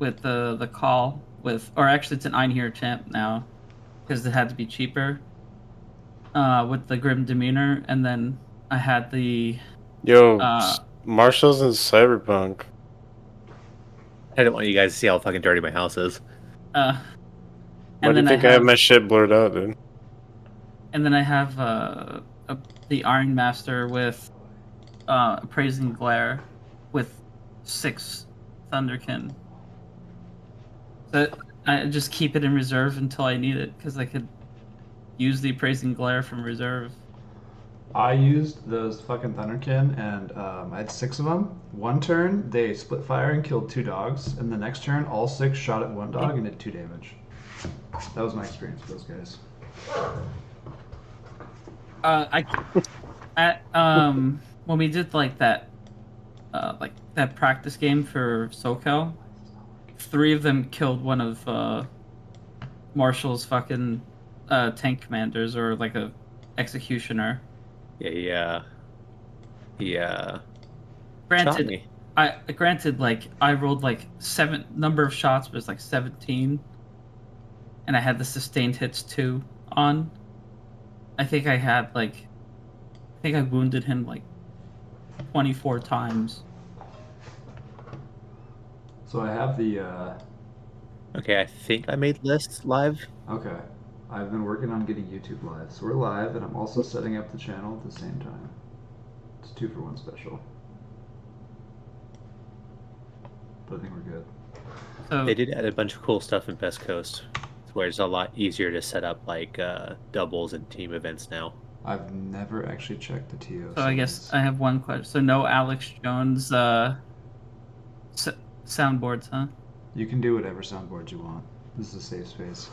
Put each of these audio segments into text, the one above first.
with the call with, or actually it's an Einherjar champ now, because it had to be cheaper. With the grim demeanor, and then I had the Yo, uh Marshall's in Cyberpunk. I don't want you guys to see how fucking dirty my house is. uh, Why and do you then I think I have have my shit blurred out, dude? the Iron Master with appraising glare with 6 Thunderkin. So I just keep it in reserve until I need it because I could use the appraising glare from reserve. I used those fucking Thunderkin, and I had 6 of them. One turn, they split fire and killed 2 dogs, and the next turn, all 6 shot at one dog and did 2 damage. That was my experience with those guys. I at when we did like that practice game for SoCal, 3 of them killed one of Marshall's fucking tank commanders, or like a executioner. Yeah. Shot Granted, me. like I rolled like number of shots was like 17, and I had the sustained hits 2 on. I think I wounded him like 24 times. So I have the. Okay, I think I made lists live. Okay. I've been working on getting YouTube live. So we're live, and I'm also setting up the channel at the same time. It's 2 for 1 special. But I think we're good. So They did add a bunch of cool stuff in Best Coast, where it's a lot easier to set up like doubles and team events now. I've never actually checked the TO. I guess I have one question. So no Alex Jones soundboards, huh? You can do whatever soundboards you want. This is a safe space.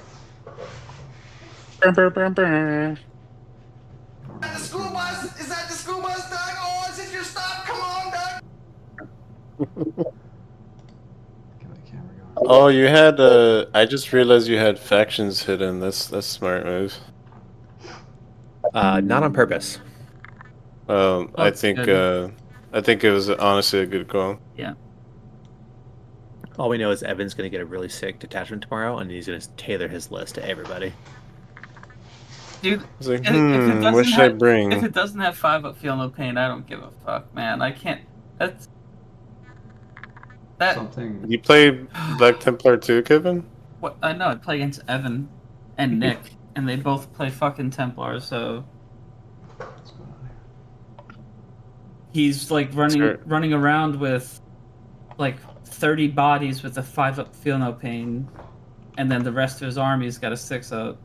Is that the school bus? Is that the school bus, Doug? Oh, is it your stop? Come on, Doug. Get my camera going. Oh, you had I just realized you had factions hidden. That's smart move. Not on purpose. I think it was honestly a good call. Yeah. All we know is Evan's going to get a really sick detachment tomorrow, and he's going to tailor his list to everybody. Dude, It's like, if what should I bring? If it doesn't have 5 up, feel no pain, I don't give a fuck, man. I can't. Something. You play Black Templar too, Kevin? What I know, I play against Evan and Nick, and they both play fucking Templars, so What's going on here? he's like running around with like 30 bodies with a 5 up, feel no pain, and then the rest of his army's got a 6 up.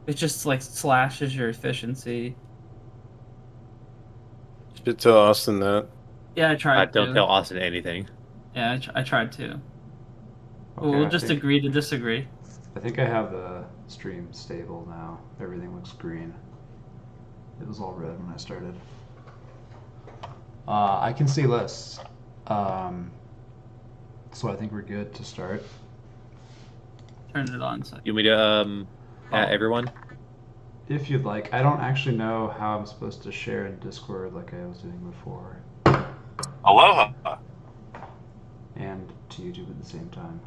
It just like slashes your efficiency. Should tell Austin that. Yeah, I tried. Don't tell Austin anything. Yeah, I tried to. Okay, We'll just agree to disagree. I think I have the stream stable now. Everything looks green. It was all red when I started. I can see lists. So I think we're good to start. Turn it on. So. You want me to everyone? If you'd like. I don't actually know how I'm supposed to share in Discord like I was doing before. Aloha. And to YouTube at the same time.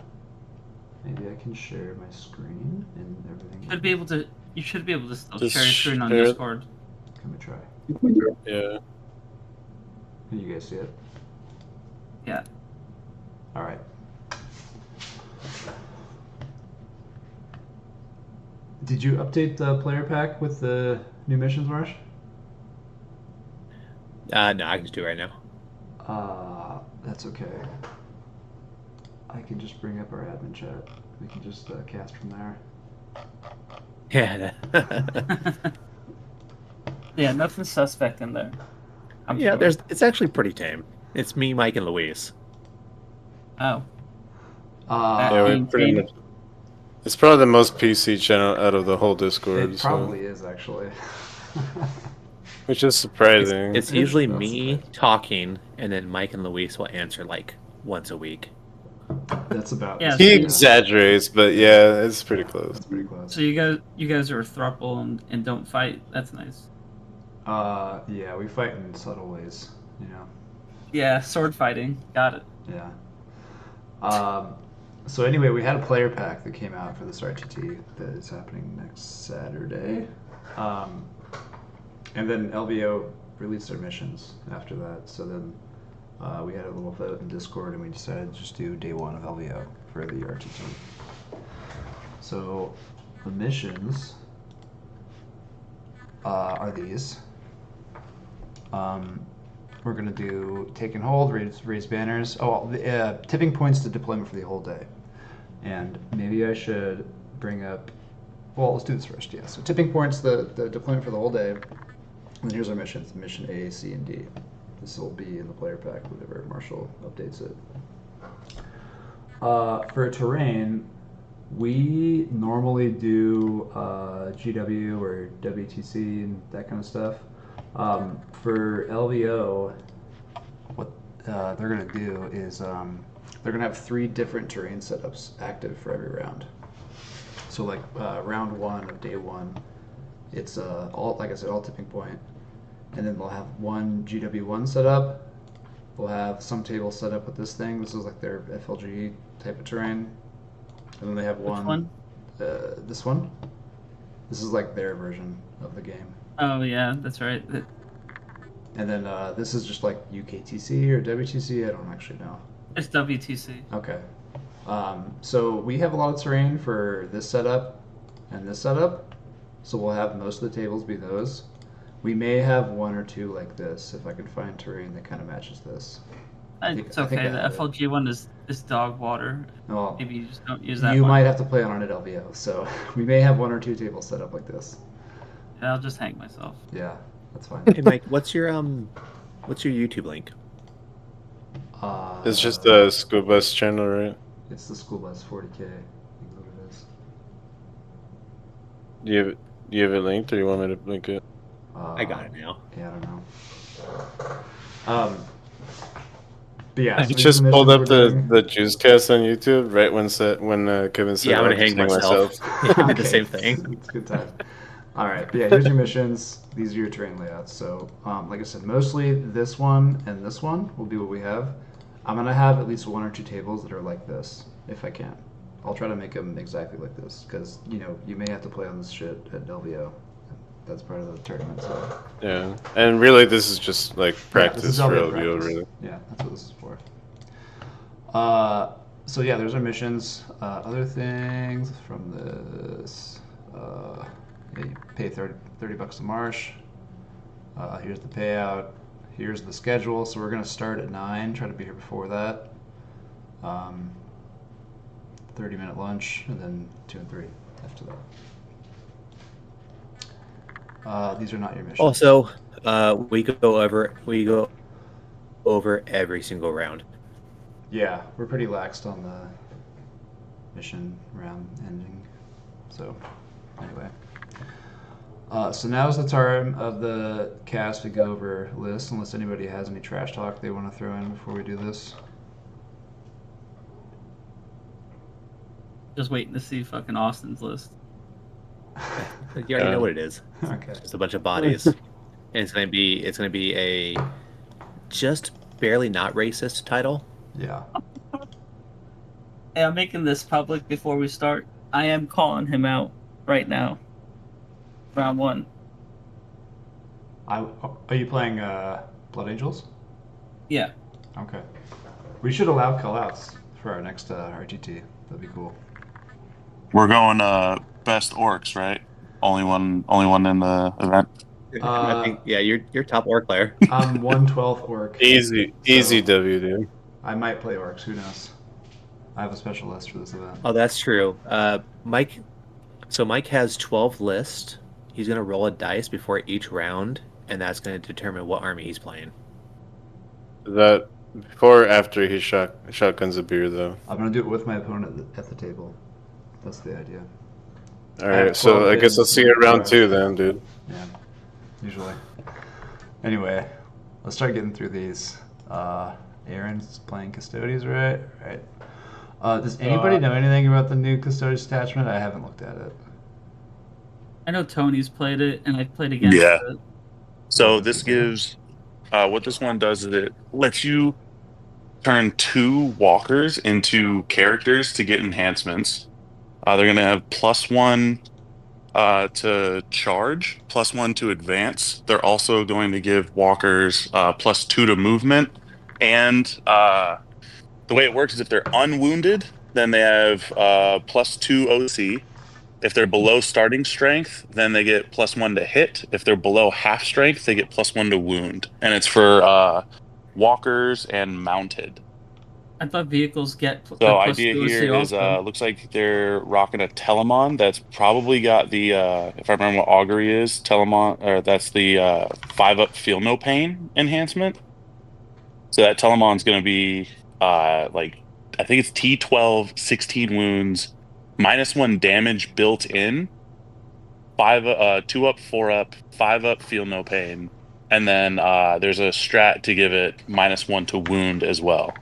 Maybe I can share my screen and everything. You should be able to still Just share your screen on share it. Discord. Can we try? Yeah. Can you guys see it? Yeah. All right. Did you update the player pack with the new missions, Marsh? No, I can just do it right now. That's okay. I can just bring up our admin chat. We can just cast from there. Yeah. Yeah, nothing suspect in there. Yeah, it's actually pretty tame. It's me, Mike, and Luis. Oh. Yeah, Being we're pretty tame. much. It's probably the most PC channel out of the whole Discord. It probably is, actually. Which is surprising. It's usually That's me okay. talking, and then Mike and Luis will answer like once a week. That's about. Yeah, He so- exaggerates, but yeah, it's pretty close. That's pretty close. So you guys are a throuple and don't fight. That's nice. Yeah, we fight in subtle ways, you know. Yeah, sword fighting. Got it. Yeah. So anyway, we had a player pack that came out for this RTT that is happening next Saturday. And then LVO released their missions after that. So then we had a little vote in Discord, and we decided to just do day one of LVO for the RTT. So the missions are these. We're going to do take and hold, raise banners. Oh, the tipping points to deployment for the whole day. And maybe I should bring up. Well, let's do this first. Yeah. So tipping points, the deployment for the whole day. And here's our missions: mission A, C, and D. This will be in the player pack whenever Marshall updates it. For terrain, we normally do GW or WTC and that kind of stuff. For LVO, what they're going to do is they're going to have 3 different terrain setups active for every round. So like round 1 of day 1, it's all, like I said, all tipping point. And then they'll have one GW1 set up. They'll have some tables set up with this thing. This is like their FLG type of terrain. And then they have one. This one. This is like their version of the game. Oh yeah, that's right. And then this is just like UKTC or WTC. I don't actually know. It's WTC. Okay. So we have a lot of terrain for this setup and this setup. So we'll have most of the tables be those. We may have 1 or 2 like this if I can find terrain that kind of matches this. It's okay. The FLG one is dog water. Well, maybe you just don't use that you one. might have to play on it at LVO, so we may have 1 or 2 tables set up like this. Yeah, I'll just hang myself. Yeah, that's fine. Hey Mike, what's your YouTube link? It's just the school bus channel, right? It's the school bus 40K. I think is what it is. Do you have it linked, or you want me to link it? I got it now. Yeah, I don't know. But yeah, I so just these are pulled up missions the Juice Cast on YouTube right when Kevin said, Yeah, I'm "Oh, gonna hang just myself. we're doing. I did the same thing. It's a good time. All right, but yeah, here's your missions. These are your terrain layouts. So, like I said, mostly this one and this one will be what we have. I'm gonna have at least 1 or 2 tables that are like this, if I can. I'll try to make them exactly like this, because you may have to play on this shit at LVO. That's part of the tournament. So. Yeah, and really, this is just like practice this is for LVO LVO, practice. really. Yeah, that's what this is for. So yeah, there's our missions. Other things from this. Yeah, you pay 30 bucks a marsh. Here's the payout. Here's the schedule. So we're gonna start at 9. Try to be here before that. 30-minute lunch, and then 2 and 3 after that. These are not your missions. Also, we go over every single round. Yeah, we're pretty laxed on the mission round ending. So, anyway. So now's the time of the cast to go over lists, unless anybody has any trash talk they want to throw in before we do this. Just waiting to see fucking Austin's list. You already know what it is. Okay. Just a bunch of bodies, and it's gonna be a just barely not racist title. Yeah. Hey, I'm making this public before we start. I am calling him out right now. Round 1. Are you playing Blood Angels? Yeah. Okay. We should allow callouts for our next RTT. That'd be cool. We're going best orcs, right? Only one in the event. I think, yeah, you're top orc player. I'm 1/12 orc. Easy W, dude. I might play orcs. Who knows? I have a special list for this event. Oh, that's true. Mike. So Mike has 12 lists. He's gonna roll a dice before each round, and that's gonna determine what army he's playing. That before or after he shotguns a beer, though. I'm gonna do it with my opponent at the table. That's the idea. All I have right, so 12 I guess I'll see you at round 2 then, dude. Yeah, usually. Anyway, let's start getting through these. Aaron's playing Custodes, right? Right. Does anybody know anything about the new Custodes attachment? I haven't looked at it. I know Tony's played it, and I've played against Yeah. it. So this gives what this one does is it lets you turn 2 walkers into characters to get enhancements. They're going to have +1 to charge, +1 to advance. They're also going to give walkers +2 to movement. And the way it works is if they're unwounded, then they have +2 OC. If they're below starting strength, then they get +1 to hit. If they're below half strength, they get +1 to wound. And it's for walkers and mounted. I thought vehicles get So plus idea 2 here OC is also. looks like they're rocking a Telemon that's probably got the if I remember what augury is, Telemon, or that's the 5-up feel no pain enhancement. So that Telemon's gonna be like I think it's T12, 16 wounds, -1 damage built in, 2-up, 4-up, 5-up feel no pain. And then there's a strat to give it -1 to wound as well.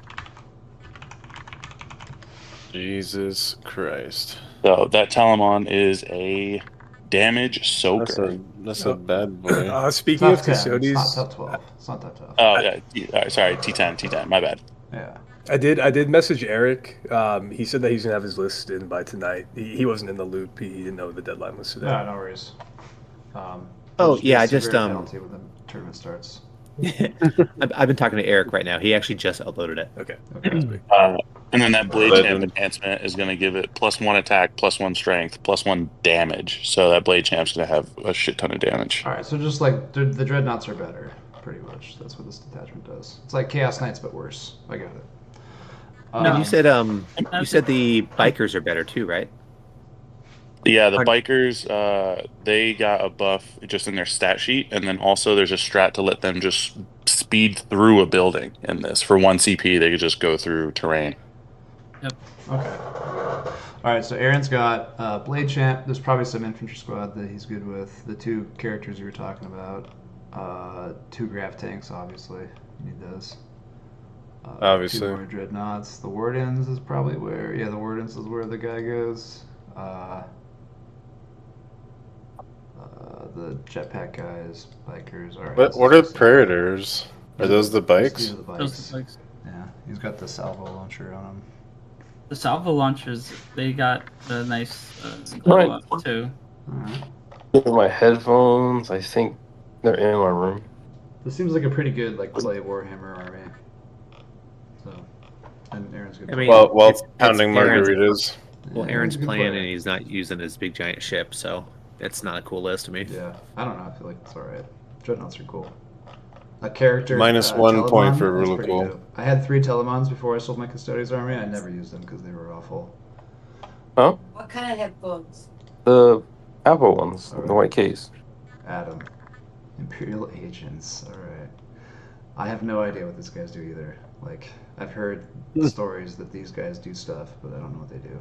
Jesus Christ. So that Telemon is a damage That's soaker. a bad boy. Speaking of Top 10. custodies, It's not top 12. It's not that tough. Oh yeah, all right, sorry, T10, my bad. Yeah. I did message Eric. He said that he's gonna have his list in by tonight. He wasn't in the loop. He didn't know the deadline was today. No, no worries. Oh, there's yeah, I a severe just, penalty when the tournament starts. I've been talking to Eric right now. He actually just uploaded it. Okay. Okay. And then that Blade Legend. Champ enhancement is going to give it +1 attack, +1 strength, +1 damage. So that Blade Champ's going to have a shit ton of damage. All right, so just like the dreadnoughts are better, pretty much. That's what this detachment does. It's like Chaos Knights, but worse. I got it. And you said the bikers are better too, right? Yeah, the Are- bikers, they got a buff just in their stat sheet, and then also there's a strat to let them just speed through a building in this. For 1 CP, they could just go through terrain. Yep. Okay. All right, so Aaron's got Blade Champ. There's probably some infantry squad that he's good with. The 2 characters you were talking about. 2 Graph tanks, obviously. You need those. Obviously. 2 more dreadnoughts. The Wardens is probably where. Yeah, the Wardens is where the guy goes. The jetpack guys, bikers. All right. What are Predators? Are those the bikes? These are the bikes. Those are bikes. Yeah, he's got the salvo launcher on him. The salvo launchers, they got the nice glow up too. All right. My headphones, I think they're in my room. This seems like a pretty good like play Warhammer army. So, and Aaron's good. I mean, Well, it's pounding Aaron's- margaritas. Well, Yeah, Aaron's he's a good playing player. and he's not using his big giant ship, so it's not a cool list to me. Yeah, I don't know. I feel like it's all right. Dreadnoughts are cool. A character -1 point for that's real pretty cool. dope. I had 3 Telemons before I sold my Custodes army. I never used them because they were awful. Huh? What kind of headphones? The Apple ones, Alright. the white case. Adam, Imperial Agents. All right. I have no idea what these guys do either. Like I've heard stories that these guys do stuff, but I don't know what they do.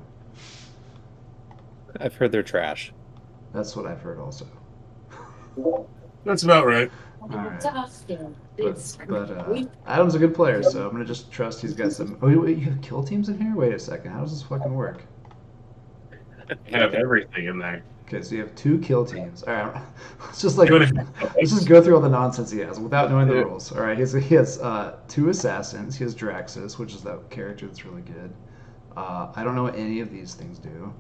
I've heard they're trash. That's what I've heard also. That's about right. Alright. Austin. But Adam's a good player, so I'm gonna just trust he's got some. Oh, wait, you have kill teams in here? Wait a second. How does this fucking work? I have everything in there. Okay, so you have 2 kill teams. All right, let's just like You wanna- let's just go through all the nonsense he has without knowing the rules. All right, he has 2 assassins. He has Draxus, which is that character that's really good. I don't know what any of these things do.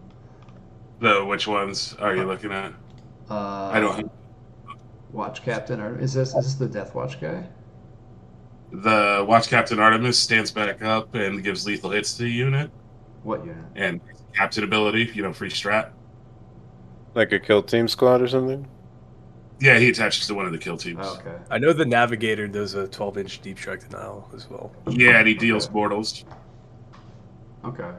Which ones are you looking at? I don't have Watch Captain. Or is this the Death Watch guy? the Watch Captain Artemis stands back up and gives lethal hits to the unit, What unit? and Captain ability, free strat. Like a kill team squad or something? Yeah, he attaches to one of the kill teams. Oh, okay. I know the Navigator does a 12-inch deep strike denial as well. Yeah, and he deals mortals. Okay.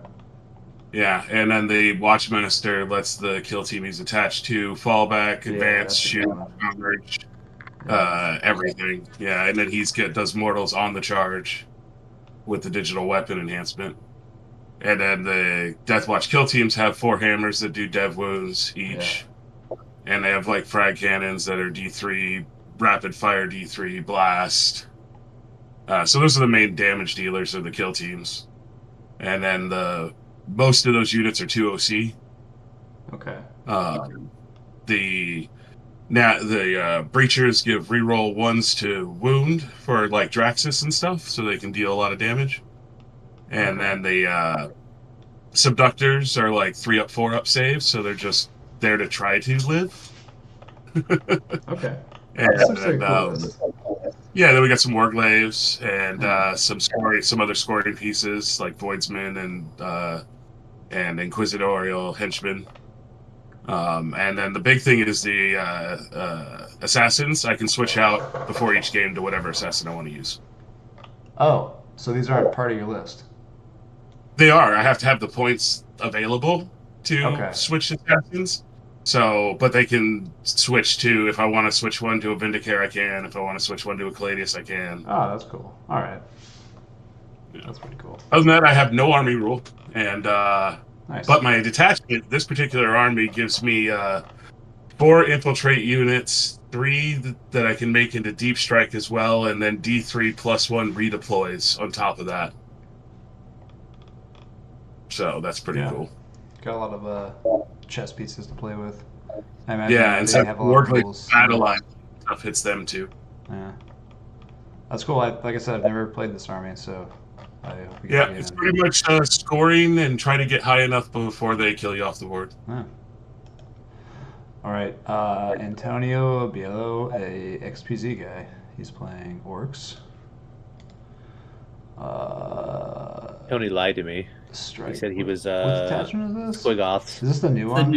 Yeah, and then the Watch Minister lets the kill team he's attached to fall back, Yeah, advance, that's a shoot, good one. coverage, Yeah. everything. Yeah, and then does mortals on the charge with the digital weapon enhancement. And then the Deathwatch kill teams have 4 hammers that do dev wounds each. And they have like frag cannons that are D3, rapid fire D3, blast. So those are the main damage dealers of the kill teams. And then most of those units are 2 OC. Okay. The breachers give reroll 1s to wound for like Draxus and stuff, so they can deal a lot of damage. And then the subductors are like 3 up, 4 up saves, so they're just there to try to live. Okay. And, This looks like a cool list. yeah, then we got some warglaves and some other scoring pieces like Voidsman and Inquisitorial Henchmen. And then the big thing is the assassins. I can switch out before each game to whatever assassin I want to use. Oh, so these aren't part of your list. They are. I have to have the points available to Okay. switch assassins. So, but they can switch to, if I want to switch one to a Vindicare, I can. If I want to switch one to a Caladius, I can. Oh, that's cool. All right. That's pretty cool. Other than that, I have no army rule. And, Nice. but my detachment, this particular army gives me 4 infiltrate units, 3 that I can make into deep strike as well, and then D3 plus 1 redeploys on top of that. So that's pretty cool. Got a lot of chess pieces to play with. I imagine Yeah, and they some have a lot of Warglaive rules. battle line stuff hits them too. Yeah. That's cool. Like I said, I've never played this army, so I hope we Yeah, get it's in. pretty much scoring and try to get high enough before they kill you off the board. Yeah. All right, Antonio Bielo, a XPZ guy. He's playing orcs. Tony lied to me. Strike. He said he was What detachment is this? Squigoths. Is this the new one?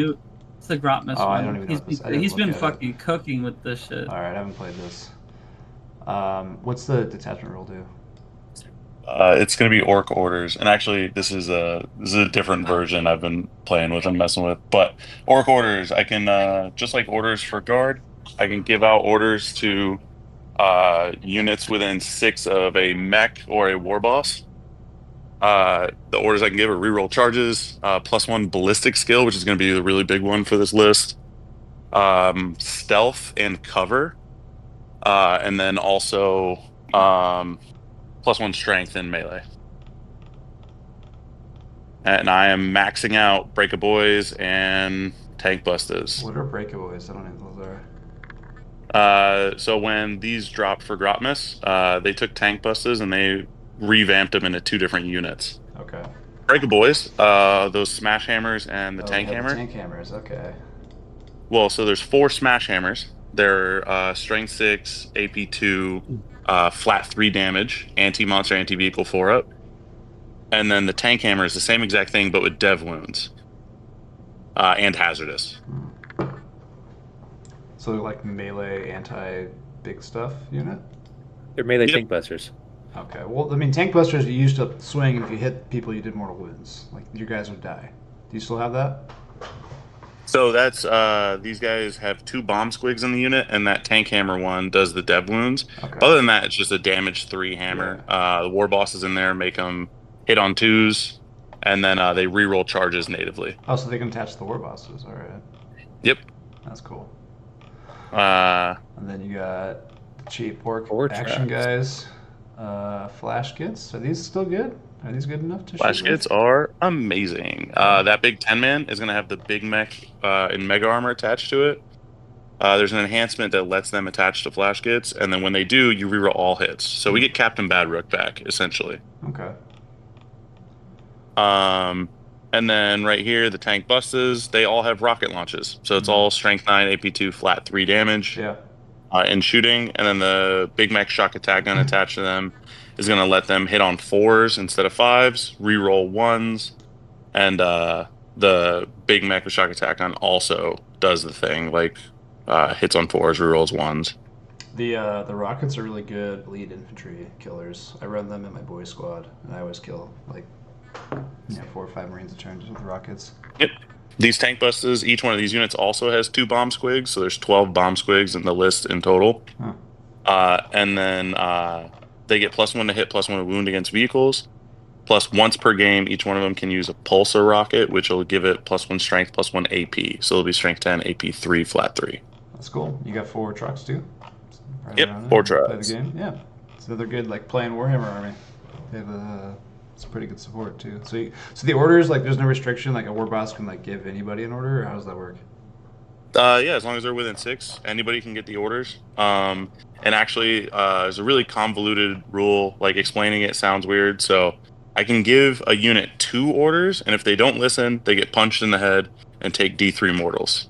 It's the Grotmus Oh, I one. don't even know what this. I He's didn't been look at it. fucking cooking with this shit. All right, I haven't played this. What's the detachment rule do? It's going to be orc orders, and actually, this is a different version I've been playing with and messing with. But orc orders, I can just like orders for guard, I can give out orders to units within 6 of a mech or a war boss. The orders I can give are reroll charges, +1 ballistic skill, which is going to be the really big one for this list. Stealth and cover, and then also +1 strength in melee. And I am maxing out Breakaboys and Tank Busters. What are breakaboys? I don't know what those are. So when these dropped for Grotmus, they took Tank Busters and they revamped them into 2 different units. Okay. Breakaboys, those Smash Hammers and the Tank they have Hammer. The tank hammers. Okay. Well, so there's 4 Smash Hammers. They're Strength 6, AP 2, flat 3 damage, anti-monster, anti-vehicle 4 up. And then the Tank Hammer is the same exact thing, but with dev wounds. And hazardous. So they're like melee anti-big stuff unit? They're melee Yep. tank busters. Okay. Well, I mean, tank busters, you used to swing, and if you hit people, you did mortal wounds. Like, your guys would die. Do you still have that? So that's these guys have 2 bomb squigs in the unit, and that Tank Hammer one does the dev wounds. Okay. Other than that, it's just a damage 3 hammer. The war bosses in there make them hit on 2s, and then they reroll charges natively. Oh, so they can attach to the war bosses. All right. Yep. That's cool. Uh, And then you got the cheap orc Or action traps. guys. Flash kits. Are these still good? Are these good enough to Flash shoot kits with? are amazing. That big 10-man is going to have the big mech in Mega Armor attached to it. There's an enhancement that lets them attach to flash kits, and then when they do, you reroll all hits. So we get Captain Badrook back, essentially. Okay. And then right here, the Tank Busters, they all have rocket launches. So it's all Strength 9, AP 2, flat 3 damage Yeah. in shooting. And then the Big Mech Shock Attack Gun attached to them is going to let them hit on 4s instead of 5s, reroll 1s. And the Big Mech with Shock Attack Gun also does the thing, like hits on 4s, rerolls 1s. The rockets are really good bleed infantry killers. I run them in my boy squad, and I always kill like 4 or 5 Marines a turn just with rockets. Yep. These Tank Busters, each one of these units also has 2 bomb squigs, so there's 12 bomb squigs in the list in total. Huh. And then they get +1 to hit, +1 to wound against vehicles. Plus, once per game, each one of them can use a pulsar rocket, which will give it +1 strength, +1 AP. So it'll be strength 10, AP 3, flat 3. That's cool. You got 4 trucks too? Right Yep, around 4 there. Play trucks. the game? Yeah. So they're good, like playing Warhammer Army. They have it's pretty good support too. So the orders, like, there's no restriction, like a war boss can like give anybody an order, or how does that work? Yeah, as long as they're within 6, anybody can get the orders. And actually, there's a really convoluted rule. Like, explaining it sounds weird. So I can give a unit 2 orders, and if they don't listen, they get punched in the head and take D3 mortals.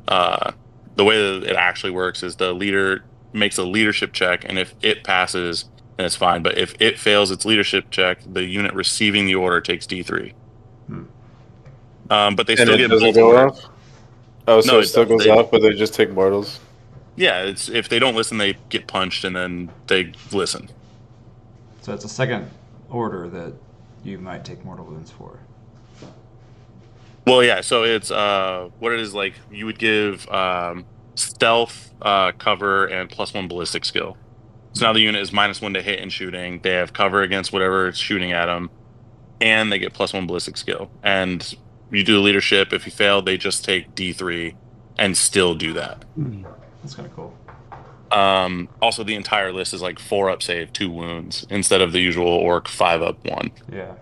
The way that it actually works is the leader makes a leadership check, and if it passes, then it's fine. But if it fails its leadership check, the unit receiving the order takes D3. But they And still it get doesn't both go orders. off? Oh, so No, it still goes off, but they just take mortals? Yeah, it's if they don't listen, they get punched, and then they listen. So it's a second order that you might take mortal wounds for. Well, yeah. So it's what it is like. You would give stealth, cover, and +1 ballistic skill. So now the unit is -1 to hit and shooting. They have cover against whatever it's shooting at them, and they get +1 ballistic skill. And you do the leadership. If you fail, they just take D3 and still do that. That's kind of cool. Also, the entire list is like 4 up save, 2 wounds instead of the usual orc 5 up 1. Yeah.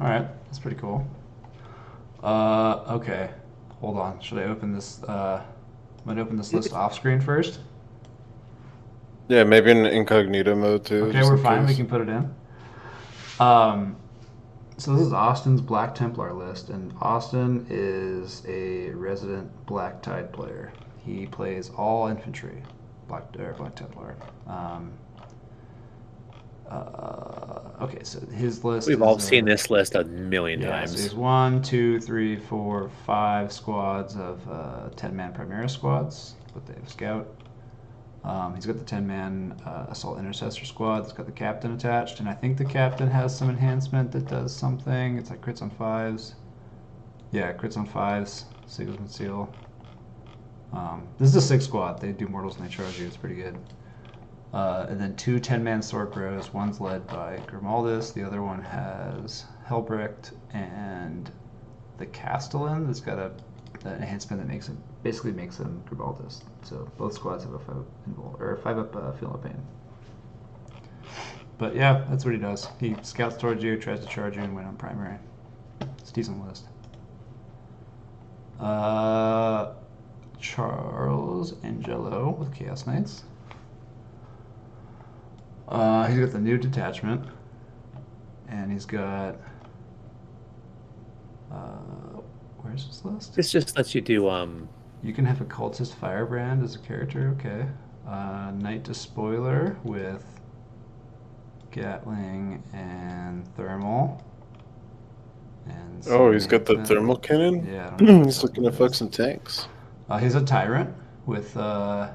All right, that's pretty cool. Okay, hold on. Should I open this? I'm gonna open this list off screen first. Yeah, maybe in incognito mode too. Okay, just we're in fine. We case. can put it in. So this is Austin's Black Templar list, and Austin is a resident Black Tide player. He plays all infantry, Black Templar. Okay, so his list. We've is, all seen this list a million times. So there's 1, 2, 3, 4, 5 squads of 10-man Primaris squads, but they have scout. He's got the 10-man assault intercessor squad that's got the captain attached, and I think the captain has some enhancement that does something. It's like crits on 5s. Yeah, crits on 5s. Sigismund Seal. This is a 6 squad. They do mortals and they charge you. It's pretty good. And then 2 10-man sword bros. One's led by Grimaldus. The other one has Helbrecht and the Castellan that's got an enhancement that basically makes him Grimaldus. So both squads have a 5 up feel no pain. But yeah, that's what he does. He scouts towards you, tries to charge you, and win on primary. It's a decent list. Charles Angelo with Chaos Knights. He's got the new detachment, and he's got. Where's his list? This just lets you do You can have a cultist firebrand as a character. Okay. Knight Despoiler with Gatling and thermal. And Oh, he's got the thermal cannon? Yeah. I don't know He's looking to fuck some tanks. He's a tyrant with twin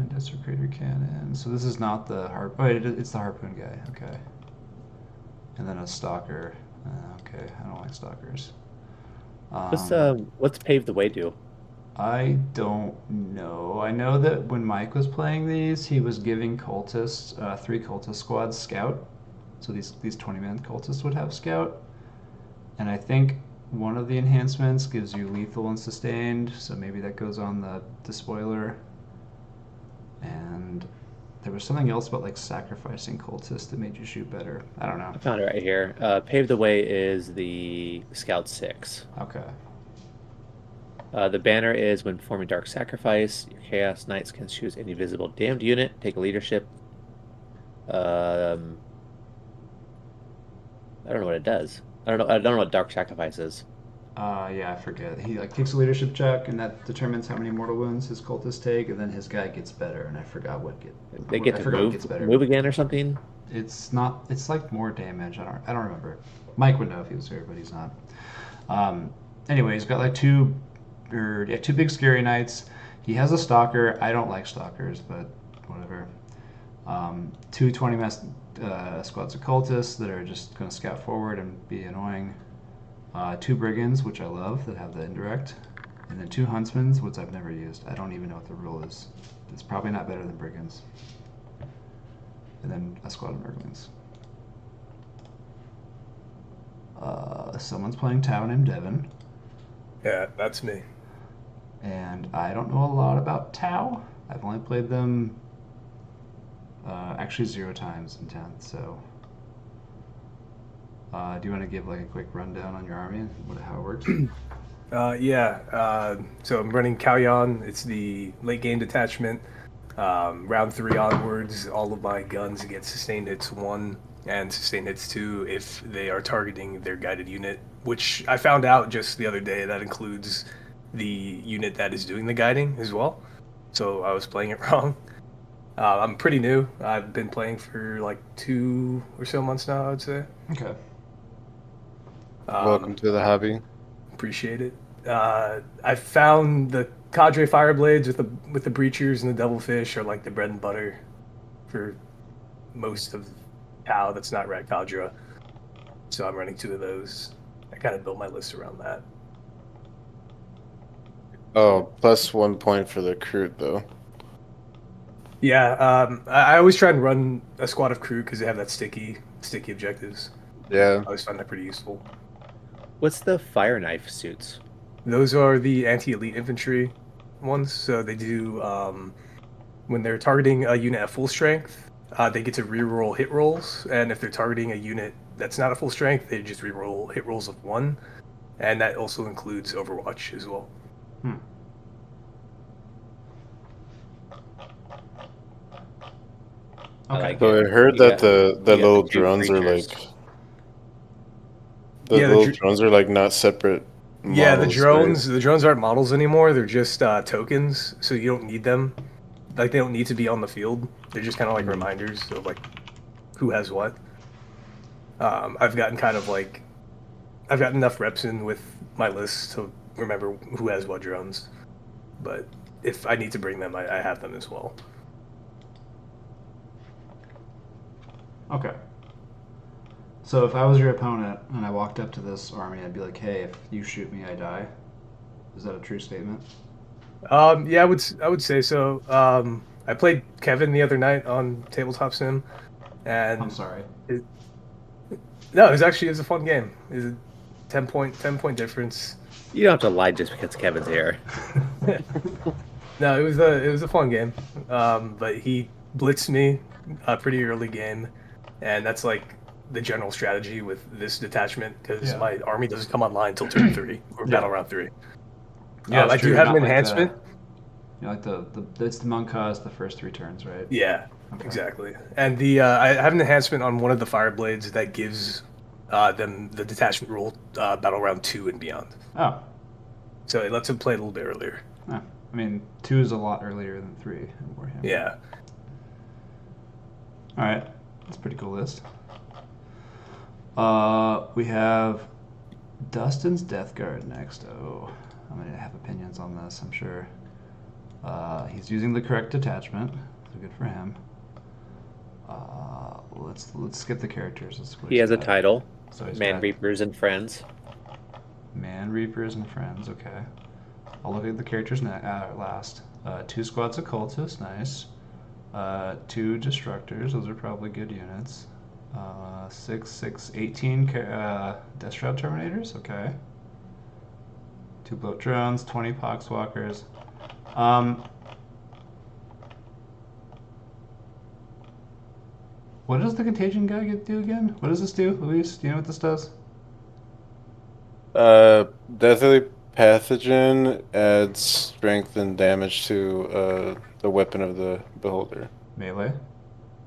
desecrator cannon. So this is not the harp. Oh, it's the harpoon guy. Okay. And then a stalker. Okay, I don't like stalkers. what's Pave the Way do? I don't know. I know that when Mike was playing these, he was giving cultists 3 cultist squads scout. So these 20-man cultists would have scout. And I think one of the enhancements gives you lethal and sustained, so maybe that goes on the despoiler. And there was something else about like sacrificing cultists that made you shoot better. I don't know. I found it right here. Pave the Way is the Scout 6. Okay. The banner is when performing Dark Sacrifice, your Chaos Knights can choose any visible damned unit, take a leadership. I don't know what it does. I don't know what Dark Sacrifice is. Yeah, I forget. He like takes a leadership check, and that determines how many mortal wounds his cultists take, and then his guy gets better. And I forgot what They get to move again or something. It's not. It's like more damage. I don't remember. Mike would know if he was here, but he's not. Anyway, he's got like two big scary knights. He has a stalker. I don't like stalkers, but whatever. 2 20-man squads of cultists that are just going to scout forward and be annoying. 2 brigands, which I love, that have the indirect. And then 2 huntsmen, which I've never used. I don't even know what the rule is. It's probably not better than brigands. And then a squad of merglings. Someone's playing Tau named Devin. Yeah, that's me. And I don't know a lot about Tau. I've only played them actually 0 times in 10th, so... do you want to give like a quick rundown on your army and how it works? So I'm running Kalyan. It's the late game detachment. Round 3 onwards, all of my guns get sustained hits 1 and sustained hits 2 if they are targeting their guided unit, which I found out just the other day that includes the unit that is doing the guiding as well. So I was playing it wrong. I'm pretty new. I've been playing for like 2 or so months now, I would say. Okay. Welcome to the hobby. Appreciate it. I found the Cadre Fireblades with the Breachers and the Devilfish are like the bread and butter for most of POW that's not Rat Cadre. So I'm running 2 of those. I kind of built my list around that. Oh, plus 1 point for the crew though. Yeah, I always try and run a squad of crew because they have that sticky objectives. Yeah. I always find that pretty useful. What's the fire knife suits? Those are the anti-elite infantry ones. So they do when they're targeting a unit at full strength, they get to reroll hit rolls, and if they're targeting a unit that's not at full strength, they just reroll hit rolls of 1, and that also includes Overwatch as well. Okay. So I heard that the little drones are like drones are like not separate models. Yeah, the drones aren't models anymore. They're just tokens, so you don't need them. Like they don't need to be on the field. They're just kind of like reminders of like who has what. I've gotten enough reps in with my list to remember who has what drones. But if I need to bring them, I have them as well. Okay. So if I was your opponent and I walked up to this army, I'd be like, "Hey, if you shoot me, I die." Is that a true statement? Yeah, I would say so. I played Kevin the other night on Tabletop Sim, and I'm sorry. No, it was a fun game. It was a 10 point difference. You don't have to lie just because Kevin's here. No, it was a fun game. But he blitzed me a pretty early game, and that's like the general strategy with this detachment because my army doesn't come online until turn 3 or battle round 3. Yeah, I do have an enhancement. Like it's the Monkas the first 3 turns, right? Yeah, exactly. And I have an enhancement on one of the Fireblades that gives them the detachment rule battle round 2 and beyond. Oh. So it lets them play a little bit earlier. Oh. I mean, 2 is a lot earlier than 3 in Warhammer. Yeah. All right, that's a pretty cool list. We have Dustin's Death Guard next. Oh, I'm gonna have opinions on this, I'm sure. He's using the correct detachment, so good for him. Let's skip the characters. He has a title. So Man Reapers and Friends. Man Reapers and Friends. Okay. I'll look at the characters last. 2 squads of cultists, nice. 2 destructors, those are probably good units. 18 Death Shroud Terminators, okay. 2 bloat drones, 20 poxwalkers. What does the contagion guy do again? What does this do, Luis? Do you know what this does? Deathly Pathogen adds strength and damage to the weapon of the beholder. Melee?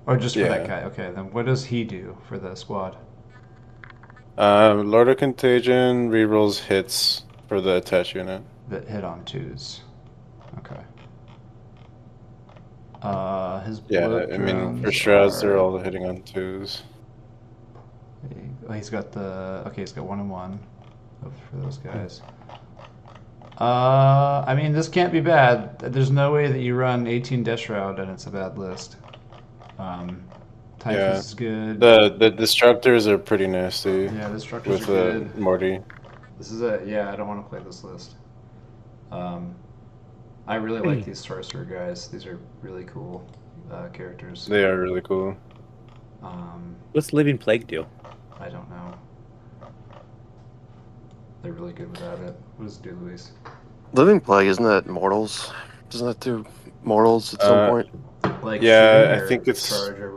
Or just for that guy? Okay, then what does he do for the squad? Lord of Contagion rerolls hits for the attached unit. That hit on 2s. Okay. His I mean, for Shrouds, they're all hitting on 2s. He's got he's got 1 and 1 for those guys. I mean, this can't be bad. There's no way that you run 18 Death Shroud and it's a bad list. Typhus is good. The Destructors are pretty nasty. Yeah, the Destructors with are good. Morty. This is I don't want to play this list. I really like these Sorcerer guys. These are really cool characters. They are really cool. What's Living Plague do? I don't know. They're really good without it. What does it do, Luis? Living Plague, isn't that Mortals? Doesn't that do Mortals at some point? Like I think it's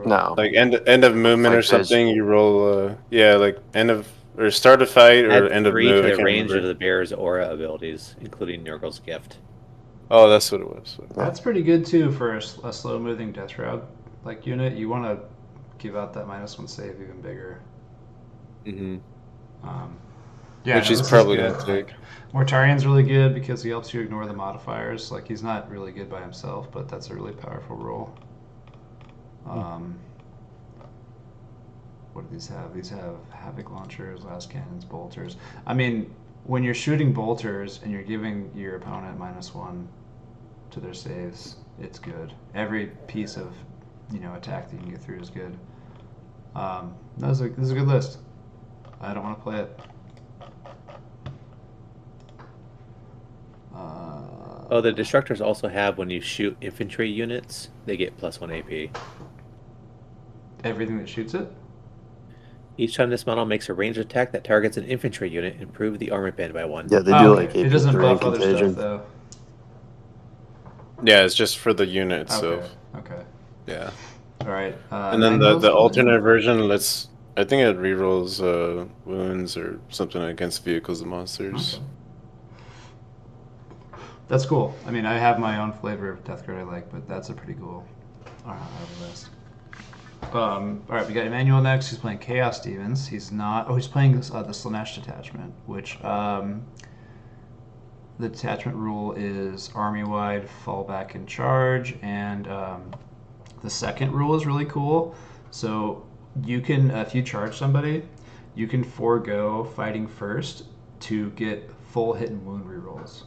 no. Like end of movement or something. You roll like end of or start a fight or Add end of 3 move. to the range of the bearer's aura abilities, including Nurgle's Gift. Oh, that's what it was. That's pretty good too for a slow-moving Death Shroud like unit. You want to give out that -1 save even bigger. Mm-hmm. Yeah, Which no, he's this is probably good. gonna take. Like, Mortarian's really good because he helps you ignore the modifiers. Like, he's not really good by himself, but that's a really powerful role. What do these have? These have Havoc Launchers, Last Cannons, Bolters. I mean, when you're shooting Bolters and you're giving your opponent -1 to their saves, it's good. Every piece of, attack that you can get through is good. This is a good list. I don't want to play it. Oh, the Destructors also have, when you shoot infantry units, they get +1 AP. Everything that shoots it? Each time this model makes a ranged attack that targets an infantry unit, improve the armor band by 1. Yeah, they do like It doesn't AP3 and buff other Contagion. stuff, though. Yeah, it's just for the unit itself. Okay. Yeah. All right. And then the alternate version lets. I think it rerolls wounds or something against vehicles and monsters. Okay. That's cool. I mean, I have my own flavor of Death Guard I like, but that's a pretty cool list. All right, we got Emmanuel next. He's playing Chaos Demons. He's not. Oh, he's playing the Slanesh detachment, which the detachment rule is army-wide, fall back and charge, and the second rule is really cool. So you can, if you charge somebody, you can forego fighting first to get full hit and wound rerolls.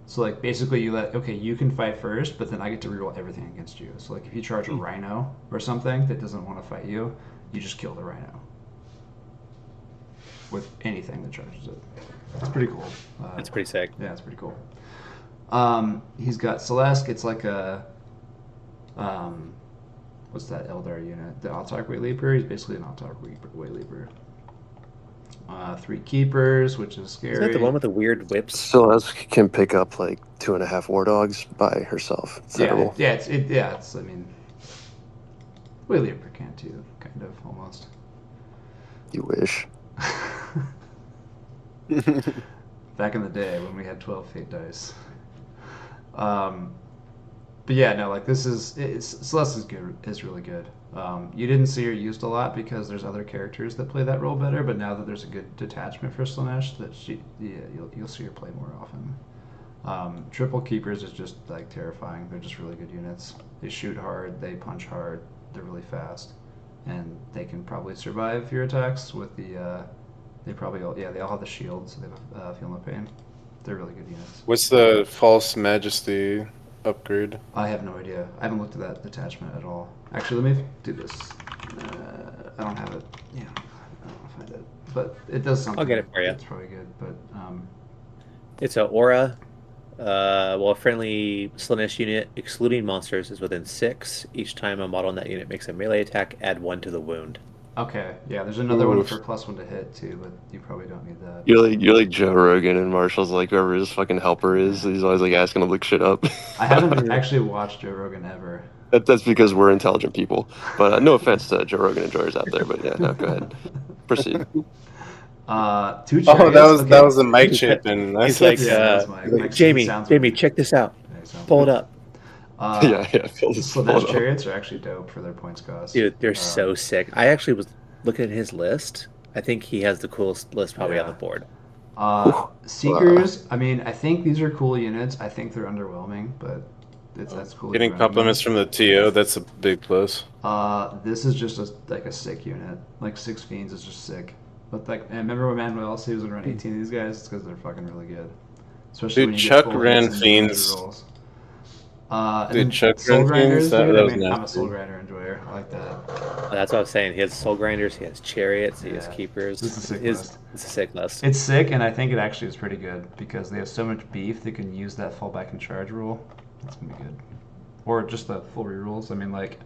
So like basically you can fight first, but then I get to reroll everything against you. So like if you charge a rhino or something that doesn't want to fight you, you just kill the rhino with anything that charges it. It's pretty cool. That's pretty sick. Yeah, it's pretty cool. He's got Celeste. It's like a what's that Eldar unit? The Autarch Weight Leaper. He's basically an Autarch Weight Leaper. 3 keepers, which is scary. Is that the one with the weird whips? Celeste can pick up like 2.5 war dogs by herself. It's terrible. It's. I mean, Weight Leaper can too, kind of almost. You wish. Back in the day when we had 12 fate dice. But yeah, no, like Celeste is good. Is really good. You didn't see her used a lot because there's other characters that play that role better. But now that there's a good detachment for Slanesh, you'll see her play more often. Triple keepers is just like terrifying. They're just really good units. They shoot hard. They punch hard. They're really fast, and they can probably survive your attacks with the. They all have the shields. So they have feel no pain. They're really good units. What's the False Majesty upgrade? I have no idea. I haven't looked at that detachment at all. Actually, let me do this. I don't have it. Yeah, I don't find it. But it does something. I'll get it for you. It's probably good, but It's an aura. A friendly Slanesh unit, excluding monsters, is within 6. Each time a model in that unit makes a melee attack, add 1 to the wound. okay. Yeah, there's another one for +1 to hit too, but you probably don't need that. You're like Joe Rogan and Marshall's like whoever his fucking helper is. He's always like asking to look shit up. I haven't actually watched Joe Rogan ever. That's because we're intelligent people. But no offense to Joe Rogan enjoyers out there. But yeah, no, go ahead. Proceed. 2 chariots. That was the mic chip, and He's that's like, that's Mike. Jamie, Sounds Jamie, weird. check this out. Okay, sounds Pull it good. up. Yeah. Pull it Slanesh up. chariots are actually dope for their points cost. Dude, they're so sick. I actually was looking at his list. I think he has the coolest list probably on the board. Seekers, I mean, I think these are cool units. I think they're underwhelming, but that's cool. Getting compliments from the TO, that's a big plus. This is just like a sick unit. Like 6 Fiends is just sick. But like, and remember when Manuel said he was gonna run 18 of these guys? It's because they're fucking really good. Especially Dude, when you Chuck get full ran hits and Fiends. rolls. Dude, Chuck Soul ran Grinders, Fiends, that dude. was I'm a nasty. Soul Grinder enjoyer. I like that. That's what I was saying. He has soul grinders, he has chariots, he has Yeah. keepers. This is a sick list. It's a sick list. It's sick, and I think it actually is pretty good because they have so much beef they can use that fall back and charge rule. That's gonna be good. Or just the full rerolls. I mean, like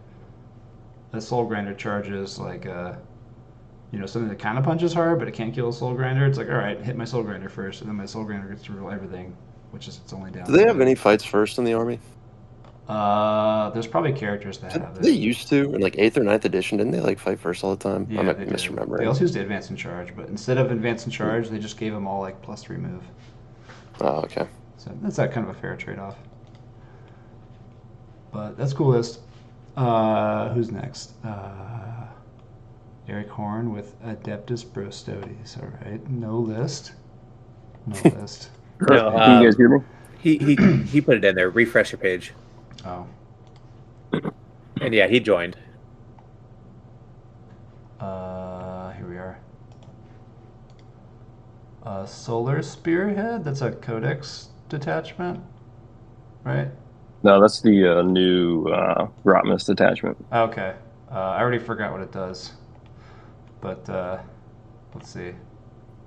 the Soul Grinder charges like something that kind of punches hard, but it can't kill a Soul Grinder. It's like, all right, hit my Soul Grinder first, and then my Soul Grinder gets to reroll everything, which is it's only down. Do they have any fights first in the army? There's probably characters that have it. They used to in like 8th or 9th edition. Didn't they like fight first all the time? Yeah, I might they be did. misremembering. They also used to advance and charge, but instead of advance and charge, they just gave them all like +3 move. Oh, okay. So that's that kind of a fair trade-off. But that's a cool list. Who's next? Eric Horn with Adeptus Brostodes. All right, no list. No list. No, Can you guys hear me? he put it in there. Refresh your page. Oh. And yeah, he joined. Here we are. Solar Spearhead. That's a Codex detachment, right? No, that's the new Rotmus detachment. Okay. I already forgot what it does. But let's see.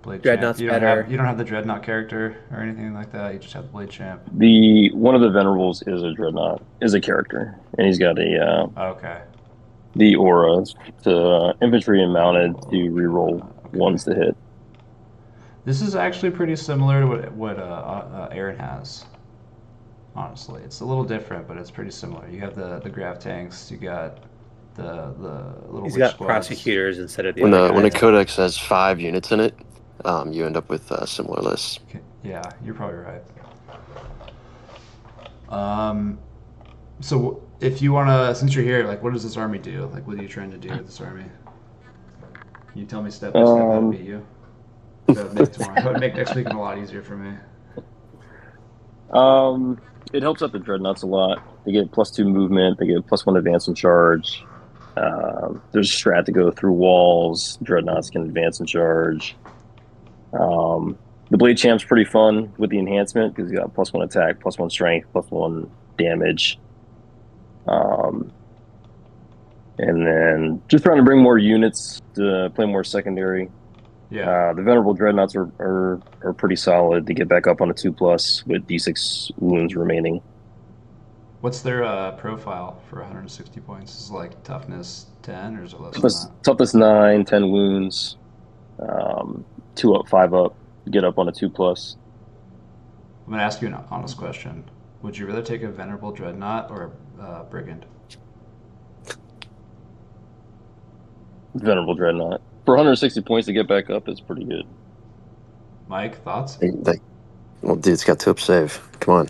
Blade Dreadnought's Champ. better. You don't have the Dreadnought character or anything like that. You just have the Blade Champ. One of the Venerables is a Dreadnought, is a character, and he's got Okay. the aura to infantry and mounted to reroll ones to hit. This is actually pretty similar to what Aaron has. Honestly, it's a little different, but it's pretty similar. You have the grav tanks. You got the little. He's witch got squads. prosecutors instead of the When other when a guys. codex has 5 units in it, you end up with similar lists. Okay, yeah, you're probably right. So if you wanna, since you're here, like, what does this army do? Like, what are you trying to do with this army? Can you tell me step by step how to beat you? That would make tomorrow. That would make next week a lot easier for me. It helps out the Dreadnoughts a lot. They get +2 movement. They get +1 advance and charge. There's a strat to go through walls. Dreadnoughts can advance and charge. The Blade Champ's pretty fun with the enhancement because you got +1 attack, +1 strength, +1 damage. And then just trying to bring more units to play more secondary. Yeah. The Venerable Dreadnoughts are pretty solid to get back up on a 2+ with D6 wounds remaining. What's their profile for 160 points? Is it like toughness 10 or is it less than that? Toughness 9, 10 wounds, 2 up, 5 up, get up on a 2+. I'm gonna ask you an honest question. Would you rather take a Venerable Dreadnought or a Brigand? Venerable Dreadnought. For 160 points to get back up is pretty good. Mike, thoughts? Well, dude, it's got 2 up save. Come on.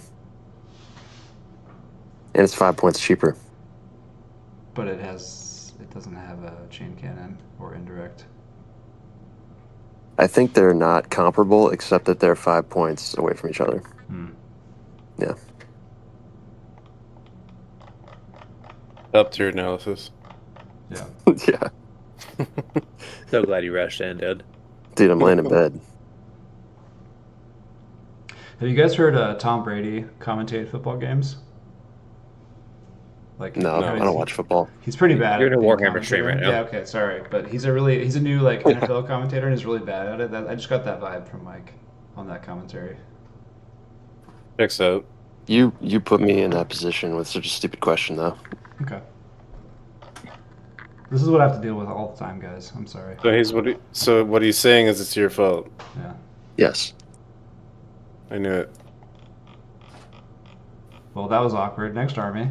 And it's 5 points cheaper. But it doesn't have a chain cannon or indirect. I think they're not comparable, except that they're 5 points away from each other. Yeah. Up to your analysis. Yeah. Yeah. So glad you rushed in, dude. Dude, I'm laying in bed. Have you guys heard Tom Brady commentate football games? Like, No, you know, I don't watch football. He's pretty bad. You're in at a being Warhammer stream right now. Yeah, okay, sorry, but he's a new like NFL commentator, and he's really bad at it. I just got that vibe from Mike on that commentary. Checks out. You put me in that position with such a stupid question, though. Okay. This is what I have to deal with all the time, guys. I'm sorry. So what he's saying is it's your fault. Yeah. Yes. I knew it. Well, that was awkward. Next army.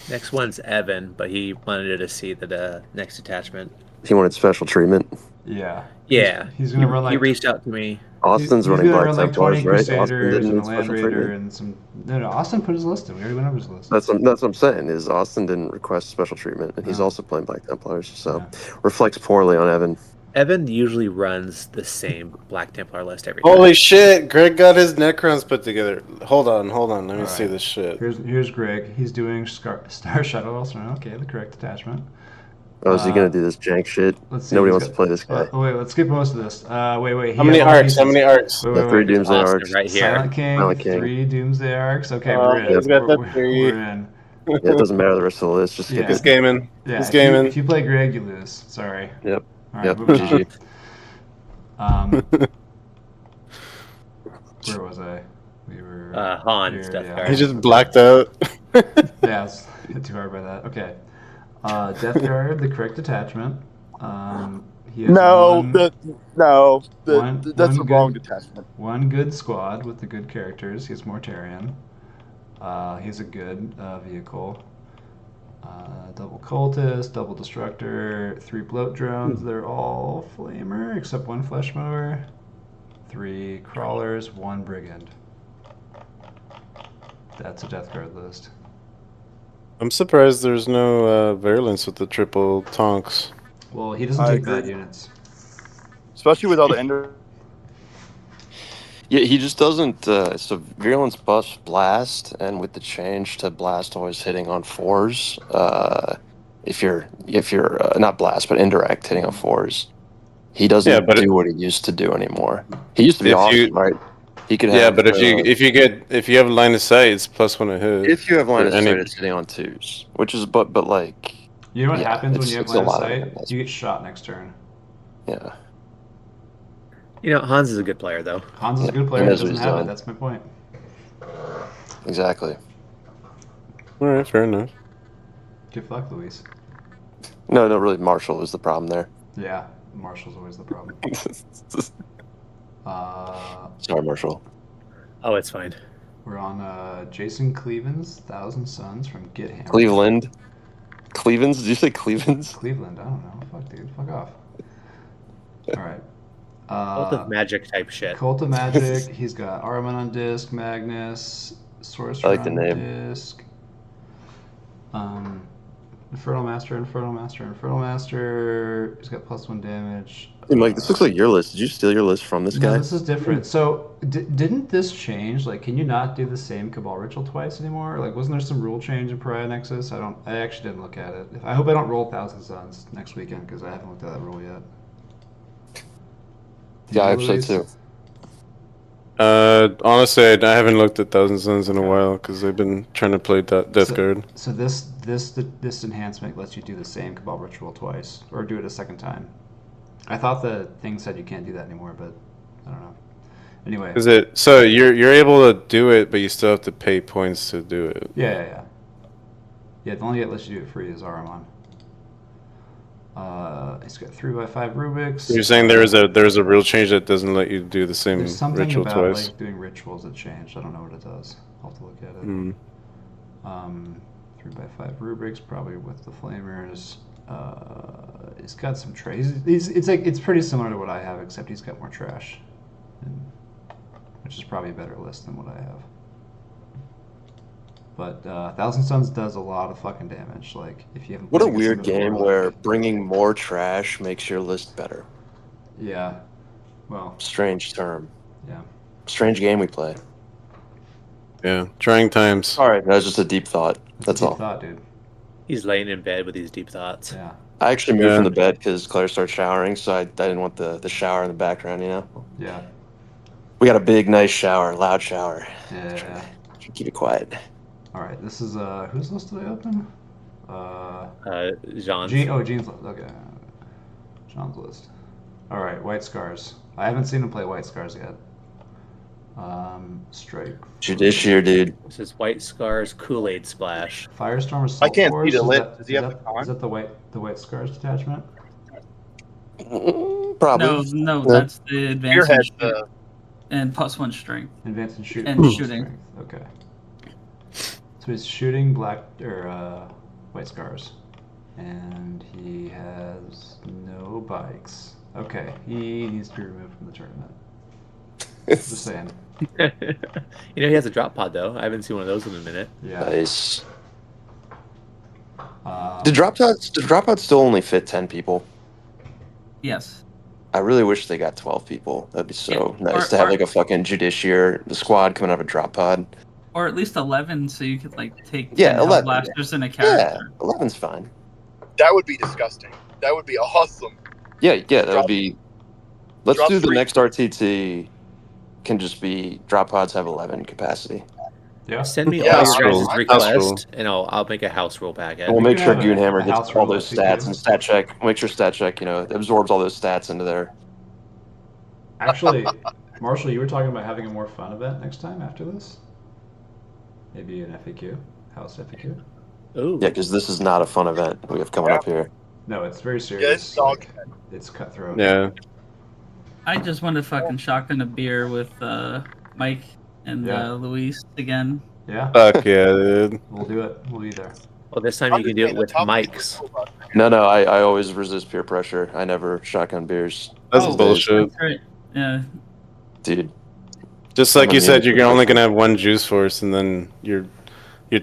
Next one's Evan, but he wanted to see the next detachment. He wanted special treatment. Yeah. Yeah. He's gonna run like. He reached out to me. Austin's he's running gonna Black run like Templars, 20 right? Austin Crusaders didn't and a need Land special Raider treatment. and some. No, Austin put his list in. We already went over his list. That's what I'm saying. Is Austin didn't request special treatment, and he's No. also playing Black Templars, so Yeah. reflects poorly on Evan. Evan usually runs the same Black Templar list every time. Holy shit! Greg got his Necrons put together. Hold on. Let me All see right. this shit. Here's Greg. He's doing Star Shadow Elstern. Okay, the correct attachment. Oh, is he gonna do this jank shit? Let's see. Nobody he's wants got- to play this guy. wait, let's skip most of this. Wait. How many has all arcs? pieces. How many arcs? Wait, The 3 Doomsday Austin arcs. right here. Silent King, Silent King. 3 Doomsday arcs. Okay, Oh, we're in. he's got the We're 3. We're in. Yeah, it doesn't matter the rest of the list. Just skip Yeah. He's it. gaming. Yeah, He's if you- gaming. If you play Greg, you lose. Sorry. Yep. All right, Yep. moving GG. on. Where was I? We were. Han's here, Death yeah. Guard. He just blacked out. Yeah, I was hit too hard by that. Okay. Death Guard, the correct attachment. He has one that's one the wrong good- detachment. One good squad with the good characters. He's Mortarion. He's a good vehicle. Double cultist, double destructor, 3 bloat drones. They're all flamer except 1 flesh mower. 3 crawlers, 1 brigand. That's a death guard list. I'm surprised there's no virulence with the triple tonks. Well, he doesn't I take bad agree. units. Especially with all the ender. Yeah, he just doesn't. So virulence buffs blast, and with the change to blast always hitting on 4s. If you're not blast but indirect hitting on 4s, he doesn't Yeah, but do what he used to do anymore. He used to be if awesome, you- right? He could Yeah, have. but if you have line of sight, it's +1 a hit. if you have line or of any- sight, it's hitting on 2s, which is but like You know what yeah, happens when you have it's a line of lot sight? it. You get shot next turn. Yeah, You know, Hans is a good player, though. Hans is a Yeah, good player. he He knows what doesn't he's have it. doing. That's my point. exactly. All right, fair enough. Good luck, Luis. No, really, Marshall is the problem there. Yeah, Marshall's always the problem. Sorry, Marshall. Oh, it's fine. We're on Jason Cleveland's 1,000 Suns from Get Hammered. Cleveland. Cleveland's? Did you say Cleveland's? Cleveland, I don't know. Fuck, dude. Fuck off. All right. Cult of Magic type shit. Cult of Magic. He's got Armament on disc, Magnus, Sorcerer I like the on name. disc. Infernal Master, Infernal Master, Infernal Master. He's got +1 damage. Hey, Mike, this looks like your list. Did you steal your list from this No, guy? this is different. So, didn't this change? Like, can you not do the same Cabal Ritual twice anymore? Like, wasn't there some rule change in Pariah Nexus? I actually didn't look at it. I hope I don't roll 1,000 Suns next weekend because I haven't looked at that rule yet. Do you Yeah, I know, actually Luis? too. Honestly, I haven't looked at Thousand Suns in a while because I've been trying to play Death Guard. So this enhancement lets you do the same Cabal Ritual twice, or do it a second time. I thought the thing said you can't do that anymore, but I don't know. Anyway. Is it so you're able to do it, but you still have to pay points to do it? Yeah. Yeah, the only way it lets you do it free is Aramon. It's got 3x5 Rubiks. So you're saying there's a real change that doesn't let you do the same There's something ritual about twice? like doing rituals that changed. I don't know what it does. I'll have to look at it. Hmm. 3x5 Rubiks, probably with the Flamers. He's got some trays. It's pretty similar to what I have, except he's got more trash, which is probably a better list than what I have. But 1,000 Suns does a lot of fucking damage. Like if you haven't. What a played against weird him before, game like- where bringing more trash makes your list better. Yeah. Well. Strange term. Yeah. Strange game we play. Yeah, trying times. All right, that was just a deep thought. That's Deep all. thought, dude. He's laying in bed with these deep thoughts. Yeah. I actually moved Yeah. from the bed because Claire started showering, so I didn't want the shower in the background, you know? Yeah. We got a big, nice shower, loud shower. Yeah. Keep it quiet. All right. This is whose list did I open? Jean's. Jean's list. Okay. Jean's list. All right. White Scars. I haven't seen him play White Scars yet. Strike. Judiciary, dude. This is White Scars Kool-Aid Splash. Firestorm Assault I can't Force. see the Is list. that- Does he have is the that- con? Is that the White Scars detachment? Probably. No, Yeah. that's the advanced Spearhead, and, and +1 strength. Advance and shoot. And shooting. Strength. Okay. So he's shooting black or White Scars, and he has no bikes. Okay, he needs to be removed from the tournament. Just saying. You know, he has a drop pod, though. I haven't seen one of those in a minute. Yeah. Nice. Did drop pods still only fit 10 people? Yes. I really wish they got 12 people. That'd be so Yeah, nice or- to have or- like a fucking judiciary, the squad coming out of a drop pod. Or at least 11, so you could like take Yeah, 10 11, blasters in a Yeah, character. 11's fine. That would be disgusting. That would be awesome. Yeah, that would Drop- be. Let's drop do the three. next RTT. Can just be drop pods have 11 capacity. Yeah. Send me Yeah, all that's your cool. guys' That's request, and I'll make a house rule packet. And we'll We make can sure have Goonhammer a gets house all rule those SCQ. stats and stat check. Make sure stat check, absorbs all those stats into there. Actually, Marshall, you were talking about having a more fun event next time after this. Maybe an FAQ, house FAQ. Ooh. Yeah, because this is not a fun event we have coming up here. No, it's very serious. Yeah, it's dog. It's cutthroat. Yeah. I just want to fucking shotgun a beer with Mike and Yeah. Luis again. Yeah. Fuck yeah, dude. We'll do it. We'll be there. Well, this time you can do it with mics. No, I always resist peer pressure. I never shotgun beers. That's Oh, bullshit. That's right. Yeah. Dude. Just like you said, you're only gonna have one juice force, and then you're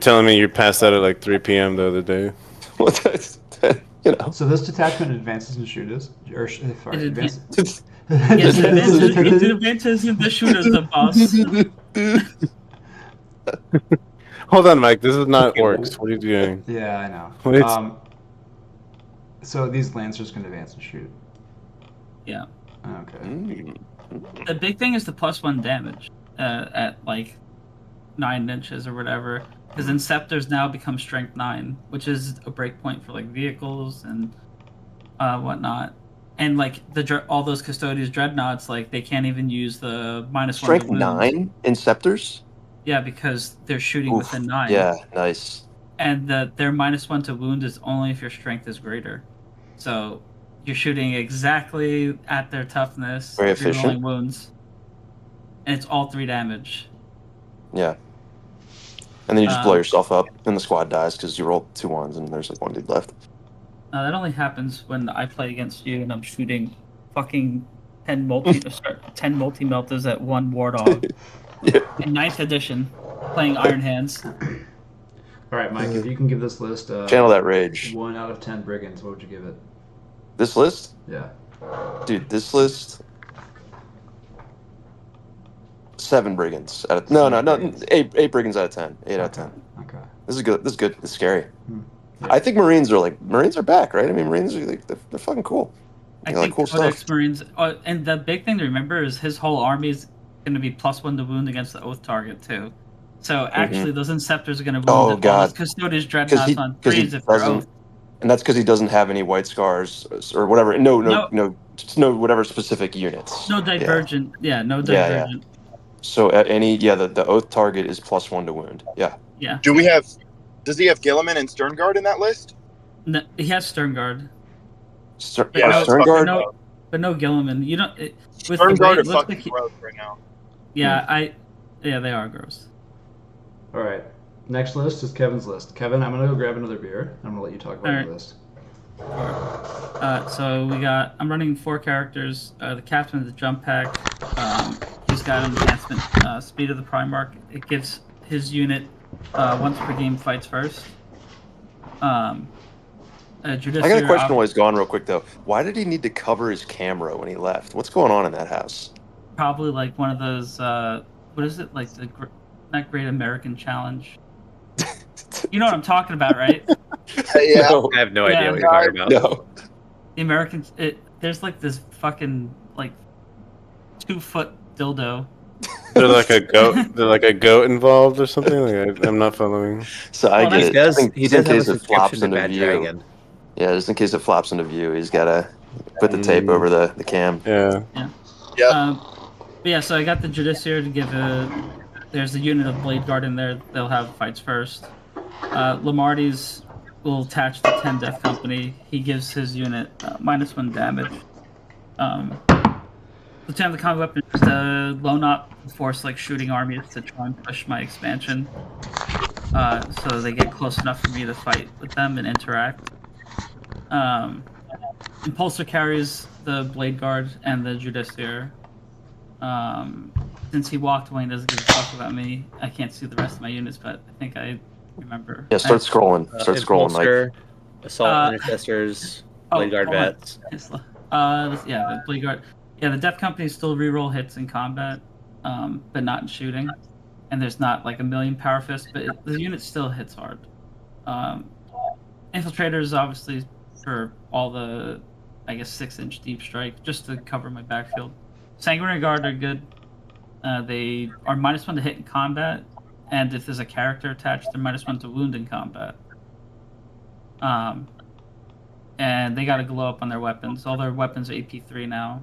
telling me you passed out at like 3 p.m. the other day. You know. So this detachment advances and shooters, or sorry, advances. Yes, it advances in the shooters, the boss. Hold on, Mike. This is not orcs. What are you doing? Yeah, I know. Wait. So these lancers can advance and shoot. Yeah. Okay. The big thing is the +1 damage at like 9 inches or whatever, because Inceptors now become strength 9, which is a breakpoint for like vehicles and whatnot. And like all those Custodians Dreadnoughts, like they can't even use the -1 strength to wound. 9 Inceptors? Yeah, because they're shooting within 9. Yeah, nice. And their -1 to wound is only if your strength is greater. So you're shooting exactly at their toughness. Very efficient. Rolling wounds. And it's all 3 damage. Yeah. And then you just blow yourself up, and the squad dies because you rolled 2 ones, and there's like 1 dude left. That only happens when I play against you and I'm shooting fucking 10 multi-melters at 1 Wardog. Yeah. In 9th edition, playing Iron Hands. All right, Mike, if you can give this list channel that rage. 1 out of 10 brigands, what would you give it? This list? Yeah. Dude, this list 7 brigands out of no, 8 brigands out of 10. 8 out of 10. Okay. This is good. This is good. It's scary. Yeah. I think Marines are back, right? I mean, Marines are like they're fucking cool. I think cool stuff. Marines, and the big thing to remember is his whole army is going to be +1 to wound against the oath target too. So actually, those Inceptors are going to wound all those Custodians Dreadnoughts on 3s if they're oath. And that's because he doesn't have any white scars or whatever. No, whatever specific units. No divergent. Yeah, no divergent. Yeah. So at the oath target is +1 to wound. Yeah. Yeah. Does he have Gilliman and Sternguard in that list? No, he has Sternguard. Sternguard? But no Gilliman. You don't. With Sternguard are fucking gross right now. Yeah, they are gross. All right. Next list is Kevin's list. Kevin, I'm gonna go grab another beer. I'm gonna let you talk about your list. So I'm running 4 characters. The captain of the jump pack. He's got an enhancement, speed of the Primarch. It gives his unit once per game fights first. I got a question while he's gone real quick though. Why did he need to cover his camera when he left? What's going on in that house? Probably like one of those. What is it like not Great American Challenge? You know what I'm talking about, right? Yeah. No, I have no idea what you're talking about. No. The Americans. There's like this fucking like 2-foot dildo. They're like a goat. They're like a goat involved or something. Like I'm not following. So I get it. He does have a subscription to Bad Dragon. Yeah, just in case it flops into view, he's gotta put the tape over the cam. Yeah. Yeah. But yeah, so I got the Judiciary to give there's a unit of Blade Guard in there. They'll have fights first. Lamarty's will attach to 10 Death Company. He gives his unit -1 damage. Lieutenant of the Combat Weapon is to loan up force like shooting armies to try and push my expansion. So they get close enough for me to fight with them and interact. Impulsor carries the Blade Guard and the Judiciary. Since he walked away and doesn't give a fuck about me, I can't see the rest of my units, but I think I remember. Yeah, start scrolling. Start scrolling, Mike. Assault Intercessors, Blade Guard Vets. Yeah, the Blade Guard. Yeah, the Death Company still reroll hits in combat, but not in shooting. And there's not like a million power fists, but the unit still hits hard. Infiltrators, obviously, for all the, I guess, 6-inch deep strike, just to cover my backfield. Sanguinary Guard are good. They are -1 to hit in combat, and if there's a character attached, they're -1 to wound in combat. And they got to glow up on their weapons. All their weapons are AP3 now.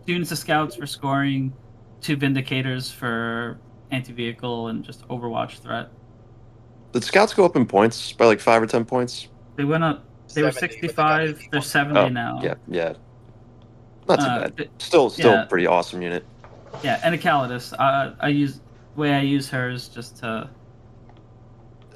2 units of scouts for scoring, 2 Vindicators for anti-vehicle and just Overwatch threat. Did scouts go up in points by like 5 or 10 points? They went up. They were 65. They're 70 now. Yeah. Not too bad. Still pretty awesome unit. Yeah, and a Calidus. The way I use her is just to.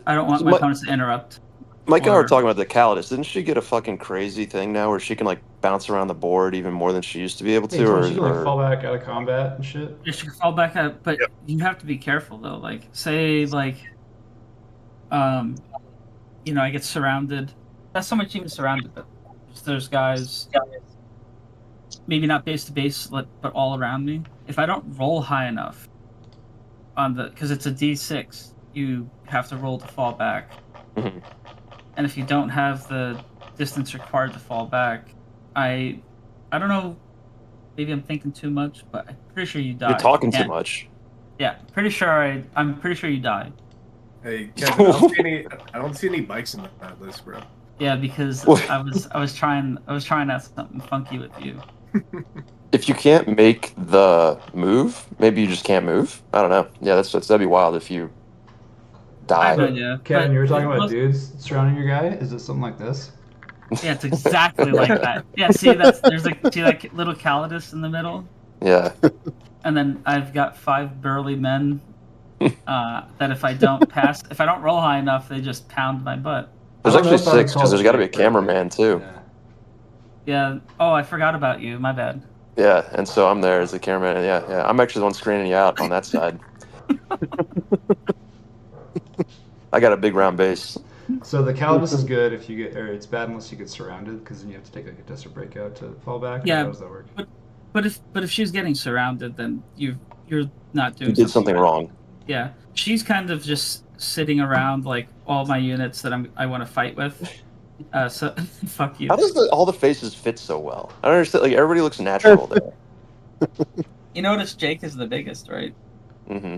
I don't want my opponents to interrupt. Mike and I were talking about the Calidus. Didn't she get a fucking crazy thing now where she can like bounce around the board even more than she used to be able Hey, to, told you to like fall back out of combat and shit. You should fall back out, but you have to be careful though. Like, say, like, I get surrounded. Not so much even surrounded, but there's guys, maybe not base to base, but all around me. If I don't roll high enough because it's a D6, you have to roll to fall back. Mhm. And if you don't have the distance required to fall back, I don't know. Maybe I'm thinking too much, but I'm pretty sure you die. You're talking too Yeah. much. Yeah, pretty sure I'm pretty sure you die. Hey, Kevin, I don't see any bikes in that list, bro. Yeah, because I was trying out something funky with you. If you can't make the move, maybe you just can't move. I don't know. Yeah, that'd be wild if you I have no die. idea. Kevin, but you were talking it about was- dudes surrounding your guy. Is it something like this? Yeah, it's exactly like that. Yeah, see there's that little Calidus in the middle, Yeah. and then I've got 5 burly men that if I don't roll high enough, they just pound my butt. There's I don't know actually if I would 6 call because there's got to be a Jake burly. cameraman too. Yeah. Yeah. Oh, I forgot about you. My bad. Yeah, and so I'm there as the cameraman. Yeah. I'm actually the one screening you out on that side. I got a big round base. So the Calibus is good if you get, or it's bad unless you get surrounded, because then you have to take like a desperate breakout to fall back. Yeah, How does that work? But if she's getting surrounded, then you're not doing. You did something right. wrong. Yeah, she's kind of just sitting around like all my units that I want to fight with. So fuck you. How does all the faces fit so well? I don't understand. Like everybody looks natural there. You notice Jake is the biggest, right? Mm-hmm.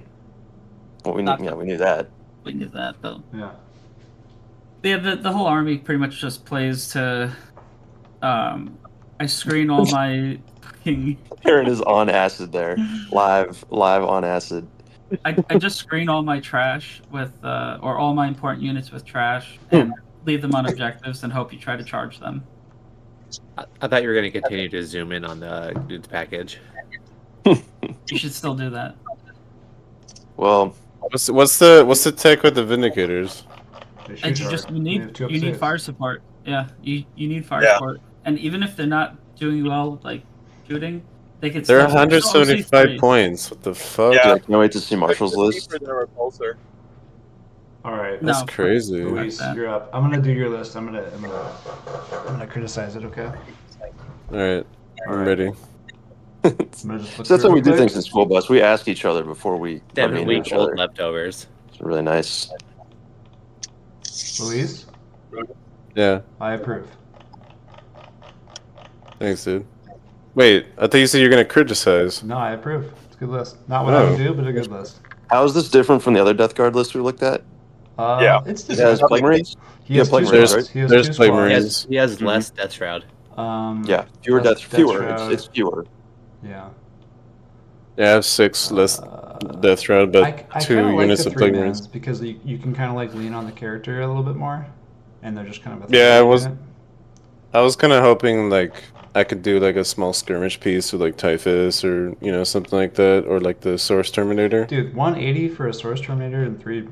Well, we knew that. We knew that though. Yeah. Yeah, the whole army pretty much just plays to. I screen all my fucking. Aaron is on acid there, live on acid. I just screen all my trash with, or all my important units with trash, and leave them on objectives and hope you try to charge them. I thought you were going to continue to zoom in on the dude's package. You should still do that. Well, what's the tech with the Vindicators? And you need fire support. Yeah, you need fire Yeah. support. And even if they're not doing well, like shooting, they can. They're still- 175 points. What the fuck? yeah. I can't wait to see Marshall's list. All right. That's crazy. Luis, you're up. I'm gonna do your list. I'm gonna criticize it. Okay. All right, I'm ready. I'm gonna just look So that's through how it we do real things quick. in school bus. We ask each other before we Damn mean it, to week each old other. leftovers. It's really nice. Luis, Yeah, I approve. thanks, dude. Wait, I thought you said you're gonna criticize. No, I approve. It's a good list. Not what I would do, but a good list. How is this different from the other Death Guard list we looked at? It's It has Plague Marines? He has Plague two Marines, squads. right? He has There's two Plague squads. Marines. He has less Death Shroud. Yeah, fewer Death fewer. Shroud. It's fewer. Yeah. Yeah, I have 6 less Death Shroud, but I 2 kinda like units the of Plague 3-mans Marines. because you can kind of like lean on the character a little bit more, and they're just kind of a Yeah, I third was- unit. I was kind of hoping like I could do like a small skirmish piece with like Typhus or something like that, or like the Source Terminator. Dude, 180 for a Source Terminator and 3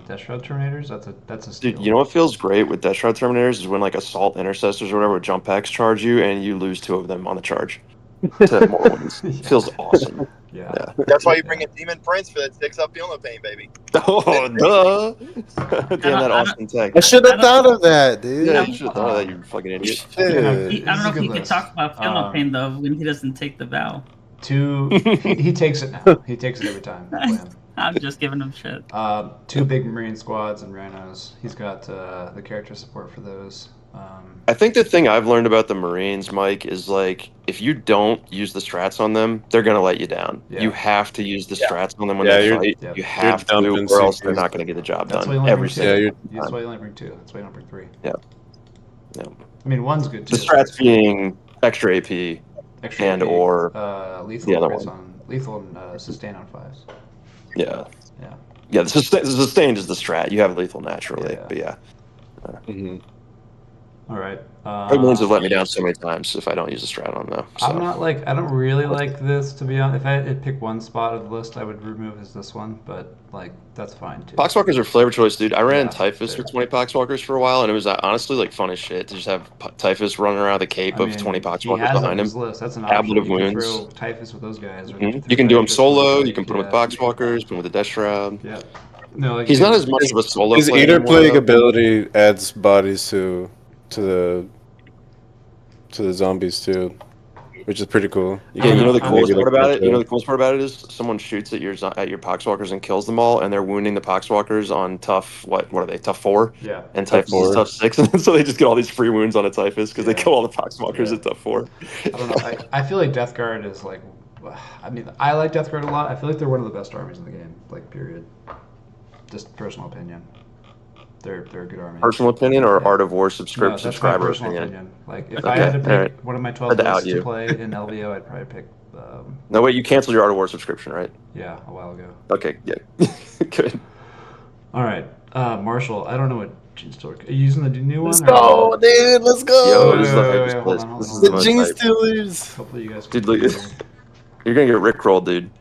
Death Shroud Terminators. That's a steal. Dude, you know what feels great with Death Shroud Terminators is when like Assault Intercessors or whatever jump packs charge you and you lose 2 of them on the charge to more wins. It feels awesome. Yeah. That's why you bring a Demon Prince for that 6-up feel no pain, baby. Oh, duh! Damn that Austin tech. I should have thought of that, dude. Yeah, you should have thought of that, you fucking idiot. Yeah, I this don't is know a if good you could list. talk about Philo Pain though when he doesn't take the vow. 2. He takes it now. He takes it every time. We play him. I'm just giving him shit. 2 big Marine squads and Rhinos. He's got the character support for those. I think the thing I've learned about the Marines, Mike, is like if you don't use the strats on them, they're gonna let you down. Yeah. You have to use the strats on them when Yeah, they you're- fight. yeah. You have to, dumping or else they're CPs. not gonna get the job That's why you done only every bring 2. single you're- That's time. why you only bring 2. That's why you don't bring 3. Yeah. I mean, 1's good too. The strats being extra AP. Extra and AP, or lethal the other crits one. on lethal and sustain on 5s. Yeah. Yeah. Yeah, the sustained is the strat. You have lethal naturally, Yeah. but yeah. Mhm. All right. Wounds have let me down so many times if I don't use a strat on them. So. I'm not like, I don't really like this, to be honest. If I had to pick one spot of the list I would remove is this one, but like that's fine too. Poxwalkers are flavor choice, dude. I ran Yeah, Typhus fair. with 20 Poxwalkers for a while, and it was honestly like fun as shit to just have Typhus running around the cape of 20 he Poxwalkers has it on behind him. his list. That's an Tablet option. of You can wounds. throw Typhus with those guys. Or You can do him Typhus solo. with, You can put him with yeah. Poxwalkers, put him with the Death Shroud. Yeah. No, like He's not as much of a solo His player Eater anymore, Plague though. ability adds bodies to the zombies too, which is pretty cool. Yeah, you know the can coolest maybe, part like, about it. catch You know up. the coolest part about it is someone shoots at your Poxwalkers and kills them all, and they're wounding the Poxwalkers on tough. What are they? Tough 4. Yeah. And Tough Typhus is 4. tough 6, and so they just get all these free wounds on a Typhus because they kill all the Poxwalkers at tough 4. I don't know. I feel like Death Guard is like, I mean, I like Death Guard a lot. I feel like they're one of the best armies in the game. Like, period. Just personal opinion. They're a good army. Personal opinion or Art of War No, subscriber that's my subscriber personal opinion? Like, if Okay, I had to pick alright. one of my Had 12 to out lists to you. play in LVO, I'd probably pick. No, wait, you canceled your Art of War subscription, right? Yeah, a while ago. Okay, yeah. Good. All right, Marshall. I don't know what Gene Store. Are you using the new one? Let's or- go, dude. Let's go. Yo, Wait, this is wait, the wait, hypest wait, hold place. on, hold This on, is hold the on. most Gene hype. Stealers. Hopefully you guys can Dude, look, hear me. you're gonna get rickrolled, dude.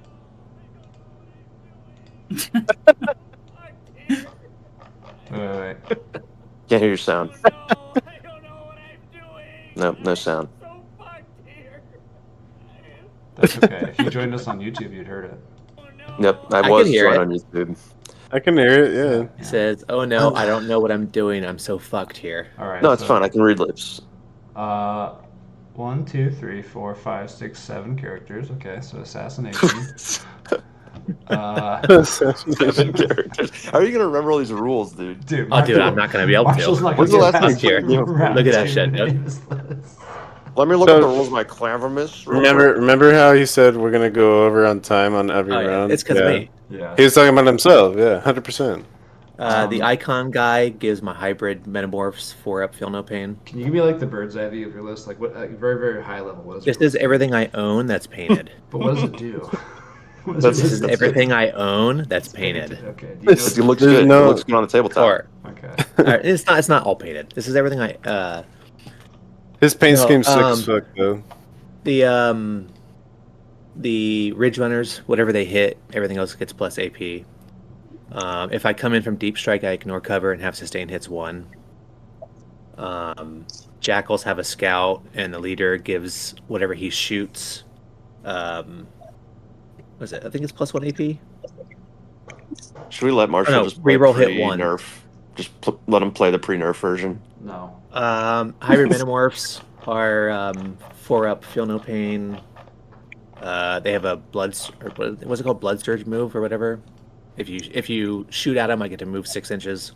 Wait. Can't hear your sound. No sound. That's okay. If you joined us on YouTube, you'd heard it. Yep, I was can hear joined it. on YouTube. I can hear it. Yeah. He says, "Oh no, I don't know what I'm doing. I'm so fucked here." All right. No, it's fine. I can read lips. 1, 2, 3, 4, 5, 6, 7 characters. Okay, so assassination. 7 characters. How are you gonna remember all these rules, dude? Dude, Oh, dude, I'm not gonna be able Marshall's to. not When's gonna the get last time past you here? round Look at that 2 shit, dude. in his list. Let me look So- up the rules of my Clavermus. Remember how he said we're gonna go over on time on every Oh, yeah. round? It's because of me. Yeah. He was talking about himself. Yeah, 100%. The icon guy gives my hybrid metamorphs 4-up, feel no pain. Can you give me like the bird's eye view of your list? Like what? Very very high level. What is This your is everything I own that's painted. But what does it do? What That's- your This is list everything I own that's painted. Okay. Do you know, It looks There's good. no- It looks good on the tabletop. Or okay. it's not all painted. This is everything I His paint No, scheme's sick as fuck though. the Ridge Runners, whatever they hit, everything else gets plus AP. If I come in from deep strike, I ignore cover and have sustain hits 1. Jackals have a scout, and the leader gives whatever he shoots. What is it? I think it's plus 1 AP. Should we let Marshall Oh, no, just play reroll hit 1. Nerf? Just let him play the pre-nerf version. No. Hybrid Metamorphs are 4-up, feel no pain. They have a what's it called? Blood Surge move or whatever. If you shoot at them, I get to move 6 inches.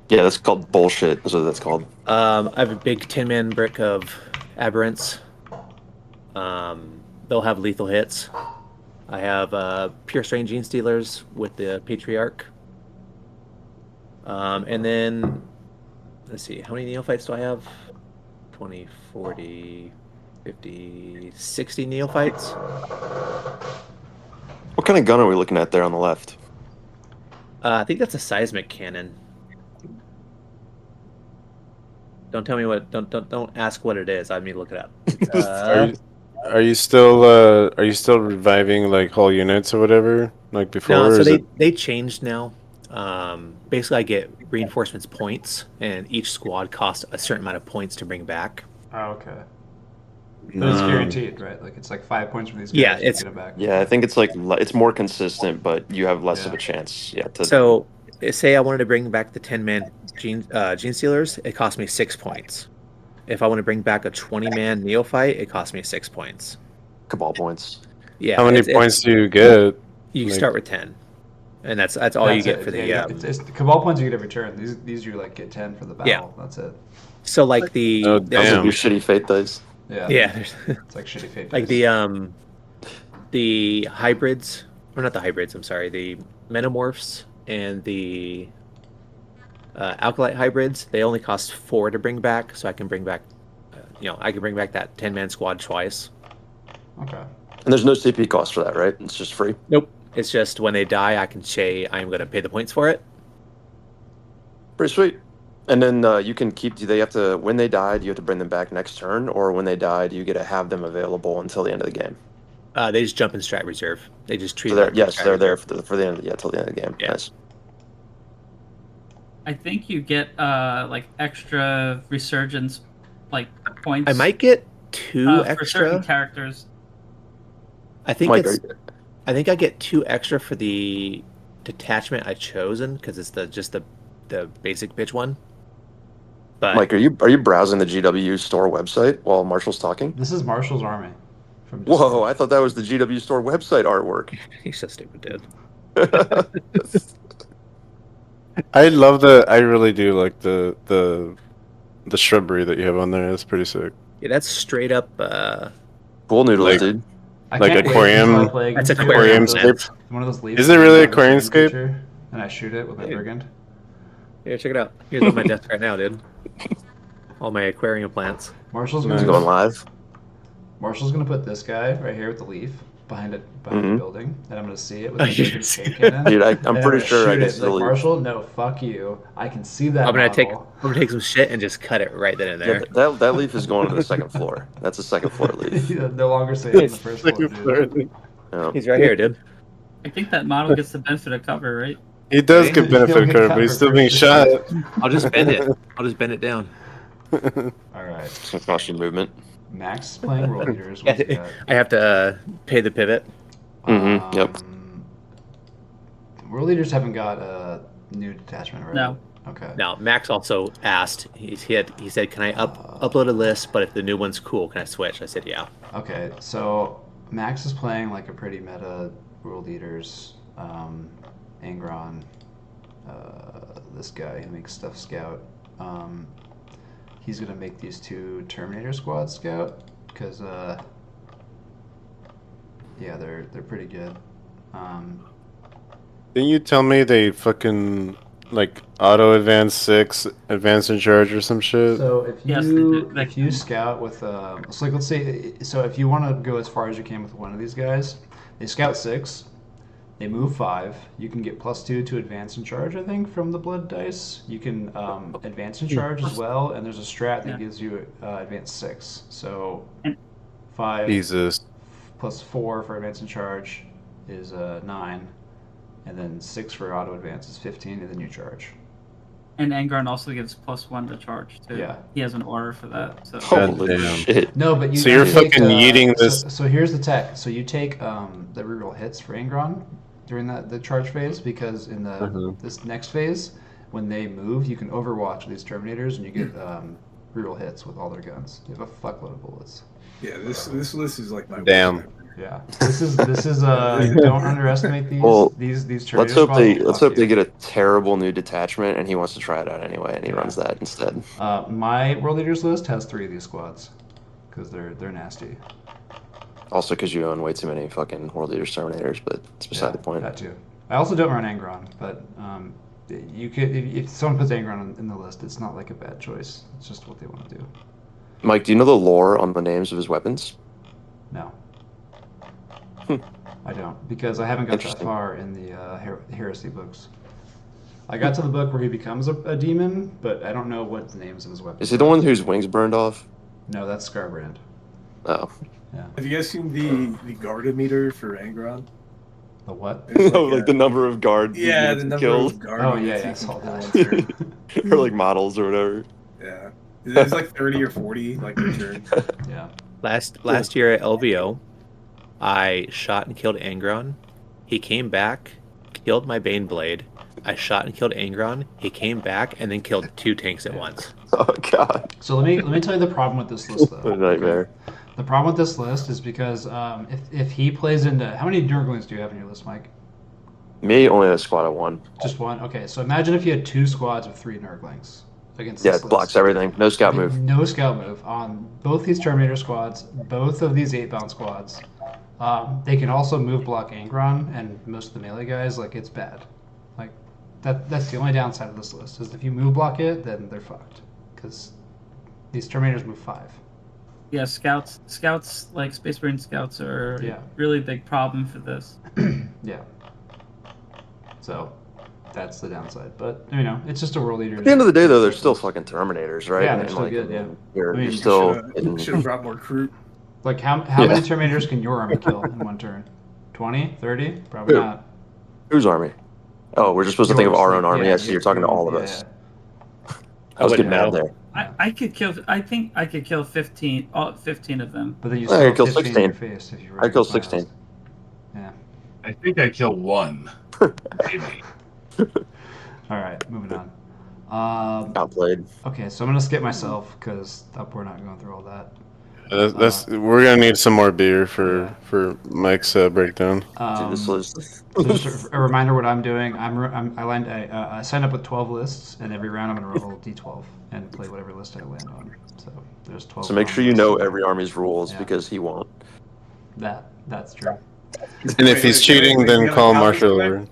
Yeah, that's called bullshit. That's what that's called. I have a big 10-man brick of Aberrants. They'll have lethal hits. I have Pure Strain Gene Stealers with the Patriarch. And then, let's see, how many Neophytes do I have? 20, 40, 50, 60 Neophytes. What kind of gun are we looking at there on the left? I think that's a seismic cannon. Don't tell me what. Don't ask what it is. I mean, look it up. Are you still reviving like whole units or whatever like before? No, or so is they changed now. Basically, I get reinforcements points, and each squad costs a certain amount of points to bring back. Oh, okay. But it's guaranteed, right? Like it's like 5 points from these guys. Yeah, you it's- get it back. Yeah, I think it's like it's more consistent, but you have less of Yeah. a chance. Yeah. To, So, say I wanted to bring back the 10-man Gene Stealers, it cost me 6 points. If I want to bring back a 20-man Neophyte, it costs me 6 points. Cabal points. Yeah. how many it's- points do you get? You like- start with 10, and that's all you That's get it. for the. Yeah, it's the Cabal points you get every turn. These you like get 10 for the battle. Yeah. That's it. So like the Oh, the- Those are damn. your shitty fate dice. Yeah. yeah, there's- It's like shitty fate. like dice. the hybrids, or not the hybrids. I'm sorry, the metamorphs and the alkalite hybrids. They only cost 4 to bring back, so I can bring back, I can bring back that 10-man squad twice. Okay. And there's no CP cost for that, right? It's just free. Nope. It's just when they die, I can say I'm going to pay the points for it. Pretty sweet. And then you can keep. Do they have to when they died? You have to bring them back next turn, or when they died, you get to have them available until the end of the game. They just jump in strat reserve. They just treat So it they're like yes, strat they're there reserve. for the end of till the end of the game. Yeah. Nice. I think you get like extra resurgence like points. I might get 2 for certain extra. characters. I think Mike, I think I get 2 extra for the detachment I chosen because it's just the basic bitch one. But Mike, are you browsing the GW store website while Marshall's talking? This is Marshall's army. From Whoa! Discord. I thought that was the GW store website artwork. he's so stupid, dude. I really do like the shrubbery that you have on there. That's pretty sick. Yeah, that's straight up. Cool noodles, Like- dude. I Like can't wait aquarium- until I play That's against you aquarium with scape. one of those leaves. Is it really on the aquarium turn scape? feature, and I shoot it with my Yeah. brigand. Here, check it out. Here's on my desk right now, dude. All my aquarium plants. Marshall's Nice. gonna Going live. Marshall's gonna put this guy right here with the leaf behind the Mhm. building, and I'm gonna see it with Oh, the you big can see scape cannon. Dude, I'm and I'm pretty gonna sure I shoot can it. see the Like leaf. Marshall, no, fuck you. I can see that. I'm gonna take model. some shit and just cut it right then and Yeah, there. that leaf is going to the second floor. That's a second floor leaf. No longer safe on the first floor, dude. Yeah. He's right here, dude. I think that model gets the benefit of cover, right? He does He'll get benefit get of cover, cut but he's for still being first shot. I'll just bend it. I'll just bend it down. All right, It's gonna cost you movement. Max is playing role leaders. What's he got? I have to pay the pivot. Mhm, yep. World leaders haven't got a new detachment, right? No. Okay. Now, Max also asked. He said, "Can I upload a list? But if the new one's cool, can I switch?" I said, "Yeah." Okay, so Max is playing like a pretty meta world leaders. Angron, this guy who makes stuff scout. He's gonna make these 2 Terminator squad scout because yeah, they're pretty good. Didn't you tell me they fucking like auto advance 6, advance in charge or some shit? So if Yes, you they if you scout with so like let's say so if you want to go as far as you can with one of these guys, they scout 6, they move 5. You can get +2 to advance and charge. I think from the blood dice, you can advance and charge as well. And there's a strat that gives you advance 6. So 5 Jesus. plus 4 for advance and charge is 9, and then 6 for auto advance is 15, and then you charge. And Angron also gives +1 to charge too. Yeah. He has an order for that. So Holy damn. shit! No, but you. So you're take, fucking yeeting this- So here's the tech. So you take the reroll hits for Angron during the charge phase, because in the this next phase, when they move, you can overwatch these Terminators and you get reroll hits with all their guns. You have a fuckload of bullets. Yeah, this list is like my Damn. Yeah, this is don't underestimate these Well, these Terminator Let's hope squads they will let's fuck hope they you. get a terrible new detachment, and he wants to try it out anyway, and he Yeah. runs that instead. My world leaders list has 3 of these squads because they're nasty. Also, because you own way too many fucking World Leaders Terminators, but it's beside the point. That too. I also don't run Angron, but you could if someone puts Angron in the list, it's not like a bad choice. It's just what they want to do. Mike, do you know the lore on the names of his weapons? No. I don't, because I haven't got that Interesting. far in the heresy books. I got to the book where he becomes a demon, but I don't know what the names of his weapons. Is he the one whose wings burned off? No, that's Scarbrand. Oh, Yeah. Have you guys seen the Garda meter for Angron? The what? It's no, like the number of guard yeah, the units number killed, of guard Oh yeah, units yeah, I you saw can that. kill in turn. or like models or whatever. Yeah, there's like 30 or 40 like per turn. Yeah. Last year at LVO, I shot and killed Angron. He came back, killed my Bane Blade. I shot and killed Angron. He came back and then killed 2 tanks at once. Oh god, So let me tell you the problem with this list though. what a nightmare. The problem with this list is because if he plays into how many Nurglings do you have in your list, Mike? Me only a squad of 1. Just one. Okay, so imagine if you had 2 squads of 3 Nurglings against Yeah, this it blocks list. everything. No scout move. No scout move on both these Terminator squads, both of these 8-bound squads. They can also move block Angron and most of the melee guys. Like it's bad. Like that's the only downside of this list is if you move block it, then they're fucked because these Terminators move 5. yeah, scouts like Space Marine scouts are Yeah. a really big problem for this. Yeah. So that's the downside. But you know, it's just a world eater. At the end of the day, though, they're still fucking Terminators, right? Yeah, they're And, still like, good. I Yeah, mean, you're, I mean, you're still should have brought more crew. like how many Terminators can your army kill in one turn? 20, 30? Probably Who? not. Whose army? Oh, we're just supposed to think of Yours, our like, own army. yeah, I see you're talking to all of yeah, us. yeah. I was wouldn't getting mad know. there. I could kill. I think I could kill 15. All 15 of them. But then you I still could have kill 15 in your 16. face if you. I kill 16. Yeah. I think I kill one. Maybe. All right, moving on. Outplayed. Okay, so I'm gonna skip myself because we're not going through all that. We're gonna need some more beer for Mike's breakdown. Dude, this list. So just a reminder, what I'm doing. I signed up with 12 lists, and every round I'm gonna roll d12 and play whatever list I land on. So there's 12. So make sure you know every army's rules because he won't. That's true. And if he's cheating, then call Marshall over.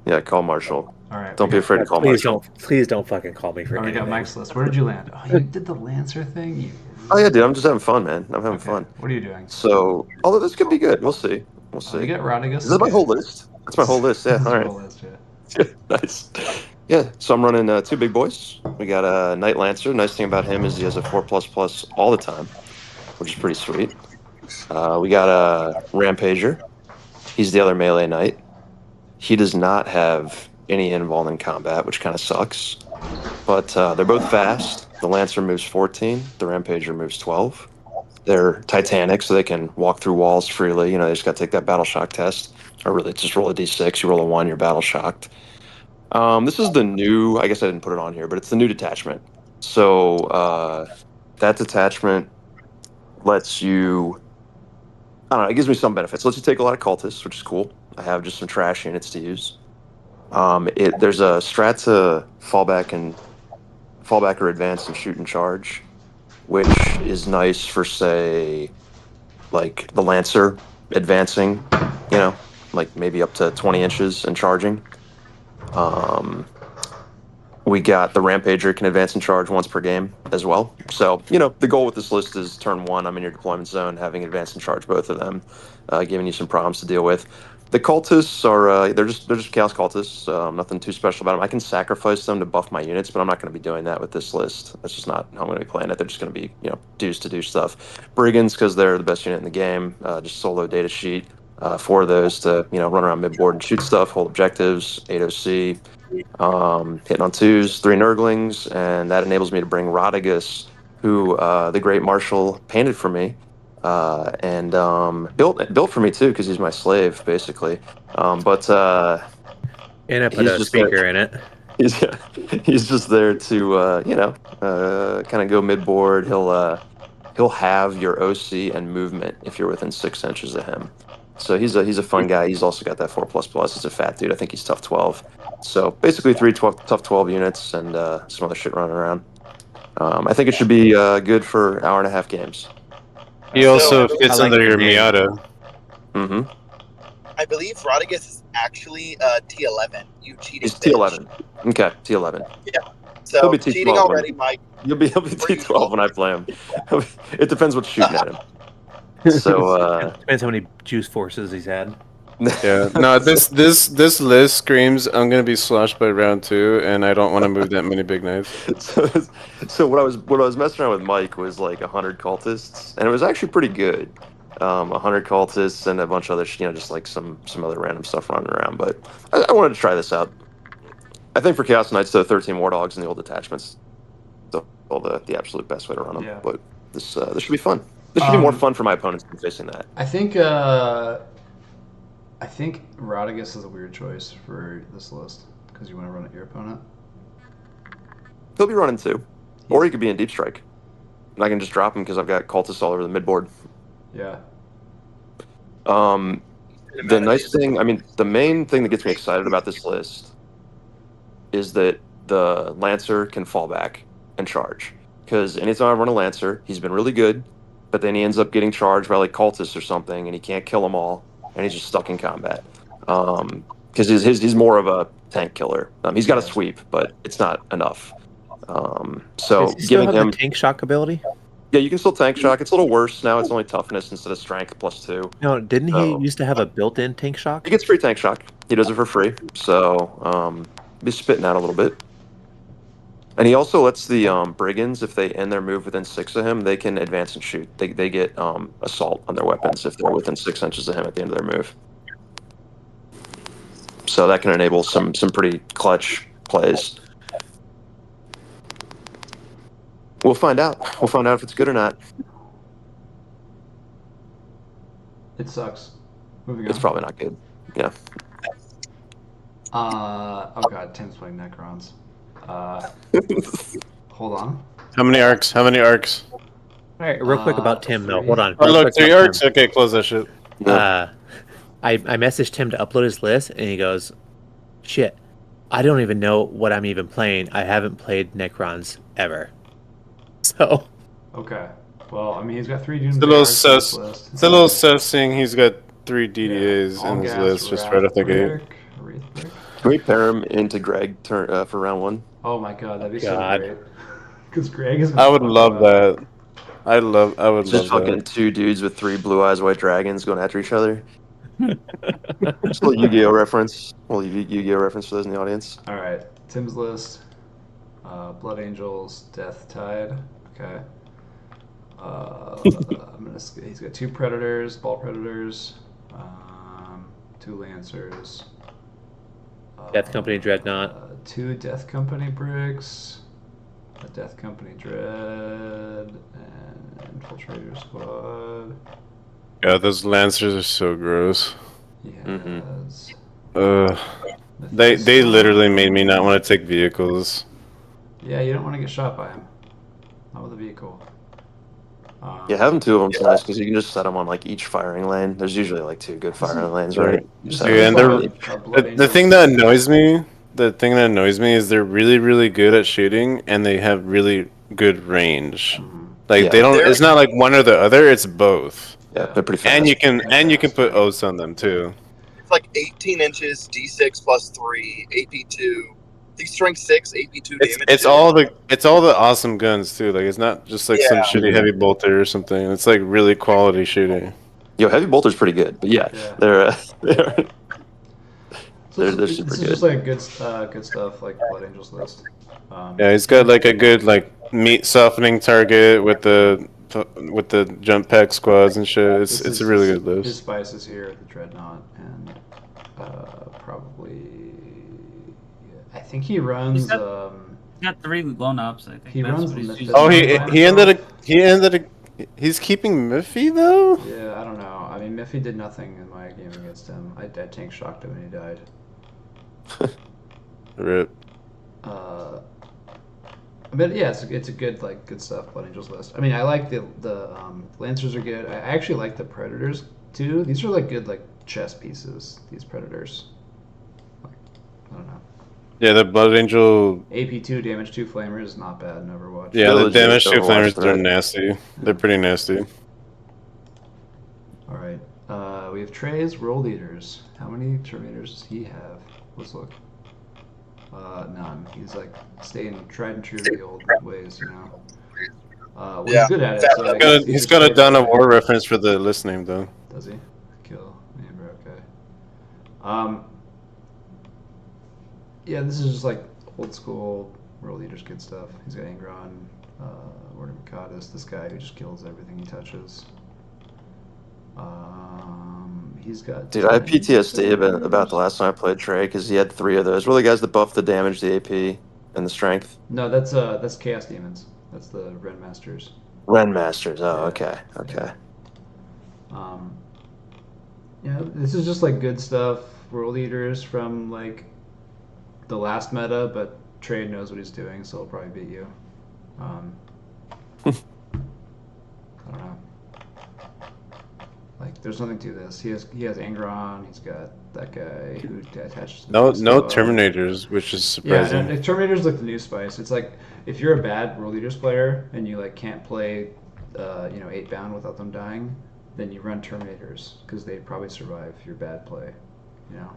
Yeah, call Marshall. All right. Don't be afraid to call Please Marshall. please don't fucking call me for Oh, we got anything. Mike's list. Where did you land? Oh, you did the Lancer thing. Oh yeah, dude, I'm just having fun, man. I'm having fun. What are you doing? So, although this could be good, we'll see. We'll see. You get Rodigus. Is that my whole list? That's my whole list. Yeah. That's All your right. whole list, yeah. Nice. Yeah. So I'm running two big boys. We got a Knight Lancer. Nice thing about him is he has a 4++ all the time, which is pretty sweet. We got a Rampager. He's the other melee knight. He does not have any involvement in combat, which kind of sucks. But they're both fast. The Lancer moves 14. The Rampager moves 12. They're Titanic, so they can walk through walls freely. You know, they just got to take that battle shock test. Or really, just roll a d6. You roll a 1, you're battle shocked. This is the new, I guess I didn't put it on here, but it's the new detachment. So that detachment lets you, I don't know, it gives me some benefits. It lets you take a lot of cultists, which is cool. I have just some trash units to use. There's a strat to fall back or advance and shoot and charge, which is nice for, say, like the Lancer advancing, you know, like maybe up to 20 inches and charging. We got the Rampager can advance and charge once per game as well. So, you know, the goal with this list is turn 1, I'm in your deployment zone, having advance and charge both of them, giving you some problems to deal with. The cultists are they're just chaos cultists. Nothing too special about them. I can sacrifice them to buff my units, but I'm not going to be doing that with this list. That's just not how I'm going to be playing it. They're just going to be, you know, dues to do stuff. Brigands, because they're the best unit in the game. Just solo data sheet. 4 of those to, you know, run around midboard and shoot stuff, hold objectives. 8 OC. Hitting on 2s, 3 Nurglings, and that enables me to bring Rodigus, who the great Marshall painted for me. And built for me too, because he's my slave basically. And I put a speaker in it. He's just there to you know, kind of go midboard. He'll have your OC and movement if you're within 6 inches of him. So he's a fun guy. He's also got that 4++. He's a fat dude. I think he's tough 12. So basically 3 tough 12 units and some other shit running around. I think it should be good for hour-and-a-half games. He also fits under your Miata. Mm-hmm. I believe Rodigus is actually T11. You cheating. He's T11. Okay, T11. Yeah. So He'll be T12 cheating already, Mike. He'll be T12 when I play him. It depends what's shooting at him. So depends how many juice forces he's had. Yeah. No, this list screams I'm gonna be sloshed by round 2, and I don't want to move that many big knives. So what I was messing around with Mike was like 100 cultists, and it was actually pretty good. 100 cultists and a bunch of other, you know, just like some other random stuff running around. But I wanted to try this out. I think for Chaos Knights, the 13 War Dogs and the old detachments, still the absolute best way to run them. Yeah. But this should be fun. This should be more fun for my opponents than facing that. I think Rodigus is a weird choice for this list because you want to run at your opponent. He'll be running 2, or he could be in Deep Strike, and I can just drop him because I've got cultists all over the midboard. Yeah. The nice thing, I mean, the main thing that gets me excited about this list is that the Lancer can fall back and charge. Because anytime I run a Lancer, he's been really good, but then he ends up getting charged by like cultists or something, and he can't kill them all, and he's just stuck in combat. Because he's more of a tank killer. He's got a sweep, but it's not enough. So Does he still giving have him the tank shock ability? Yeah, you can still tank shock. It's a little worse now. It's only toughness instead of strength +2. No, didn't he used to have a built-in tank shock? He gets free tank shock. He does it for free, so be spitting out a little bit. And he also lets the brigands, if they end their move within 6 of him, they can advance and shoot. They get assault on their weapons if they're within 6 inches of him at the end of their move. So that can enable some pretty clutch plays. We'll find out. We'll find out if it's good or not. It sucks. Moving It's on. probably not good. Yeah. Oh god, Tim's playing Necrons. Hold on. How many arcs? How many arcs? All right, real quick about Tim though. 3. Hold on. Oh, Real look, quick 3 about arcs? Tim. Okay, close that shit. I messaged Tim to upload his list, and he goes, "Shit, I don't even know what I'm even playing. I haven't played Necrons ever." So. Okay. Well, I mean, he's got 3 Doom It's a little arcs on his sus. list. It's a little sus seeing he's got 3 DDAs All in his gas, list just Wrath right off the gate. Brick, Wraith Brick. Can we pair him into Greg for round 1? Oh my god, that'd be God. so great. Because Greg is. I would love that. I would Just love fucking that. 2 dudes with 3 blue eyes white dragons going after each other. Just a little Yu-Gi-Oh reference. Well, Yu-Gi-Oh reference for those in the audience. All right, Tim's list: Blood Angels, Death Tide. Okay. He's got 2 Predators, Ball Predators, 2 Lancers. Death Company Dreadnought. 2 Death Company bricks, a Death Company Dread, and Infiltrator Squad. Yeah, those lancers are so gross. He Mhm. has. They literally made me not want to take vehicles. Yeah, you don't want to get shot by him. Not with a vehicle. Yeah, having 2 of them is nice because you can just set them on like each firing lane. There's usually like 2 good firing lanes, right? Just Yeah, and the thing that annoys me, is they're really, really good at shooting, and they have really good range. Like Yeah. they don't. It's not like one or the other. It's both. Yeah, they're pretty fast. And you can put oaths on them too. It's like 18 inches, D6 plus 3, AP2. These strength 6, AP2 damage. It's all the awesome guns too. Like it's not just like some Yeah. shitty heavy bolter or something. It's like really quality shooting. Yo, heavy bolter's pretty good, but yeah. they're So they're this super is good. just like good stuff, like Blood Angels list. Yeah, he's got like a good like meat softening target with the jump pack squads and shit. It's a really good His list. spices here, the Dreadnought, and probably. I think he runs. He's got 3 blown ups. I think He that's runs what he's the- using. Oh, he's keeping Miffy though. Yeah, I don't know. I mean, Miffy did nothing in my game against him. I tank shocked him and he died. Rip. But yeah, it's a good good stuff. Blood Angels list. I mean, I like the Lancers are good. I actually like the Predators too. These are like good like chess pieces. These Predators. Like, I don't know. Yeah, the Blood Angel. AP2 damage 2 flamers is not bad in Overwatch. Yeah, the legit damage 2 Overwatch flamers threat. are nasty. They're pretty nasty. All right. We have Trey's World Eaters. How many Terminators does he have? Let's look. None. He's like staying tried and true to the old ways, you know. Well, Yeah. he's good at it. So I He's guess he's just got a stays Dawn of there. War reference for the list name though. Does he? Kill Amber. Okay. Yeah, this is just like old school World Eaters good stuff. He's got Angron, Order Mikadis, this guy who just kills everything he touches. He's got. Dude, I have PTSD about the last time I played Trey because he had 3 of those. What are the guys that buff the damage, the AP, and the strength? No, that's Chaos Demons. That's the Ren Masters. Ren Masters. Oh, Yeah. okay. Yeah, this is just like good stuff. World Eaters from like the last meta, but Trey knows what he's doing, so he'll probably beat you. I don't know. Like, there's nothing to this. He has Angron. He's got that guy who attaches. To No the Terminators, which is Yeah, surprising. and Terminator's like the new spice. It's like if you're a bad World Eaters player and you like can't play, 8-bound without them dying, then you run Terminators because they probably survive your bad play. You know.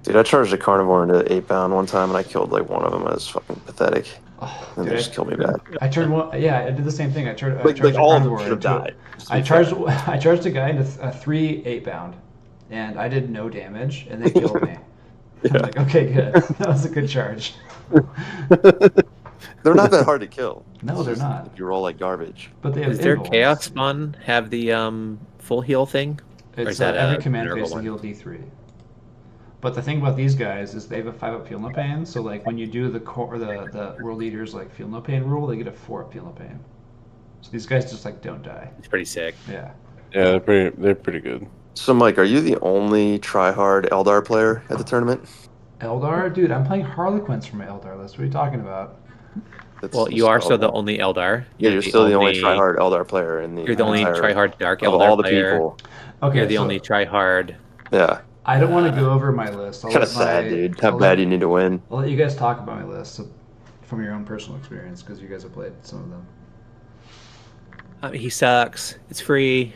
Dude, I charged a carnivore into 8-bound one time and I killed like one of them. It was fucking pathetic. And they just killed me back. I turned one. Yeah, I did the same thing. I charged Like all of them carnivore should have into- died. I charged a guy into 3 8-bound, and I did no damage, and they killed me. Yeah. I'm like, okay, good. That was a good charge. They're not that hard to kill. No, It's they're just not. if you roll like garbage. But they have Does their invulns. Chaos Spawn have the full heal thing? Or It's is that every a command Minerva phase to one? heal D3. But the thing about these guys is they have a 5-up Feel No Pain, so like when you do the World Eaters like Feel No Pain rule, they get a 4-up Feel No Pain. So these guys just like don't die. It's pretty sick. Yeah. Yeah, they're pretty good. So, Mike, are you the only tryhard Eldar player at the tournament? Eldar? Dude, I'm playing Harlequins for my Eldar list. What are you talking about? Well, you are still the only Eldar. Yeah, you're still the only tryhard Eldar player in the You're the only entire, tryhard Dark of Eldar all the player. people. Okay, You're the so only tryhard. Yeah. I don't want to go over my list. Kind of sad, dude. How bad you need to win. I'll let you guys talk about my list from your own personal experience because you guys have played some of them. He sucks. It's free.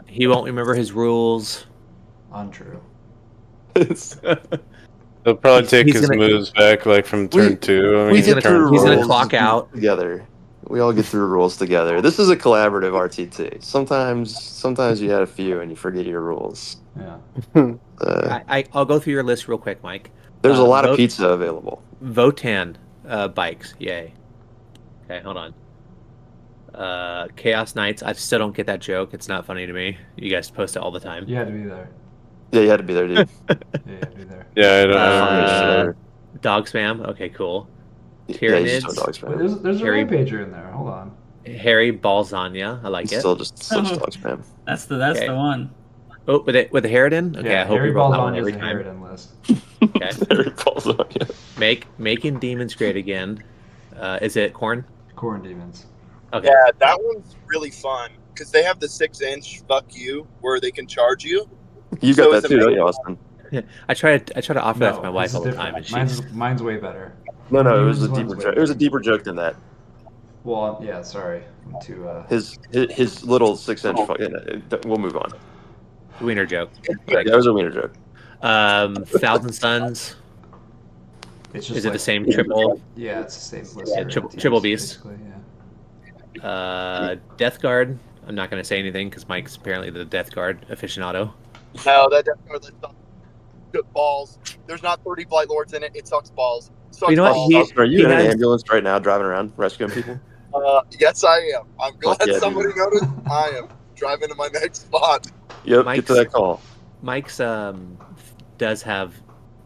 He won't remember his rules. Untrue. He'll probably take he's his gonna- moves back like from turn 2. I mean, He's gonna rules clock out. together. We all get through rules together. This is a collaborative RTT. Sometimes you had a few and you forget your rules. Yeah. I'll go through your list real quick, Mike. There's a lot of pizza available. Votan bikes, yay. Okay, hold on. Chaos Knights, I still don't get that joke. It's not funny to me. You guys post it all the time. You had to be there. Yeah, you had to be there, dude. Yeah, you had to be there. Yeah, I don't Dog spam, okay, cool. Yeah, you just Tyranids, dog spam. Wait, there's a Harry- rampager in there. Hold on. Harry Balzania, I like It's it. still just dog spam. That's the Okay. one. Oh, with the Harridan? Okay, Yeah, I hope Harry you roll that one Balzania's every the time. Harridan list. Okay. Harry Balzania. Making demons great again. Is it corn? Corn demons. Okay. Yeah, that one's really fun because they have the 6-inch fuck you where they can charge you. You So got it's that too, don't you, amazing. Austin? I try to offer that to my this wife is all the different. time, and she's Mine's way better. No, it was a Demons deeper one's joke. way It was a better. deeper joke than that. Well, yeah, sorry. I'm too. His little 6-inch. We'll move on. wiener joke. Yeah, that was a wiener joke. Thousand Suns. It's just Is it like, the same triple? Yeah, it's the same list. Yeah, of triple teams, beast. basically, yeah. Death Guard. I'm not going to say anything because Mike's apparently the Death Guard aficionado. No, that Death Guard list sucks balls. There's not 30 Blight Lords in it. It sucks balls. Sucks You know what? balls. He- Austin, are you in an has- ambulance right now driving around rescuing people? Yes, I am. I'm glad Fuck yeah, somebody noticed. I am driving to my next spot. Yep, Mike's- get to that call. Mike's does have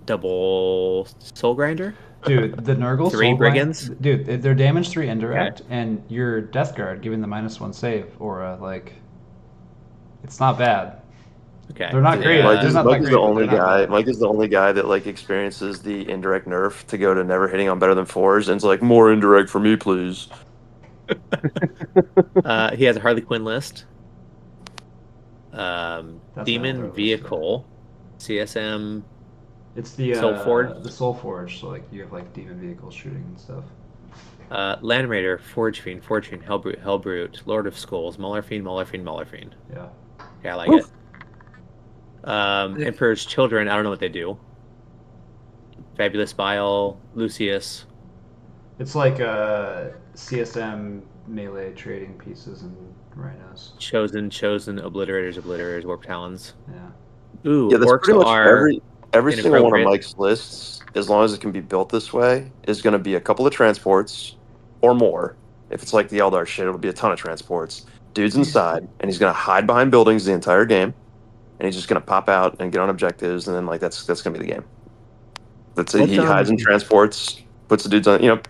double Soul Grinder. Dude, the Nurgle 3 Soul brigands? Dude, they're damage 3 indirect, and your Death Guard giving the -1 save aura, like, it's not bad. Okay. They're not great. Mike They're is, not Mike that is great, the but only they're not guy. bad. Mike is the only guy that like experiences the indirect nerf to go to never hitting on better than 4s, and it's like more indirect for me, please. He has a Harley Quinn list. That's Demon another list, Vehicle. CSM. It's the Soul Forge? The Soul Forge, so like you have like demon vehicles shooting and stuff. Land Raider, Forge Fiend, Hellbrute, Lord of Skulls, Mauler Fiend. Yeah. Okay, I like it. Emperor's Children, I don't know what they do. Fabulous Bile, Lucius. It's like CSM melee trading pieces and rhinos. Chosen, Obliterators, Warp Talons. Yeah. Ooh, Yeah, that's Orcs pretty much are every single one of inappropriate. Mike's lists, as long as it can be built this way, is going to be a couple of transports or more. If it's like the Eldar shit, it'll be a ton of transports. Dude's inside, and he's going to hide behind buildings the entire game, and he's just going to pop out and get on objectives, and then like that's going to be the game. That's it. He hides in transports, puts the dudes on,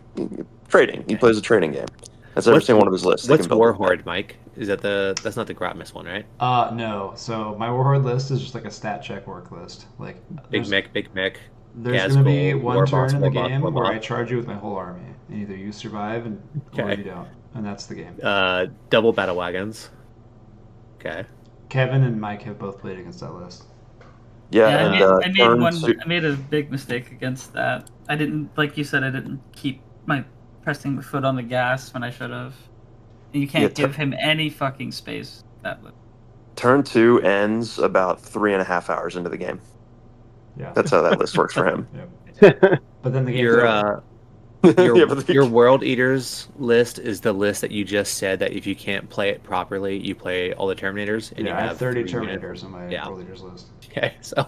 trading. He plays a trading game. That's every single one of his lists. They What's can build Warhorde, Mike? Is that that's not the Grotmus one, right? No. So my Warhorde list is just like a stat check work list. Like Big Mech. There's going to be one War turn boss, in the war boss, game war where boss. I charge you with my whole army, and either you survive or Okay. you don't, and that's the game. Double Battle Wagons. Okay. Kevin and Mike have both played against that list. Yeah, Yeah, and I made a big mistake against that. I didn't, like you said, I didn't keep my pressing the foot on the gas when I should have. And you can't give him any fucking space that way. turn 2 ends about 3.5 hours into the game. Yeah. That's how that list works for him. But then the game's Your over. your World Eaters list is the list that you just said that if you can't play it properly, you play all the Terminators, and Yeah, you I have have 30 3 units. Terminators on my Yeah. World Leaders list. Okay, so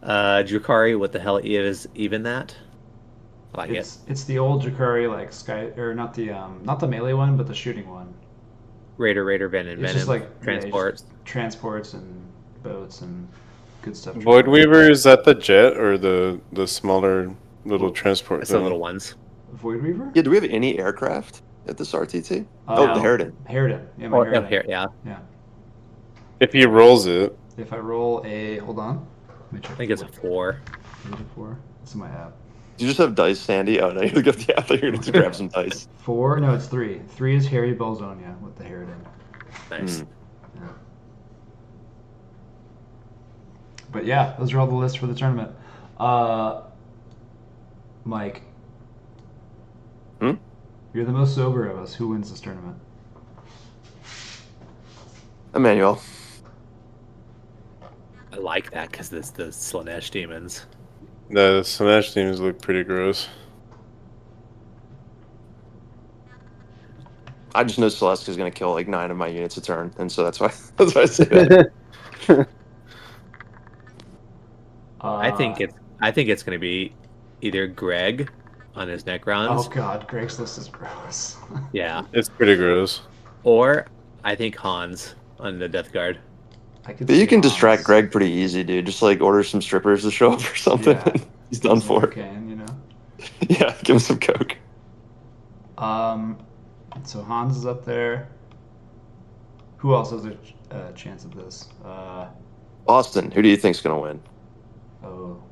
Drukari, what the hell is even that? I like it. It's the old Jakari like sky or not the melee one, but the shooting one. Raider, Venom, It's just like transports. Transports and boats and good stuff. Void Weaver, is that the jet or the smaller little transport? It's the little ones. Void Weaver? Yeah, do we have any aircraft at this RTT? No. The Harridan. Harridan. Yeah, my Harridan. Yeah. Yeah. If he rolls it. If I roll a hold on. Let me check. I think it's a 4. Is it a 4? It's in my app. Do you just have dice, Sandy? Oh no, you look at the app. You're gonna just grab some dice. 4? No, it's 3. 3 is Harry Belzonia with the Harridan. Nice. Yeah. But yeah, those are all the lists for the tournament. Mike. You're the most sober of us. Who wins this tournament? Emmanuel. I like that because the Slanesh demons. The Slanesh demons look pretty gross. I just know Celestica's gonna kill like 9 of my units a turn, and so that's why I say that. I think it's gonna be either Greg on his Necrons. Oh god, Greg's list is gross. Yeah. It's pretty gross. Or I think Hans on the Death Guard. But you can distract Greg pretty easy, dude. Just like order some strippers to show up or something. Yeah. He's done for. Can, you know. Yeah, give him some coke. So Hans is up there. Who else has a chance at this? Austin, who do you think's gonna win? Oh.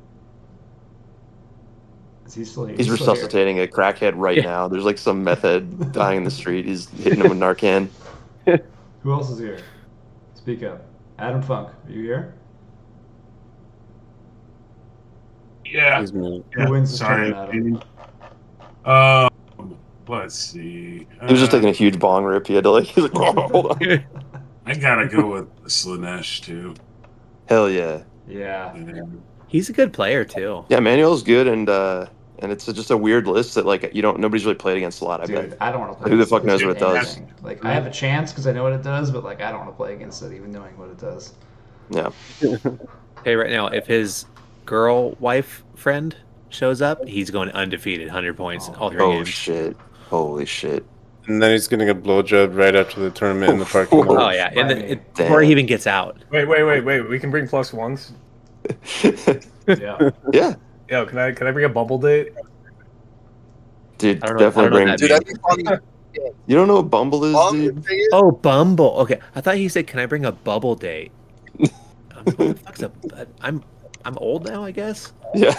Is he still here? He's resuscitating a crackhead right now. There's like some meth head dying in the street. He's hitting him with Narcan. Who else is here? Speak up. Adam Funk, are you here? Yeah. Who wins this Sorry. tournament, Adam? Let's see. He was just taking a huge bong rip. He had to like, he's like, oh, hold on. I gotta go with Slanesh too. Hell yeah. Yeah. He's a good player too. Yeah, Manuel's good, and it's just a weird list that like nobody's really played against a lot. I bet. I don't want to play. Who the against fuck it. knows what it does? Like I have a chance because I know what it does, but like I don't want to play against it, even knowing what it does. Yeah. Hey, right now, if his girl wife friend shows up, he's going undefeated, 100 points all 3 games. Shit! Holy shit! And then he's getting a blowjob right after the tournament in the parking lot. Oh yeah, before he even gets out. Wait. We can bring +1s. Yeah. Yeah. Yo, can I bring a bubble date? Dude, I don't know- definitely I don't know bring. what Dude, that'd be funny. You don't know what Bumble is, Bum, dude? say it. Oh, Bumble. Okay, I thought he said, "Can I bring a bubble date?" What the fuck's I'm old now, I guess. Yeah.